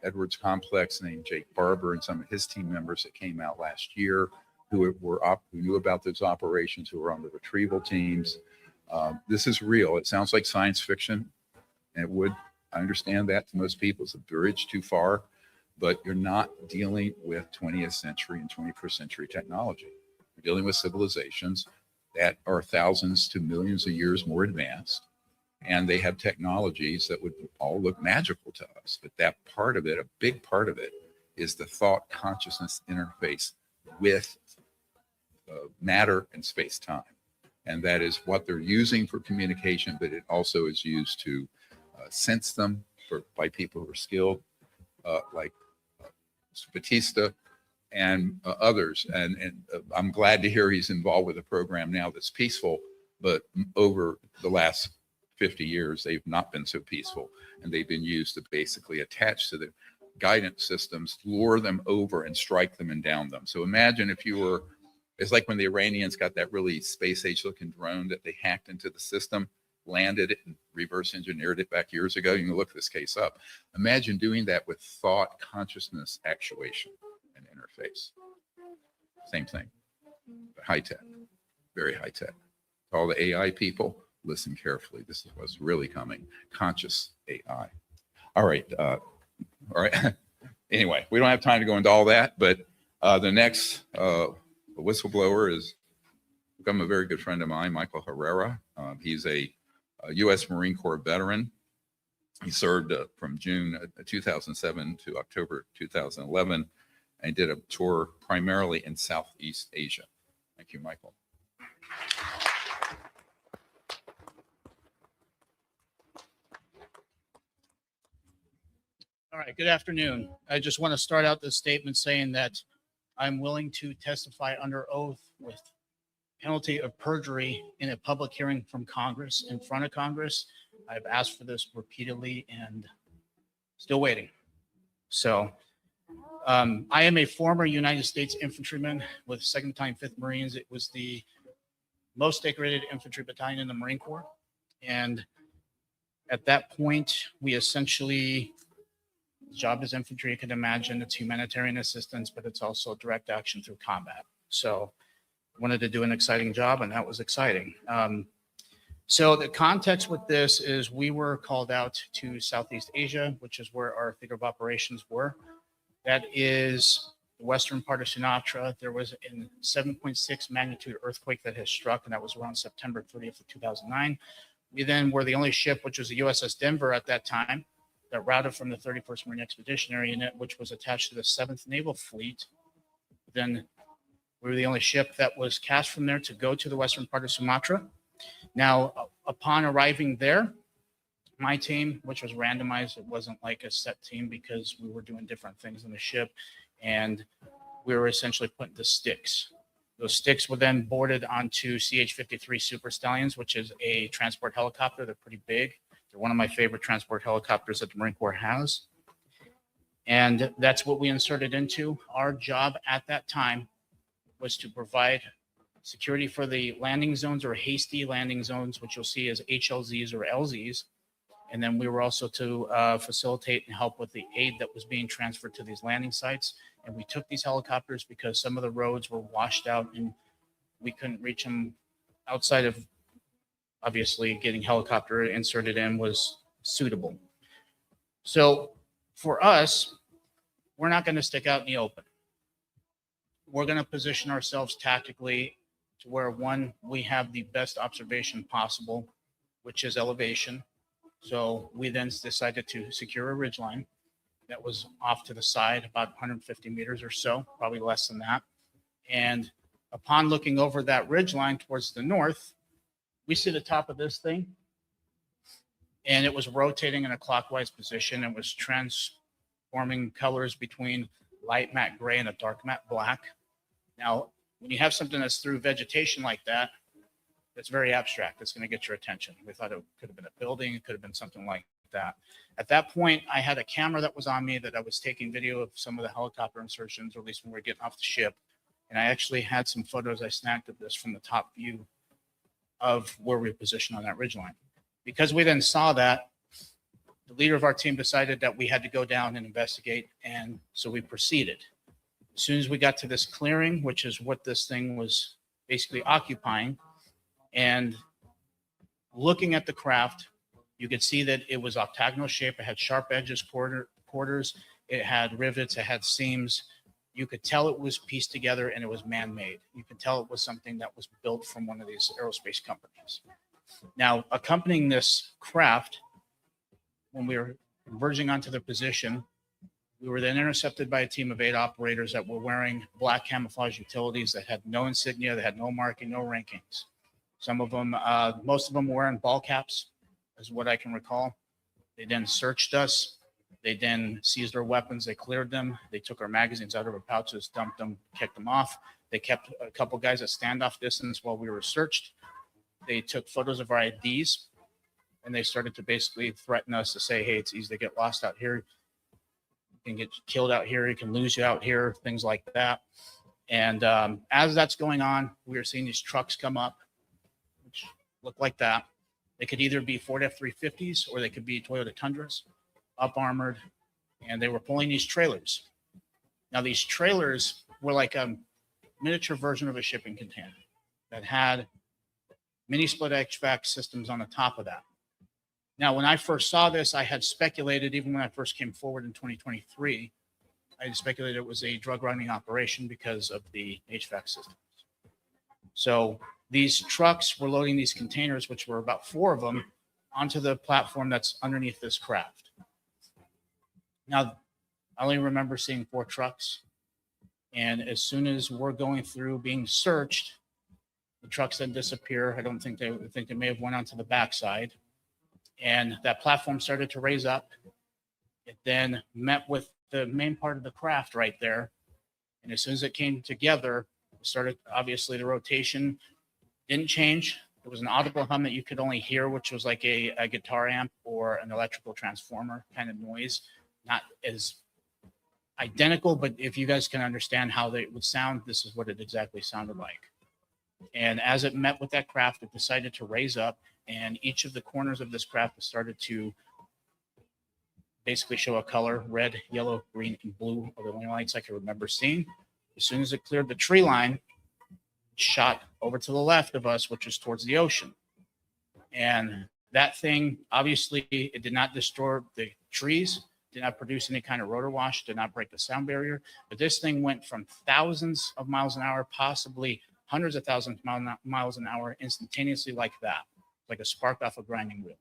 Edwards complex named Jake Barber and some of his team members that came out last year who knew about those operations, who were on the retrieval teams. This is real. It sounds like science fiction. And I understand that to most people, it's a bridge too far, but you're not dealing with 20th century and 21st century technology. You're dealing with civilizations that are thousands to millions of years more advanced, and they have technologies that would all look magical to us. But that part of it, a big part of it, is the thought consciousness interface with matter and space-time. And that is what they're using for communication, but it also is used to sense them by people who are skilled, like Batista and others. And I'm glad to hear he's involved with a program now that's peaceful, but over the last 50 years, they've not been so peaceful. And they've been used to basically attach to the guidance systems, lure them over and strike them and down them. So imagine if you were, it's like when the Iranians got that really space age looking drone that they hacked into the system, landed it and reverse engineered it back years ago. You can look this case up. Imagine doing that with thought, consciousness, actuation, and interface. Same thing, high tech, very high tech. All the AI people, listen carefully. This is what's really coming. Conscious AI. All right. Anyway, we don't have time to go into all that, but the next whistleblower is become a very good friend of mine, Michael Herrera. He's a U.S. Marine Corps veteran. He served from June 2007 to October 2011 and did a tour primarily in Southeast Asia. Thank you, Michael.
All right, good afternoon. I just want to start out this statement saying that I'm willing to testify under oath with penalty of perjury in a public hearing from Congress, in front of Congress. I've asked for this repeatedly and still waiting. So I am a former United States infantryman with 2nd Battalion, 5th Marines. It was the most decorated infantry battalion in the Marine Corps. And at that point, we essentially, the job as infantry, you can imagine, it's humanitarian assistance, but it's also direct action through combat. So wanted to do an exciting job, and that was exciting. So the context with this is we were called out to Southeast Asia, which is where our theater of operations were. That is the western part of Sumatra. There was a 7.6 magnitude earthquake that has struck, and that was around September 30th of 2009. We then were the only ship, which was the USS Denver at that time, that routed from the 31st Marine Expeditionary Unit, which was attached to the 7th Naval Fleet. Then we were the only ship that was cast from there to go to the western part of Sumatra. Now, upon arriving there, my team, which was randomized, it wasn't like a set team because we were doing different things in the ship, and we were essentially put into sticks. Those sticks were then boarded onto CH-53 Super Stallions, which is a transport helicopter. They're pretty big. They're one of my favorite transport helicopters that the Marine Corps has. And that's what we inserted into. Our job at that time was to provide security for the landing zones or hasty landing zones, which you'll see as HLZs or LZs. And then we were also to facilitate and help with the aid that was being transferred to these landing sites. And we took these helicopters because some of the roads were washed out and we couldn't reach them outside of, obviously, getting helicopter inserted in was suitable. So for us, we're not going to stick out in the open. We're going to position ourselves tactically to where, one, we have the best observation possible, which is elevation. So we then decided to secure a ridgeline that was off to the side, about 150 meters or so, probably less than that. And upon looking over that ridgeline towards the north, we see the top of this thing, and it was rotating in a clockwise position. It was transforming colors between light matte gray and a dark matte black. Now, when you have something that's through vegetation like that, it's very abstract. It's going to get your attention. We thought it could have been a building. It could have been something like that. At that point, I had a camera that was on me that I was taking video of some of the helicopter insertions, or at least when we were getting off the ship. And I actually had some photos I snagged of this from the top view of where we were positioned on that ridgeline. Because we then saw that, the leader of our team decided that we had to go down and investigate. And so we proceeded. As soon as we got to this clearing, which is what this thing was basically occupying, and looking at the craft, you could see that it was octagonal shape. It had sharp edges, quarters. It had rivets. It had seams. You could tell it was pieced together and it was man-made. You could tell it was something that was built from one of these aerospace companies. Now, accompanying this craft, when we were verging onto the position, we were then intercepted by a team of 8 operators that were wearing black camouflage utilities that had no insignia, that had no marking, no rankings. Some of them, most of them were wearing ball caps, is what I can recall. They then searched us. They then seized our weapons. They cleared them. They took our magazines out of our pouches, dumped them, kicked them off. They kept a couple guys at standoff distance while we were searched. They took photos of our IDs, and they started to basically threaten us to say, hey, it's easy to get lost out here. You can get killed out here. You can lose you out here, things like that. And as that's going on, we were seeing these trucks come up, which look like that. They could either be Ford F-350s or they could be Toyota Tundras, up armored, and they were pulling these trailers. Now, these trailers were like a miniature version of a shipping container that had mini split HVAC systems on the top of that. Now, when I first saw this, I had speculated, even when I first came forward in 2023, I had speculated it was a drug running operation because of the HVAC systems. So these trucks were loading these containers, which were about 4 of them, onto the platform that's underneath this craft. Now, I only remember seeing 4 trucks. And as soon as we're going through being searched, the trucks then disappear. I don't think they may have went onto the backside. And that platform started to raise up. It then met with the main part of the craft right there. And as soon as it came together, it started, obviously the rotation didn't change. There was an audible hum that you could only hear, which was like a guitar amp or an electrical transformer kind of noise. Not as identical, but if you guys can understand how they would sound, this is what it exactly sounded like. And as it met with that craft, it decided to raise up, and each of the corners of this craft started to basically show a color: red, yellow, green, and blue are the only lights I can remember seeing. As soon as it cleared the tree line, it shot over to the left of us, which is towards the ocean. And that thing, obviously, it did not destroy the trees, did not produce any kind of rotor wash, did not break the sound barrier. But this thing went from thousands of miles an hour, possibly hundreds of thousands of miles an hour, instantaneously like that, like a spark off a grinding wheel.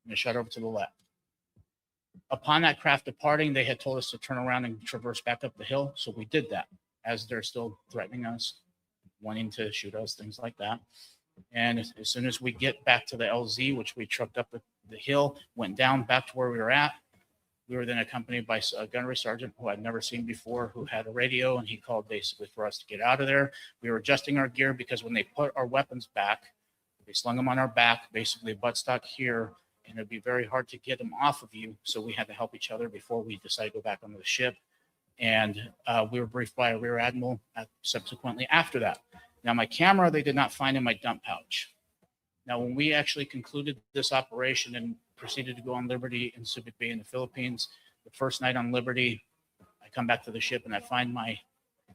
And it shot over to the left. Upon that craft departing, they had told us to turn around and traverse back up the hill. So we did that, as they're still threatening us, wanting to shoot us, things like that. And as soon as we get back to the LZ, which we trucked up the hill, went down back to where we were at, we were then accompanied by a gunnery sergeant who I'd never seen before, who had a radio, and he called basically for us to get out of there. We were adjusting our gear because when they put our weapons back, they slung them on our back, basically buttstock here, and it'd be very hard to get them off of you. So we had to help each other before we decided to go back onto the ship. And we were briefed by a rear admiral subsequently after that. Now, my camera, they did not find in my dump pouch. Now, when we actually concluded this operation and proceeded to go on Liberty in Subic Bay in the Philippines, the first night on Liberty, I come back to the ship and I find my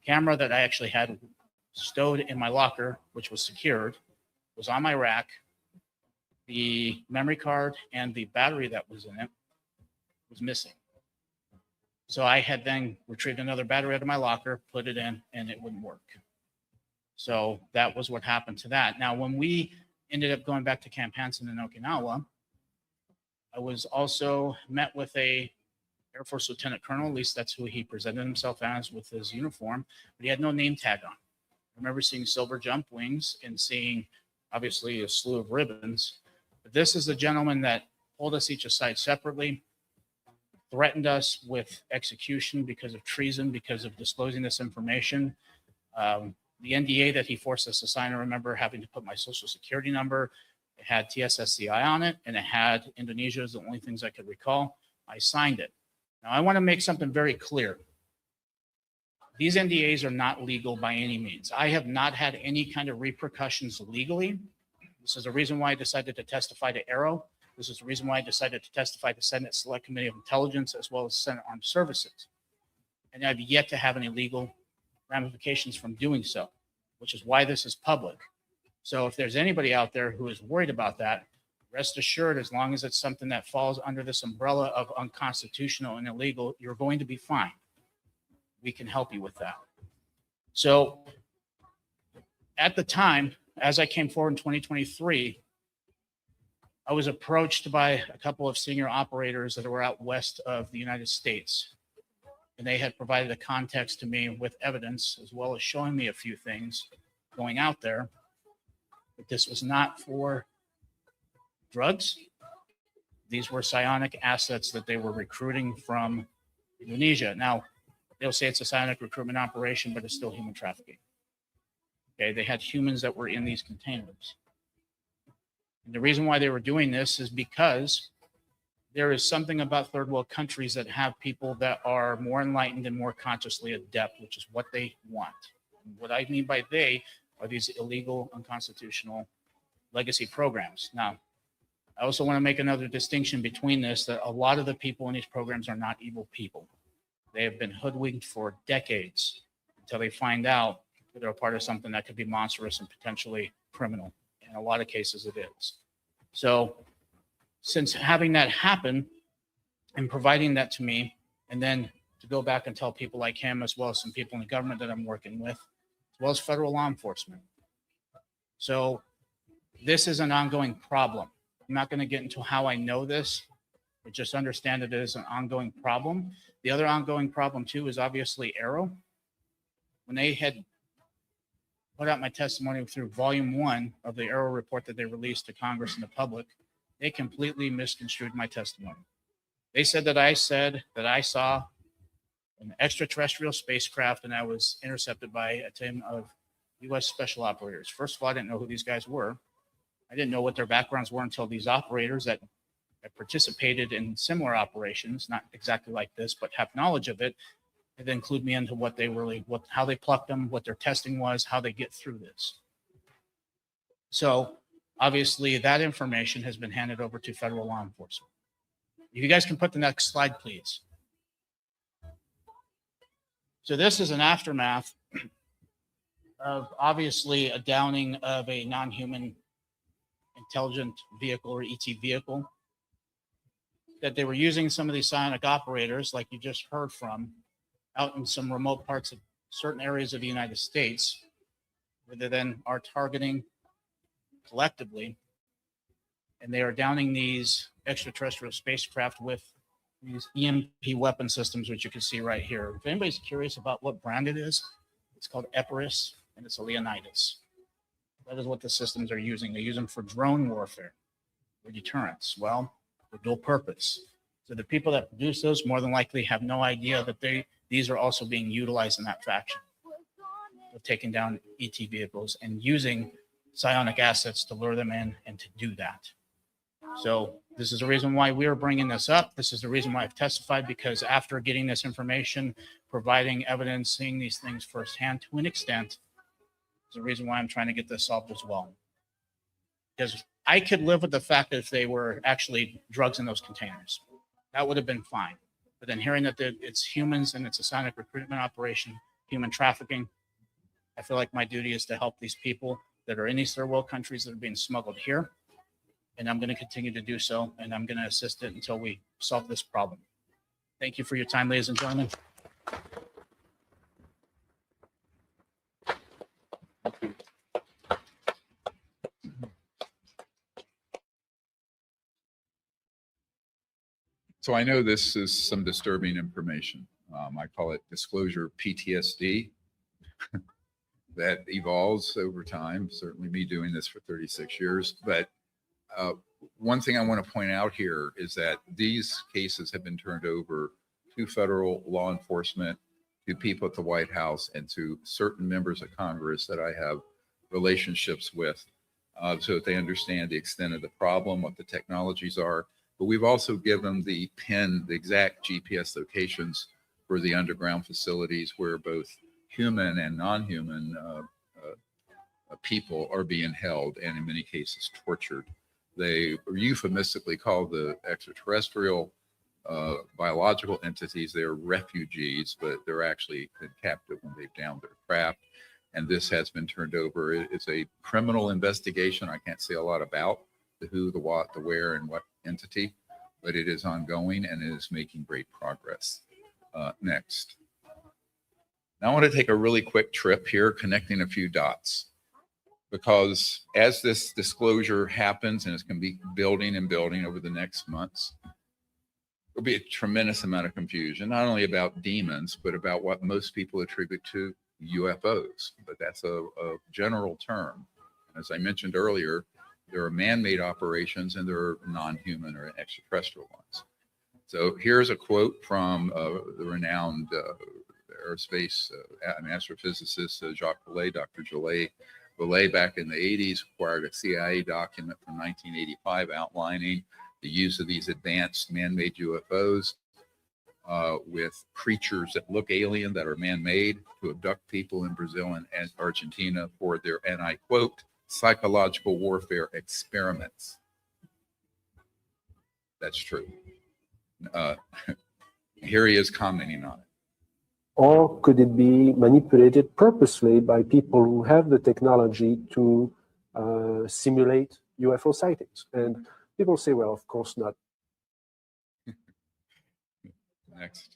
camera that I actually had stowed in my locker, which was secured, was on my rack. The memory card and the battery that was in it was missing. So I had then retrieved another battery out of my locker, put it in, and it wouldn't work. So that was what happened to that. Now, when we ended up going back to Camp Hansen in Okinawa, I was also met with a Air Force Lieutenant Colonel, at least that's who he presented himself as with his uniform, but he had no name tag on. I remember seeing silver jump wings and seeing, obviously, a slew of ribbons. But this is the gentleman that pulled us each aside separately, threatened us with execution because of treason, because of disclosing this information. The NDA that he forced us to sign, I remember having to put my social security number. It had TSSCI on it, and it had Indonesia is the only things I could recall. I signed it. Now, I want to make something very clear. These NDAs are not legal by any means. I have not had any kind of repercussions legally. This is the reason why I decided to testify to Arrow. This is the reason why I decided to testify to Senate Select Committee of Intelligence as well as Senate Armed Services. And I've yet to have any legal ramifications from doing so, which is why this is public. So if there's anybody out there who is worried about that, rest assured, as long as it's something that falls under this umbrella of unconstitutional and illegal, you're going to be fine. We can help you with that. So at the time, as I came forward in 2023, I was approached by a couple of senior operators that were out west of the United States. And they had provided a context to me with evidence, as well as showing me a few things going out there. But this was not for drugs. These were psionic assets that they were recruiting from Indonesia. Now, they'll say it's a psionic recruitment operation, but it's still human trafficking. Okay, they had humans that were in these containers. And the reason why they were doing this is because there is something about third world countries that have people that are more enlightened and more consciously adept, which is what they want. And what I mean by they are these illegal, unconstitutional legacy programs. Now, I also want to make another distinction between this, that a lot of the people in these programs are not evil people. They have been hoodwinked for decades until they find out that they're a part of something that could be monstrous and potentially criminal. In a lot of cases, it is. So since having that happen and providing that to me, and then to go back and tell people like him, as well as some people in the government that I'm working with, as well as federal law enforcement. So this is an ongoing problem. I'm not going to get into how I know this, but just understand that it is an ongoing problem. The other ongoing problem too is obviously Arrow. When they had put out my testimony through volume 1 of the Arrow report that they released to Congress and the public, they completely misconstrued my testimony. They said that I saw an extraterrestrial spacecraft and I was intercepted by a team of U.S. special operators. First of all, I didn't know who these guys were. I didn't know what their backgrounds were until these operators that participated in similar operations, not exactly like this, but have knowledge of it, and then include me into how they plucked them, what their testing was, how they get through this. So obviously that information has been handed over to federal law enforcement. If you guys can put the next slide, please. So this is an aftermath of obviously a downing of a non-human intelligent vehicle or ET vehicle that they were using some of these psionic operators, like you just heard from, out in some remote parts of certain areas of the United States, where they then are targeting collectively, and they are downing these extraterrestrial spacecraft with these EMP weapon systems, which you can see right here. If anybody's curious about what brand it is, it's called Epirus, and it's a Leonidas. That is what the systems are using. They use them for drone warfare, for deterrence. Well, for dual purpose. So the people that produce those more than likely have no idea that these are also being utilized in that faction of taking down ET vehicles and using psionic assets to lure them in and to do that. So this is the reason why we are bringing this up. This is the reason why I've testified, because after getting this information, providing evidence, seeing these things firsthand to an extent, is the reason why I'm trying to get this solved as well. Because I could live with the fact that if they were actually drugs in those containers, that would have been fine. But then hearing that it's humans and it's a psionic recruitment operation, human trafficking, I feel like my duty is to help these people that are in these third world countries that are being smuggled here. And I'm going to continue to do so, and I'm going to assist it until we solve this problem. Thank you for your time, ladies and gentlemen.
So I know this is some disturbing information. I call it disclosure PTSD that evolves over time. Certainly me doing this for 36 years. But one thing I want to point out here is that these cases have been turned over to federal law enforcement, to people at the White House, and to certain members of Congress that I have relationships with, so that they understand the extent of the problem, what the technologies are. But we've also given the exact GPS locations for the underground facilities where both human and non-human people are being held, and in many cases tortured. They are euphemistically called the extraterrestrial biological entities. They are refugees, but they're actually been captive when they've downed their craft. And this has been turned over. It's a criminal investigation. I can't say a lot about the who, the what, the where, and what entity, but it is ongoing and it is making great progress. Next. Now I want to take a really quick trip here, connecting a few dots, because as this disclosure happens, and it's going to be building and building over the next months, there'll be a tremendous amount of confusion, not only about demons, but about what most people attribute to UFOs. But that's a general term. As I mentioned earlier, there are man-made operations and there are non-human or extraterrestrial ones. So here's a quote from the renowned aerospace and astrophysicist Jacques Vallée. Dr. Vallée back in the 80s acquired a CIA document from 1985 outlining the use of these advanced man-made UFOs with creatures that look alien, that are man-made, to abduct people in Brazil and Argentina for their, and I quote, psychological warfare experiments. That's true. Here he is commenting on it.
Or could it be manipulated purposely by people who have the technology to simulate UFO sightings? And people say, well, of course not.
Next.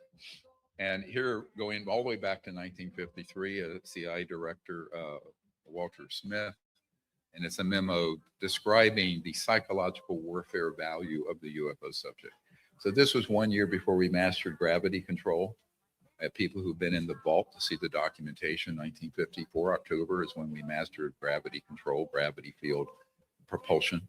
And here, going all the way back to 1953, CIA Director Walter Smith And it's a memo describing the psychological warfare value of the UFO subject. So this was 1 year before we mastered gravity control. I have people who've been in the vault to see the documentation. 1954 October is when we mastered gravity control, gravity field propulsion.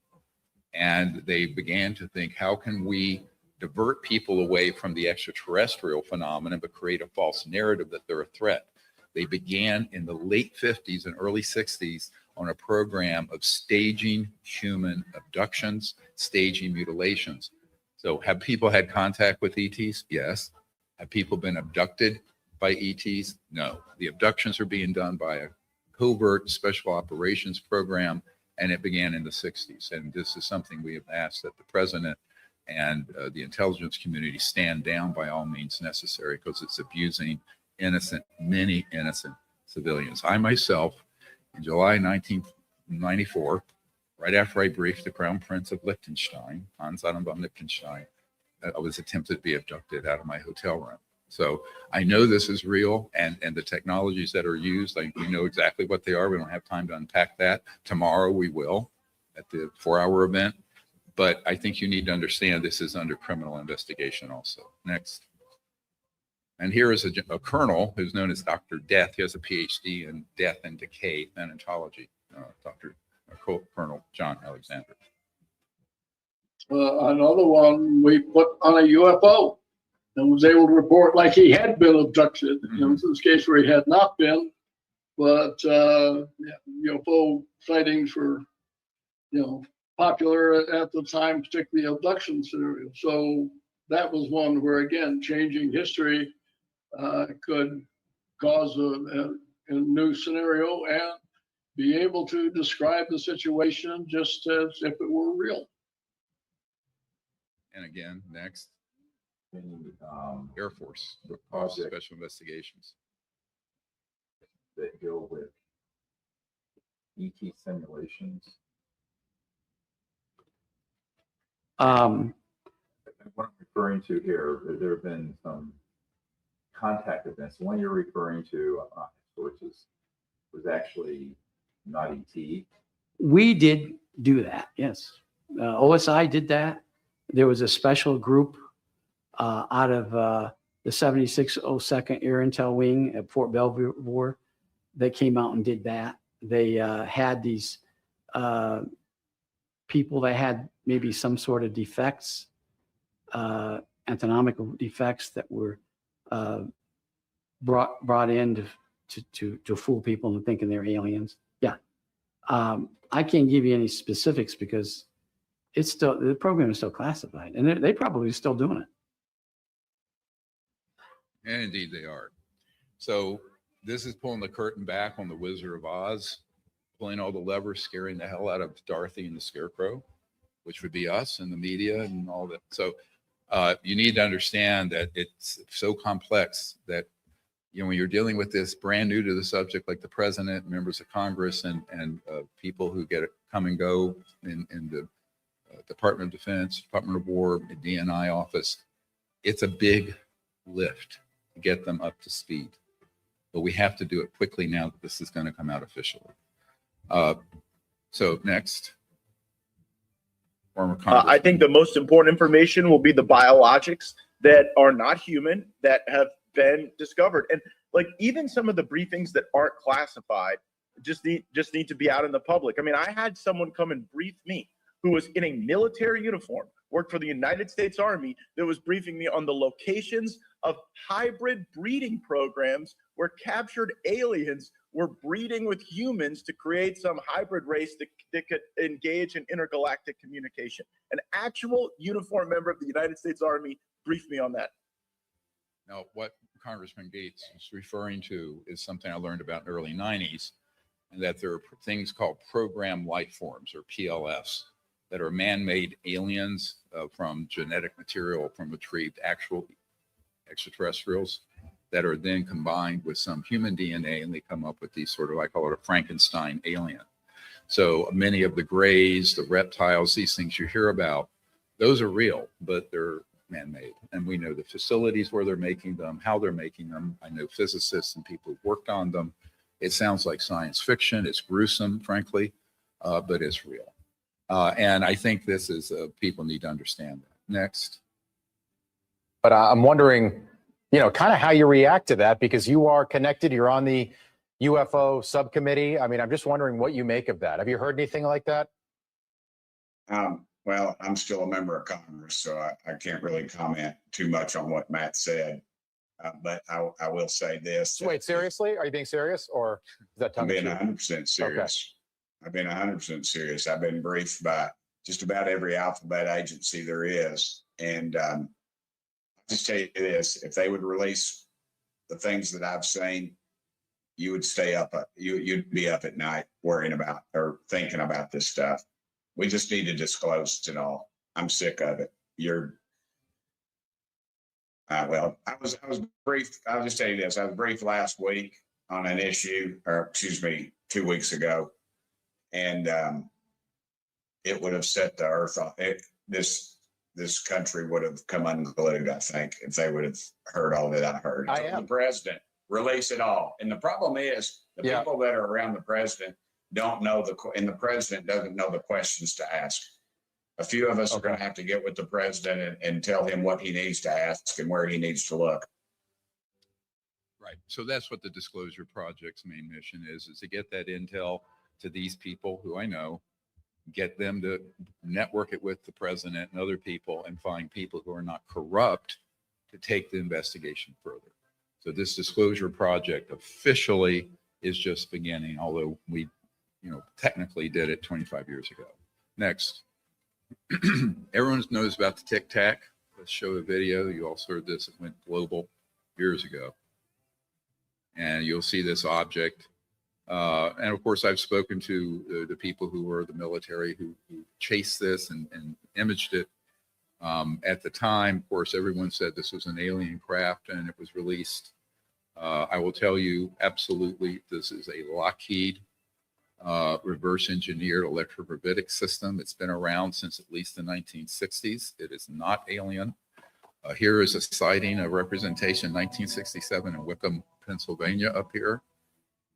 And they began to think, how can we divert people away from the extraterrestrial phenomenon, but create a false narrative that they're a threat? They began in the late 50s and early 60s on a program of staging human abductions, staging mutilations. So have people had contact with ETs? Yes. Have people been abducted by ETs? No. The abductions are being done by a covert special operations program, and it began in the 60s. And this is something we have asked that the president and the intelligence community stand down by all means necessary, because it's abusing many innocent civilians. I myself, in July 1994, right after I briefed the Crown Prince of Liechtenstein, Hans Adam von Liechtenstein, I was attempted to be abducted out of my hotel room. So I know this is real, and the technologies that are used, we know exactly what they are. We don't have time to unpack that. Tomorrow we will at the 4-hour event. But I think you need to understand this is under criminal investigation also. Next. And here is a colonel who's known as Dr. Death. He has a PhD in death and decay thanatology, Colonel John Alexander.
Another one we put on a UFO and was able to report like he had been abducted. In this case where he had not been, but UFO sightings were, popular at the time, particularly abduction scenarios. So that was one where, again, changing history could cause a new scenario and be able to describe the situation just as if it were real.
And again, next, Air Force Office of Special Investigations that deal with ET simulations. What I'm referring to here, there have been some contact events. The one you're referring to, sources, was actually not ET.
We did do that, yes. OSI did that. There was a special group out of the 7602nd Air Intel Wing at Fort Belvoir that came out and did that. They had these people that had maybe some sort of defects, anatomical defects that were brought in to fool people into thinking they're aliens. Yeah. I can't give you any specifics because the program is still classified, and they probably still doing it.
And indeed they are. So this is pulling the curtain back on the Wizard of Oz, pulling all the levers, scaring the hell out of Dorothy and the Scarecrow, which would be us and the media and all that. So you need to understand that it's so complex that, when you're dealing with this brand new to the subject, like the president, members of Congress, and people who come and go in the Department of Defense, Department of War, the DNI office, it's a big lift to get them up to speed. But we have to do it quickly now that this is going to come out officially. So next.
I think the most important information will be the biologics that are not human that have been discovered. And like even some of the briefings that aren't classified just need to be out in the public. I mean, I had someone come and brief me who was in a military uniform, worked for the United States Army, that was briefing me on the locations of hybrid breeding programs where captured aliens were breeding with humans to create some hybrid race that could engage in intergalactic communication. An actual uniformed member of the United States Army briefed me on that.
Now, what Congressman Gates is referring to is something I learned about in the early 90s, and that there are things called program life forms, or PLFs, that are man-made aliens from genetic material from retrieved actual extraterrestrials that are then combined with some human DNA, and they come up with these sort of, I call it a Frankenstein alien. So many of the grays, the reptiles, these things you hear about, those are real, but they're man-made. And we know the facilities where they're making them, how they're making them. I know physicists and people who've worked on them. It sounds like science fiction. It's gruesome, frankly. but it's real. And I think this is, people need to understand that. Next.
But I'm wondering, kind of how you react to that, because you are connected, you're on the UFO subcommittee. I mean, I'm just wondering what you make of that. Have you heard anything like that?
Well, I'm still a member of Congress, so I can't really comment too much on what Matt said. But I will say this.
Wait, seriously? Are you being serious, or is that
I'm
tongue in
being
cheek?
100% serious. I've been 100% serious. I've been briefed by just about every alphabet agency there is. And I'll just tell you this, if they would release the things that I've seen, you would stay up, you'd be up at night worrying about or thinking about this stuff. We just need to disclose it all. I'm sick of it. Well, I was briefed. I'll just tell you this. I was briefed last week on an issue, or excuse me, 2 weeks ago. And it would have set the earth off. This country would have come unglued, I think, if they would have heard all that I heard. The president, release it all. And the problem is the people that are around the president don't know and the president doesn't know the questions to ask. A few of us are going to have to get with the president and tell him what he needs to ask and where he needs to look.
Right. So that's what the Disclosure Project's main mission is to get that intel to these people who I know, get them to network it with the president and other people, and find people who are not corrupt to take the investigation further. So this Disclosure Project officially is just beginning, although we, technically did it 25 years ago. Next. Everyone knows about the Tic Tac. Let's show a video. You all heard this. It went global years ago. And you'll see this object. And of course, I've spoken to the people who were the military who chased this and imaged it. At the time, of course, everyone said this was an alien craft and it was released. I will tell you, absolutely, this is a Lockheed reverse engineered electrogravitic system. It's been around since at least the 1960s. It is not alien. Here is a sighting, a representation, 1967 in Wickham, Pennsylvania, up here.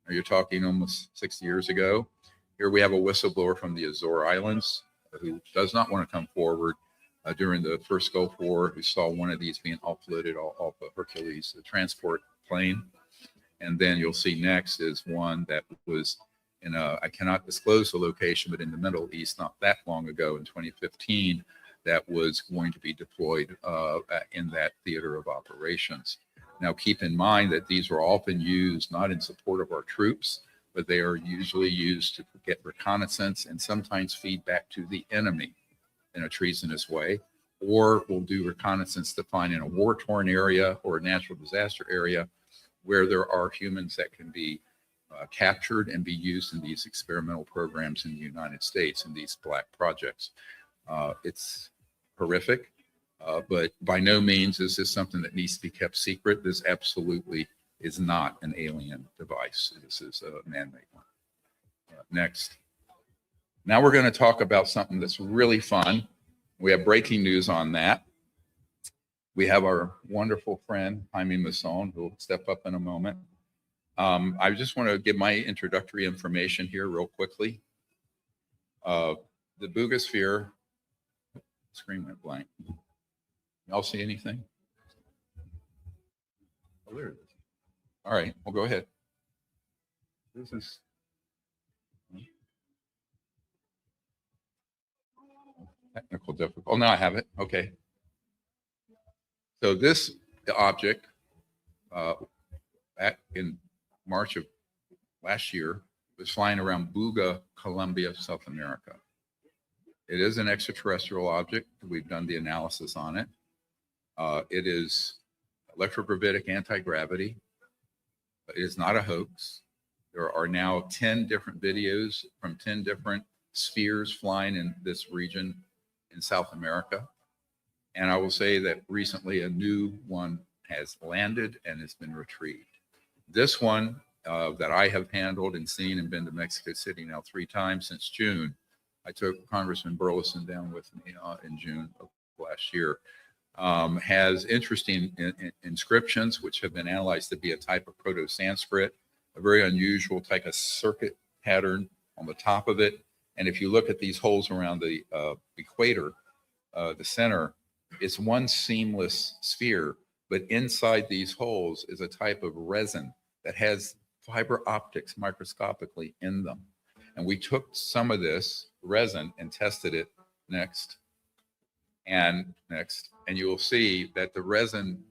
You're talking almost 60 years ago. Here we have a whistleblower from the Azore Islands who does not want to come forward during the first Gulf War, who saw one of these being offloaded off of Hercules, the transport plane. And then you'll see next is one that was in I cannot disclose the location, but in the Middle East, not that long ago in 2015, that was going to be deployed in that theater of operations. Now, keep in mind that these are often used not in support of our troops, but they are usually used to get reconnaissance and sometimes feedback to the enemy in a treasonous way, or will do reconnaissance to find in a war-torn area or a natural disaster area where there are humans that can be captured and be used in these experimental programs in the United States in these black projects. It's horrific, but by no means is this something that needs to be kept secret. This absolutely is not an alien device. This is a man-made one. Next. Now we're going to talk about something that's really fun. We have breaking news on that. We have our wonderful friend, Jaime Masson, who will step up in a moment. I just want to give my introductory information here real quickly. The Boogosphere, screen went blank. Y'all see anything? Oh, there it is. All right, well, go ahead. This is technical difficulty. Oh, now I have it. Okay. So this object, back in March of last year, was flying around Buga, Colombia, South America. It is an extraterrestrial object. We've done the analysis on it. It is electrogravitic anti-gravity. It is not a hoax. There are now 10 different videos from 10 different spheres flying in this region in South America. And I will say that recently a new one has landed and has been retrieved. This one that I have handled and seen and been to Mexico City now 3 times since June. I took Congressman Burleson down with me in June of last year. Has interesting inscriptions, which have been analyzed to be a type of Proto-Sanskrit, a very unusual type of circuit pattern on the top of it, And if you look at these holes around the equator, the center, it's one seamless sphere, but inside these holes is a type of resin that has fiber optics microscopically in them. And we took some of this resin and tested it next, and you will see that the resin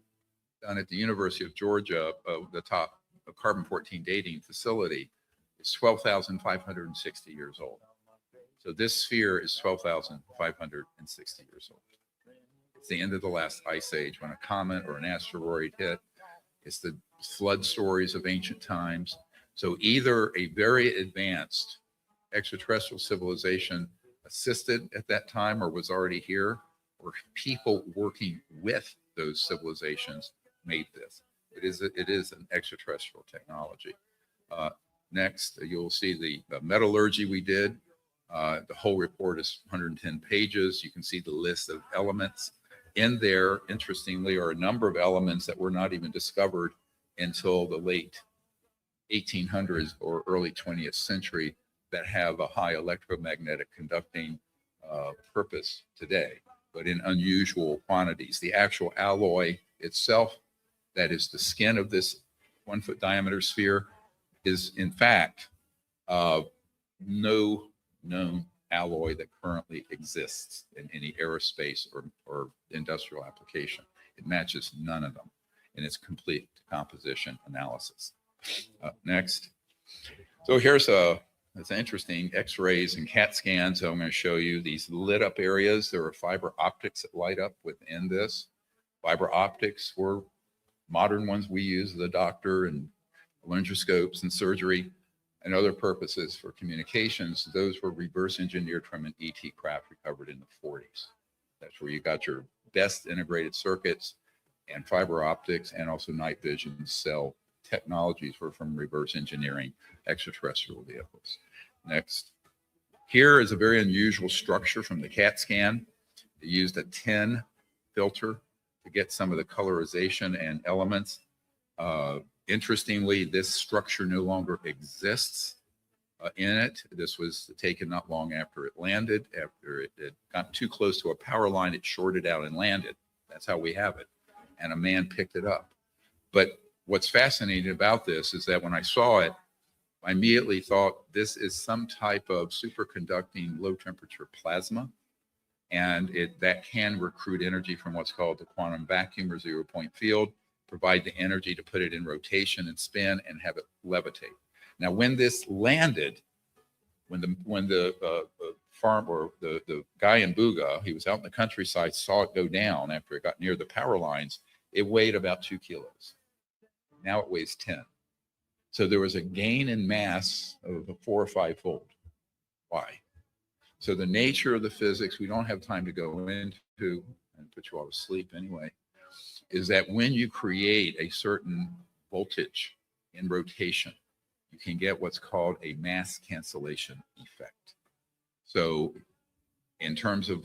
done at the University of Georgia, the top carbon-14 dating facility, is 12,560 years old. So this sphere is 12,560 years old. It's the end of the last ice age when a comet or an asteroid hit. It's the flood stories of ancient times. So either a very advanced extraterrestrial civilization assisted at that time or was already here, or people working with those civilizations made this. It is an extraterrestrial technology. Next, you'll see the metallurgy we did. The whole report is 110 pages. You can see the list of elements. In there, interestingly, are a number of elements that were not even discovered until the late 1800s or early 20th century that have a high electromagnetic conducting purpose today, but in unusual quantities. The actual alloy itself, that is the skin of this 1 foot diameter sphere, is in fact no known alloy that currently exists in any aerospace or industrial application. It matches none of them in its complete composition analysis. Next. So here's it's interesting X-rays and CAT scans. So I'm going to show you these lit up areas. There are fiber optics that light up within this. Fiber optics were modern ones we use as a doctor, and laryngoscopes and surgery and other purposes for communications. Those were reverse engineered from an ET craft recovered in the 40s. That's where you got your best integrated circuits and fiber optics, and also night vision cell technologies were from reverse engineering extraterrestrial vehicles. Next. Here is a very unusual structure from the CAT scan. They used a tin filter to get some of the colorization and elements. Interestingly, this structure no longer exists in it. This was taken not long after it landed. After it got too close to a power line, it shorted out and landed. That's how we have it. And a man picked it up. But what's fascinating about this is that when I saw it, I immediately thought this is some type of superconducting low temperature plasma. And that can recruit energy from what's called the quantum vacuum or 0 point field, provide the energy to put it in rotation and spin and have it levitate. Now, when this landed, when the farm or the guy in Buga, he was out in the countryside, saw it go down after it got near the power lines, it weighed about 2 kilos. Now it weighs 10. So there was a gain in mass of a 4 or 5 fold. Why? So the nature of the physics, we don't have time to go into and put you all to sleep anyway, is that when you create a certain voltage in rotation, you can get what's called a mass cancellation effect. So in terms of,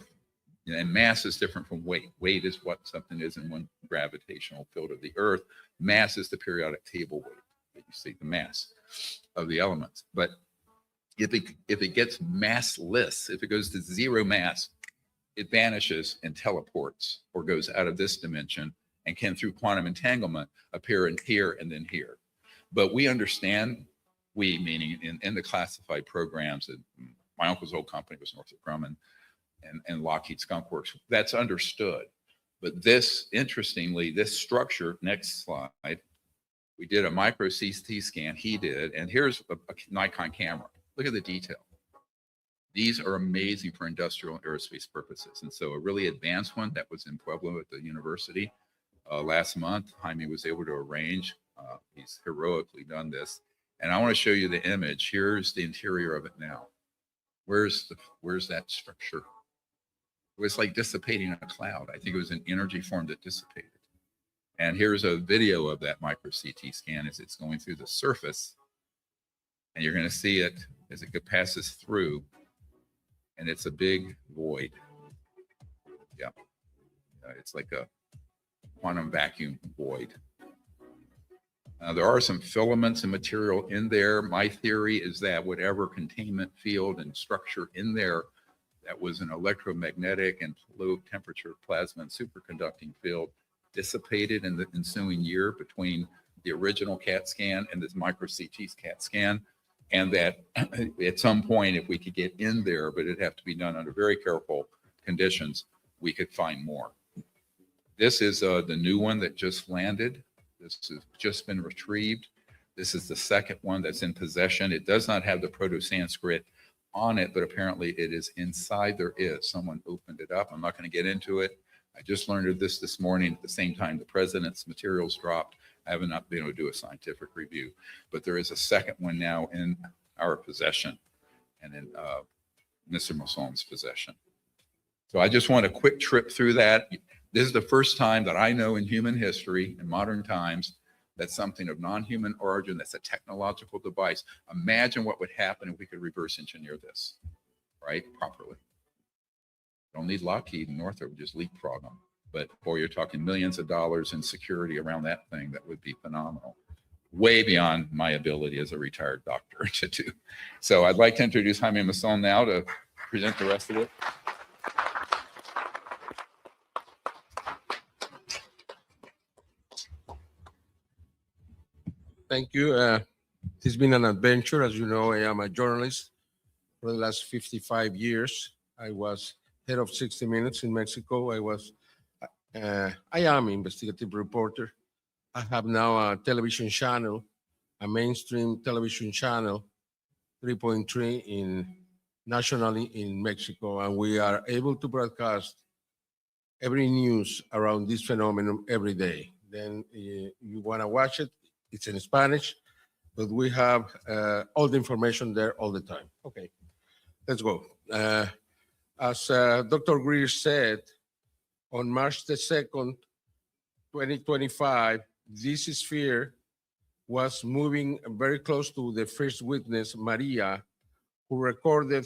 and mass is different from weight. Weight is what something is in one gravitational field of the Earth. Mass is the periodic table weight that you see, the mass of the elements. But if it gets massless, if it goes to 0 mass, it vanishes and teleports or goes out of this dimension and can, through quantum entanglement, appear in here and then here. But we understand, we meaning in the classified programs, that my uncle's old company was Northrop Grumman and Lockheed Skunk Works, that's understood. But this, interestingly, this structure, next slide, we did a micro CT scan, he did, and here's a Nikon camera. Look at the detail. These are amazing for industrial and aerospace purposes. And so a really advanced one that was in Pueblo at the university last month, Jaime was able to arrange. He's heroically done this. And I want to show you the image. Here's the interior of it now. Where's that structure? It was like dissipating a cloud. I think it was an energy form that dissipated. And here's a video of that micro CT scan as it's going through the surface. And you're going to see it as it passes through. And it's a big void. Yeah. It's like a quantum vacuum void. There are some filaments and material in there. My theory is that whatever containment field and structure in there that was an electromagnetic and low temperature plasma and superconducting field dissipated in the ensuing year between the original CAT scan and this micro CT CAT scan. And that at some point, if we could get in there, but it'd have to be done under very careful conditions, we could find more. This is the new one that just landed. This has just been retrieved. This is the second one that's in possession. It does not have the Proto-Sanskrit on it, but apparently it is inside. There is. Someone opened it up. I'm not going to get into it. I just learned of this morning at the same time the president's materials dropped. I have not been able to do a scientific review, but there is a second one now in our possession and in Mr. Mosson's possession. So I just want a quick trip through that. This is the first time that I know in human history, in modern times, that something of non-human origin, that's a technological device. Imagine what would happen if we could reverse engineer this, right, properly. Don't need Lockheed and Northrop, just leapfrog them. But boy, you're talking millions of dollars in security around that thing. That would be phenomenal. Way beyond my ability as a retired doctor to do. So I'd like to introduce Jaime Masson now to present the rest of it.
Thank you. It's been an adventure. As you know, I am a journalist for the last 55 years. I was head of 60 Minutes in Mexico. I am an investigative reporter. I have now a television channel, a mainstream television channel, 3.3 nationally in Mexico, and we are able to broadcast every news around this phenomenon every day. Then you want to watch it, it's in Spanish, but we have all the information there all the time. Okay, let's go. As Dr. Greer said, on March the 2nd, 2025, this sphere was moving very close to the first witness, Maria, who recorded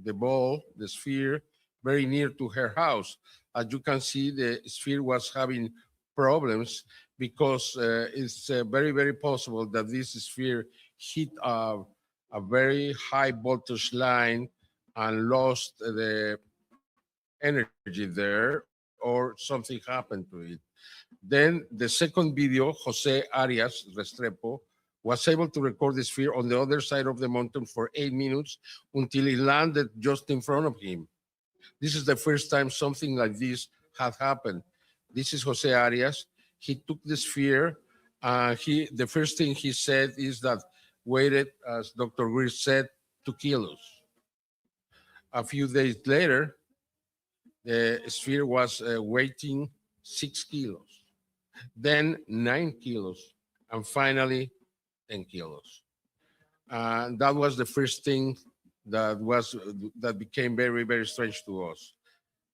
the ball, the sphere, very near to her house. As you can see, the sphere was having problems because it's very, very possible that this sphere hit a very high voltage line and lost the energy there, or something happened to it. Then the second video, Jose Arias Restrepo, was able to record the sphere on the other side of the mountain for 8 minutes until it landed just in front of him. This is the first time something like this had happened. This is Jose Arias. He took the sphere. The first thing he said is that weighed, as Dr. Greer said, 2 kilos. A few days later, the sphere was weighing 6 kilos, then 9 kilos, and finally 10 kilos. That was the first thing that became very, very strange to us.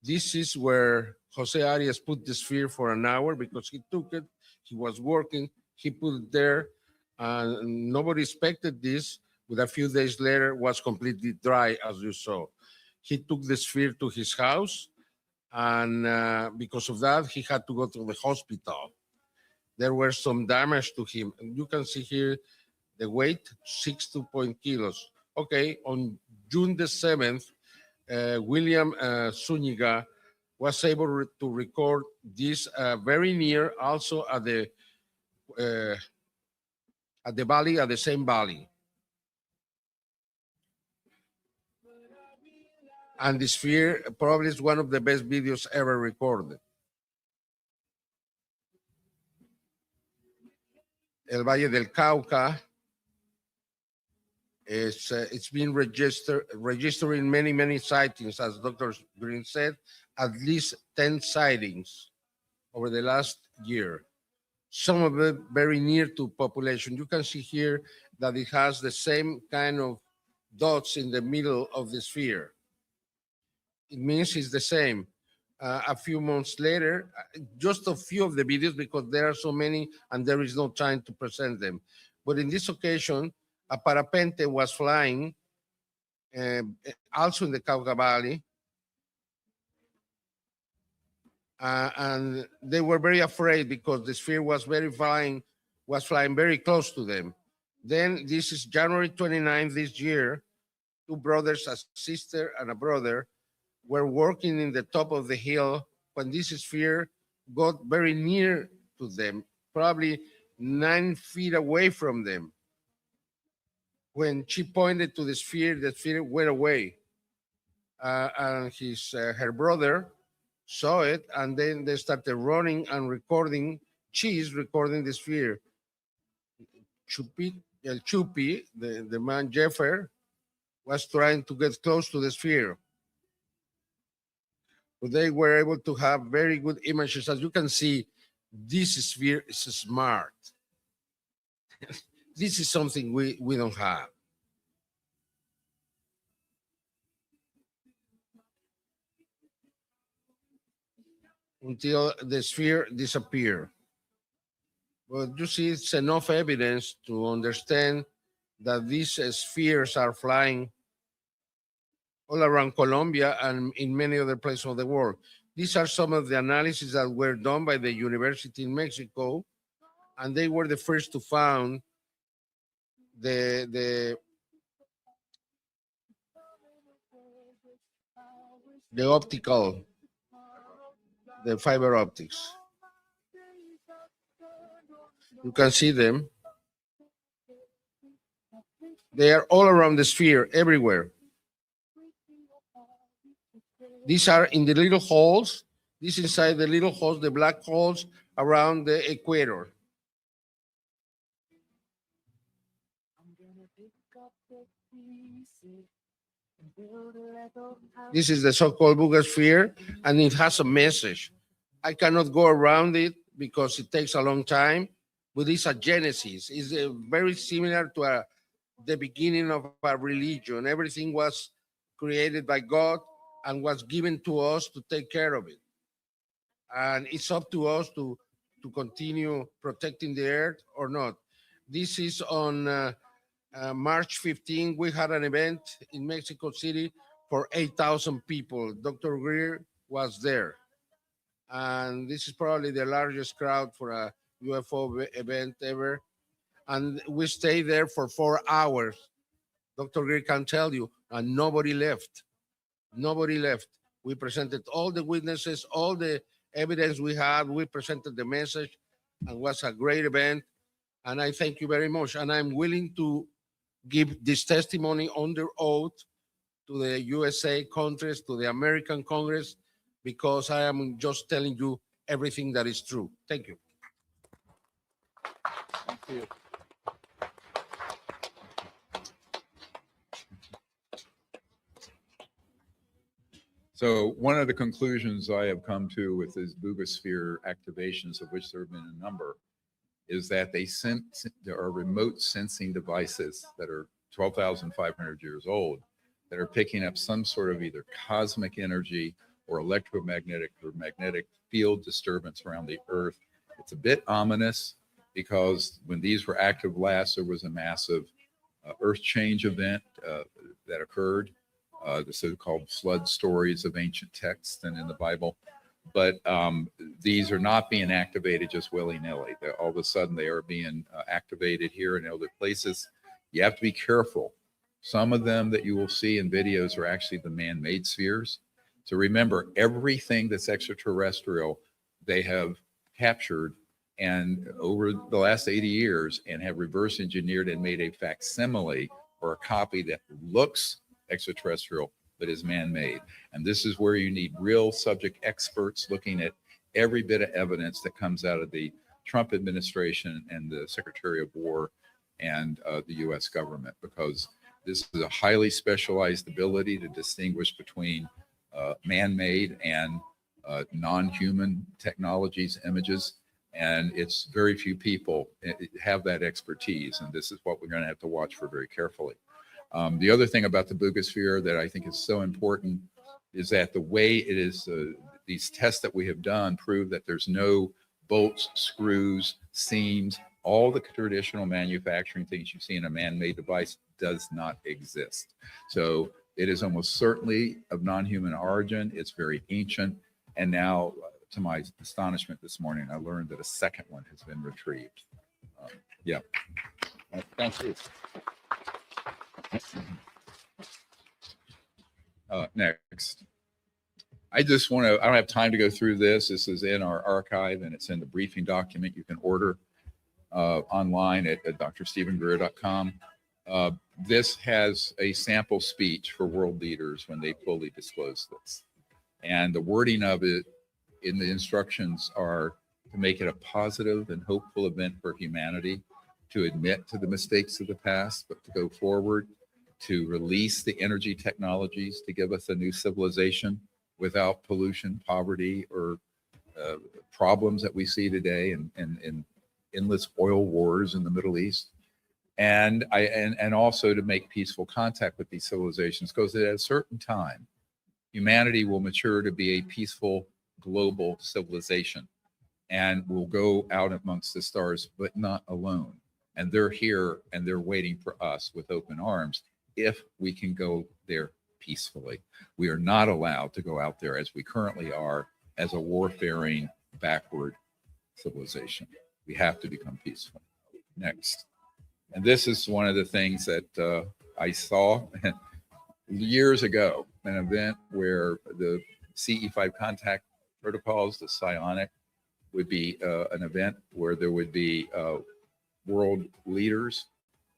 This is where Jose Arias put the sphere for an hour because he took it, he was working, he put it there, and nobody expected this, but a few days later it was completely dry, as you saw. He took the sphere to his house, and because of that, he had to go to the hospital. There were some damage to him. And you can see here the weight, 6.2 kilos. Okay, on June the 7th, William Zuniga was able to record this very near, also at the valley, at the same valley. And the sphere probably is one of the best videos ever recorded. El Valle del Cauca, it's been registering many sightings, as Dr. Green said, at least 10 sightings over the last year. Some of it very near to population. You can see here that it has the same kind of dots in the middle of the sphere. It means it's the same. A few months later, just a few of the videos because there are so many and there is no time to present them. But in this occasion, a parapente was flying, also in the Cauca Valley, and they were very afraid because the sphere was very flying was flying very close to them. Then this is January 29th this year. Two brothers, a sister and a brother, were working in the top of the hill when this sphere got very near to them, probably 9 feet away from them. When she pointed to the sphere went away. And her brother saw it, and then they started running and recording. She's recording the sphere. Chupi, the man Jeffer, was trying to get close to the sphere. But they were able to have very good images. As you can see, this sphere is smart. This is something we don't have. Until the sphere disappear. But you see, it's enough evidence to understand that these spheres are flying all around Colombia and in many other places of the world. These are some of the analyses that were done by the university in Mexico, and they were the first to found the optical, the fiber optics. You can see them. They are all around the sphere, everywhere. These are in the little holes. This inside the little holes, the black holes around the equator. This is the so-called boogosphere, and it has a message. I cannot go around it because it takes a long time, but it's a genesis. It's very similar to the beginning of a religion. Everything was created by God and was given to us to take care of it. And it's up to us to continue protecting the earth or not. This is on March 15. We had an event in Mexico City for 8,000 people. Dr. Greer was there. And this is probably the largest crowd for a UFO event ever. And we stayed there for 4 hours. Dr. Greer can tell you, and nobody left. Nobody left. We presented all the witnesses, all the evidence we had. We presented the message, and was a great event. And I thank you very much. And I'm willing to give this testimony under oath to the USA Congress, to the American Congress, because I am just telling you everything that is true. Thank you.
Thank you. So one of the conclusions I have come to with these boogosphere activations, of which there have been a number, is that there are remote sensing devices that are 12,500 years old that are picking up some sort of either cosmic energy or electromagnetic or magnetic field disturbance around the Earth. It's a bit ominous because when these were active last, there was a massive Earth change event that occurred. The so-called flood stories of ancient texts and in the Bible. But these are not being activated just willy-nilly. All of a sudden, they are being activated here and other places. You have to be careful. Some of them that you will see in videos are actually the man-made spheres. So remember, everything that's extraterrestrial, they have captured and over the last 80 years and have reverse engineered and made a facsimile or a copy that looks extraterrestrial but is man-made. And this is where you need real subject experts looking at every bit of evidence that comes out of the Trump administration and the Secretary of War and the US government, because this is a highly specialized ability to distinguish between man-made and non-human technologies, images, and it's very few people have that expertise, and this is what we're going to have to watch for very carefully. The other thing about the boogosphere that I think is so important is that the way it is, these tests that we have done prove that there's no bolts, screws, seams, all the traditional manufacturing things you see in a man-made device does not exist. So it is almost certainly of non-human origin. It's very ancient. And now, to my astonishment this morning, I learned that a second one has been retrieved. Yeah. Thank you. Next. I just want to, I don't have time to go through this. This is in our archive and it's in the briefing document you can order online at drstephengreer.com. This has a sample speech for world leaders when they fully disclose this. And the wording of it in the instructions are to make it a positive and hopeful event for humanity, to admit to the mistakes of the past, but to go forward, to release the energy technologies to give us a new civilization without pollution, poverty, or problems that we see today and endless oil wars in the Middle East. And also to make peaceful contact with these civilizations, because at a certain time, humanity will mature to be a peaceful global civilization and will go out amongst the stars, but not alone. And they're here and they're waiting for us with open arms if we can go there peacefully. We are not allowed to go out there as we currently are as a warfaring, backward civilization. We have to become peaceful. Next. And this is one of the things that I saw years ago, an event where the CE5 contact protocols, the psionic, would be an event where there would be world leaders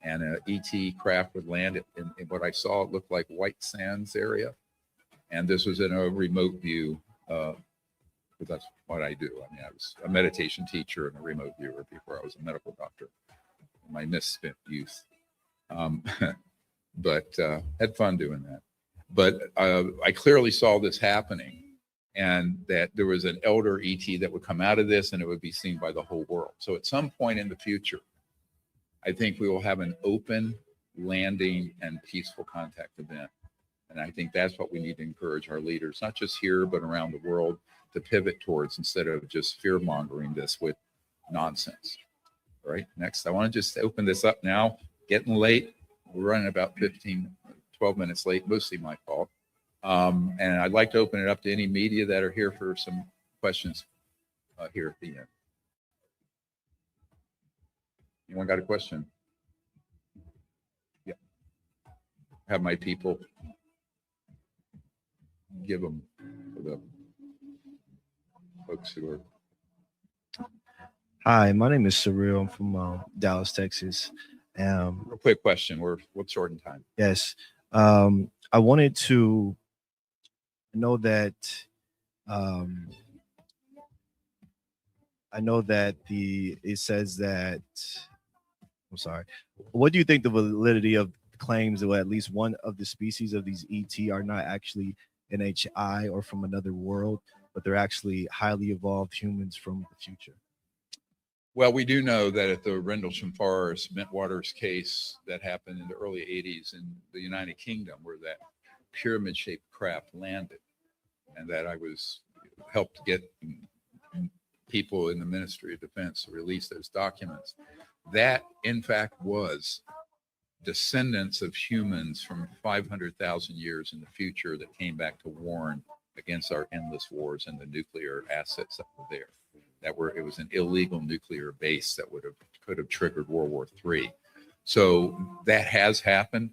and an ET craft would land in what I saw, it looked like White Sands area. And this was in a remote view, because that's what I do. I mean, I was a meditation teacher and a remote viewer before I was a medical doctor in my misspent youth. But had fun doing that. But I clearly saw this happening, and that there was an elder ET that would come out of this and it would be seen by the whole world. So at some point in the future, I think we will have an open landing and peaceful contact event. And I think that's what we need to encourage our leaders, not just here, but around the world, to pivot towards, instead of just fear mongering this with nonsense. All right, next, I want to just open this up now. Getting late. We're running about 12 minutes late, mostly my fault. And I'd like to open it up to any media that are here for some questions here at the end. Anyone got a question? Yeah. Have my people give them for the folks who are.
Hi, my name is Surreal. I'm from Dallas, Texas.
Real quick question. We're short in time.
Yes. I wanted to know that it says that, I'm sorry. What do you think the validity of claims that at least one of the species of these ET are not actually NHI or from another world, but they're actually highly evolved humans from the future?
Well, we do know that at the Rendlesham Forest Mintwaters case that happened in the early 80s in the United Kingdom, where that pyramid-shaped craft landed, and that I was helped get people in the Ministry of Defense to release those documents. That, in fact, was descendants of humans from 500,000 years in the future that came back to warn against our endless wars and the nuclear assets that were there. It was an illegal nuclear base that could have triggered World War III. So that has happened.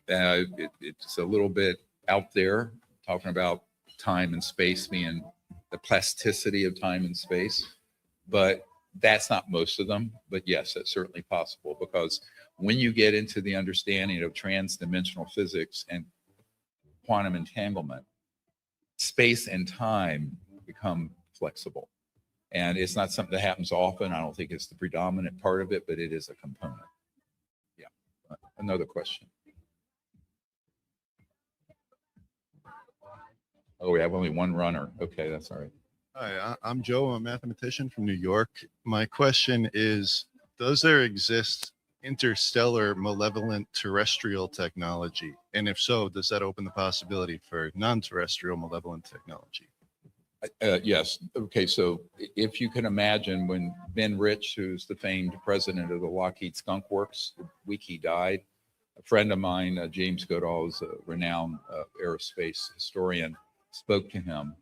It's a little bit out there, talking about time and space being the plasticity of time and space, but that's not most of them. But yes, that's certainly possible, because when you get into the understanding of trans-dimensional physics and quantum entanglement, space and time become flexible. And it's not something that happens often. I don't think it's the predominant part of it, but it is a component. Yeah. Another question. Oh, we have only one runner. Okay, that's all right.
Hi, I'm Joe. I'm a mathematician from New York. My question is, does there exist interstellar malevolent terrestrial technology? And if so, does that open the possibility for non-terrestrial malevolent technology?
Yes. Okay. So if you can imagine, when Ben Rich, who's the famed president of the Lockheed Skunk Works, the week he died, a friend of mine, James Goodall, is a renowned aerospace historian, spoke to him.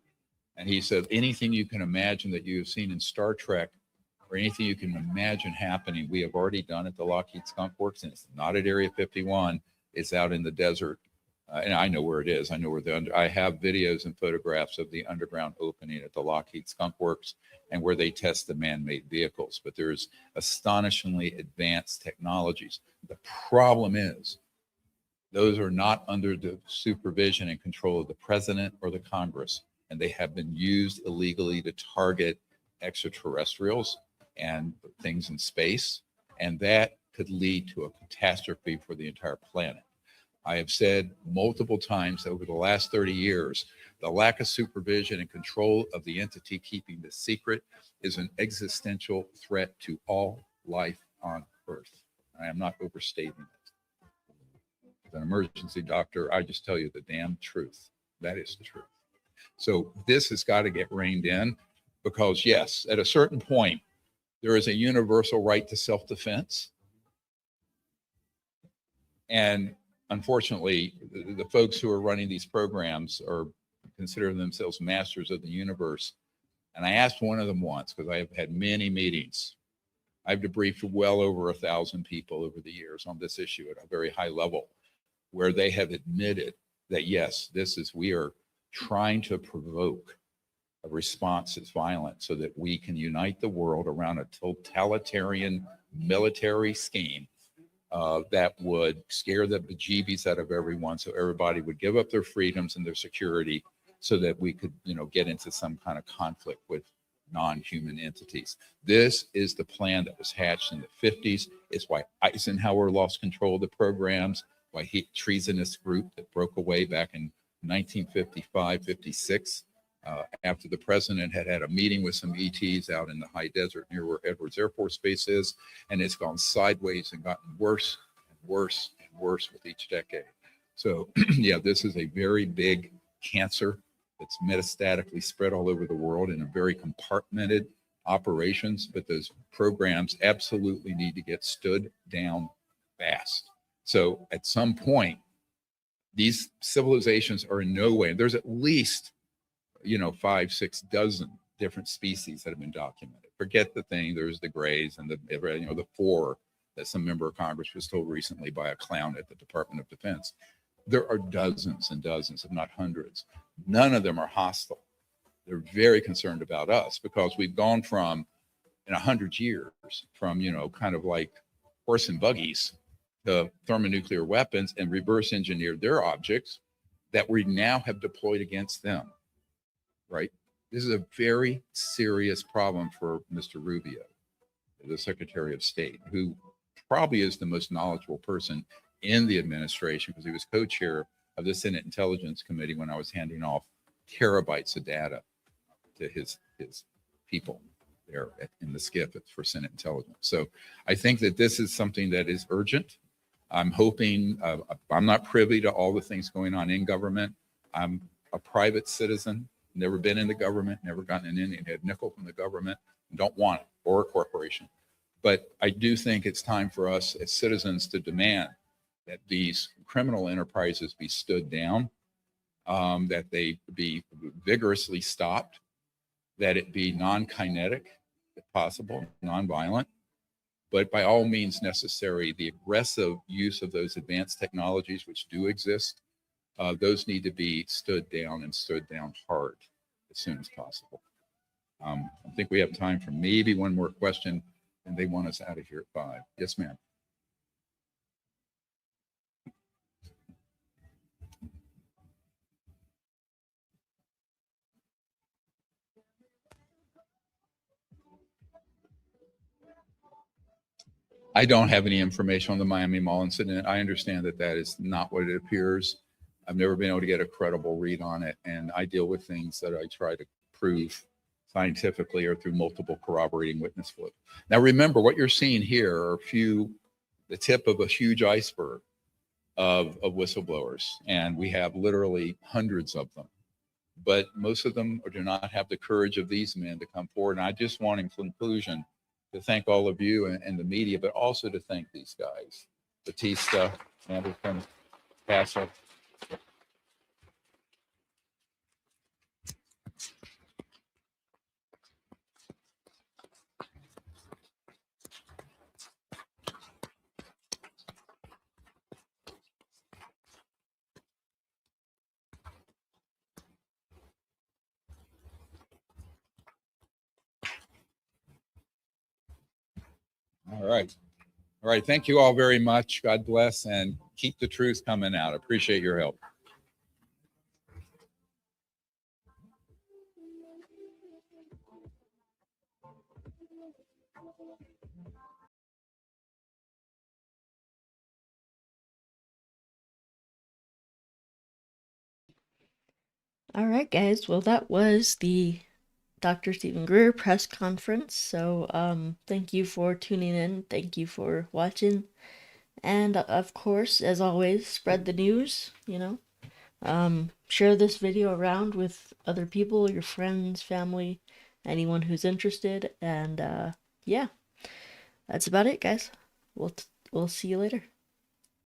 And he said, anything you can imagine that you have seen in Star Trek or anything you can imagine happening, we have already done at the Lockheed Skunk Works, and it's not at Area 51. It's out in the desert, and I know where it is. I know where I have videos and photographs of the underground opening at the Lockheed Skunk Works and where they test the man-made vehicles. But there's astonishingly advanced technologies. The problem is those are not under the supervision and control of the president or the Congress, and they have been used illegally to target extraterrestrials and things in space, and that could lead to a catastrophe for the entire planet. I have said multiple times over the last 30 years, the lack of supervision and control of the entity keeping the secret is an existential threat to all life on Earth. I am not overstating it. As an emergency doctor, I just tell you the damn truth. That is the truth. So this has got to get reined in, because yes, at a certain point, there is a universal right to self-defense. And unfortunately, the folks who are running these programs are consider themselves masters of the universe. And I asked one of them once, because I have had many meetings. I've debriefed well over 1,000 people over the years on this issue at a very high level, where they have admitted that yes, we are trying to provoke a response that's violent so that we can unite the world around a totalitarian military scheme that would scare the bejeebies out of everyone, so everybody would give up their freedoms and their security so that we could, get into some kind of conflict with non-human entities. This is the plan that was hatched in the 50s. It's why Eisenhower lost control of the programs, why treasonous group that broke away back in 1955, 56, after the president had a meeting with some ETs out in the high desert near where Edwards Air Force Base is, and it's gone sideways and gotten worse and worse and worse with each decade. So yeah, this is a very big cancer that's metastatically spread all over the world in a very compartmented operations, but those programs absolutely need to get stood down fast. So at some point, these civilizations are in no way, there's at least 5, 6 dozen different species that have been documented. Forget the thing, there's the grays and the 4 that some member of Congress was told recently by a clown at the Department of Defense. There are dozens and dozens, if not hundreds. None of them are hostile. They're very concerned about us because we've gone from, in 100 years, from, kind of like horse and buggies to thermonuclear weapons and reverse engineered their objects that we now have deployed against them. Right? This is a very serious problem for Mr. Rubio, the Secretary of State, who probably is the most knowledgeable person in the administration because he was co-chair of the Senate Intelligence Committee when I was handing off terabytes of data to his people there in the SCIF for Senate Intelligence. So I think that this is something that is urgent. I'm hoping, I'm not privy to all the things going on in government. I'm a private citizen. Never been in the government, never gotten an Indian head nickel from the government, don't want it, or a corporation. But I do think it's time for us as citizens to demand that these criminal enterprises be stood down, that they be vigorously stopped, that it be non-kinetic, if possible, non-violent, but by all means necessary, the aggressive use of those advanced technologies which do exist, those need to be stood down and stood down hard as soon as possible. I think we have time for maybe one more question, and they want us out of here at 5. Yes, ma'am. I don't have any information on the Miami Mall incident. I understand that that is not what it appears. I've never been able to get a credible read on it, and I deal with things that I try to prove scientifically or through multiple corroborating witness flip. Now, remember, what you're seeing here are the tip of a huge iceberg of whistleblowers, and we have literally hundreds of them. But most of them do not have the courage of these men to come forward. And I just want, in conclusion, to thank all of you and the media, but also to thank these guys, Batista, Anderson, Castle. right. All right. Thank you all very much. God bless, and keep the truth coming out. Appreciate your help.
All right, guys. Well, that was the Dr. Stephen Greer press conference. So, thank you for tuning in. Thank you for watching. And of course, as always, spread the news, share this video around with other people, your friends, family, anyone who's interested. And yeah, that's about it, guys. We'll see you later.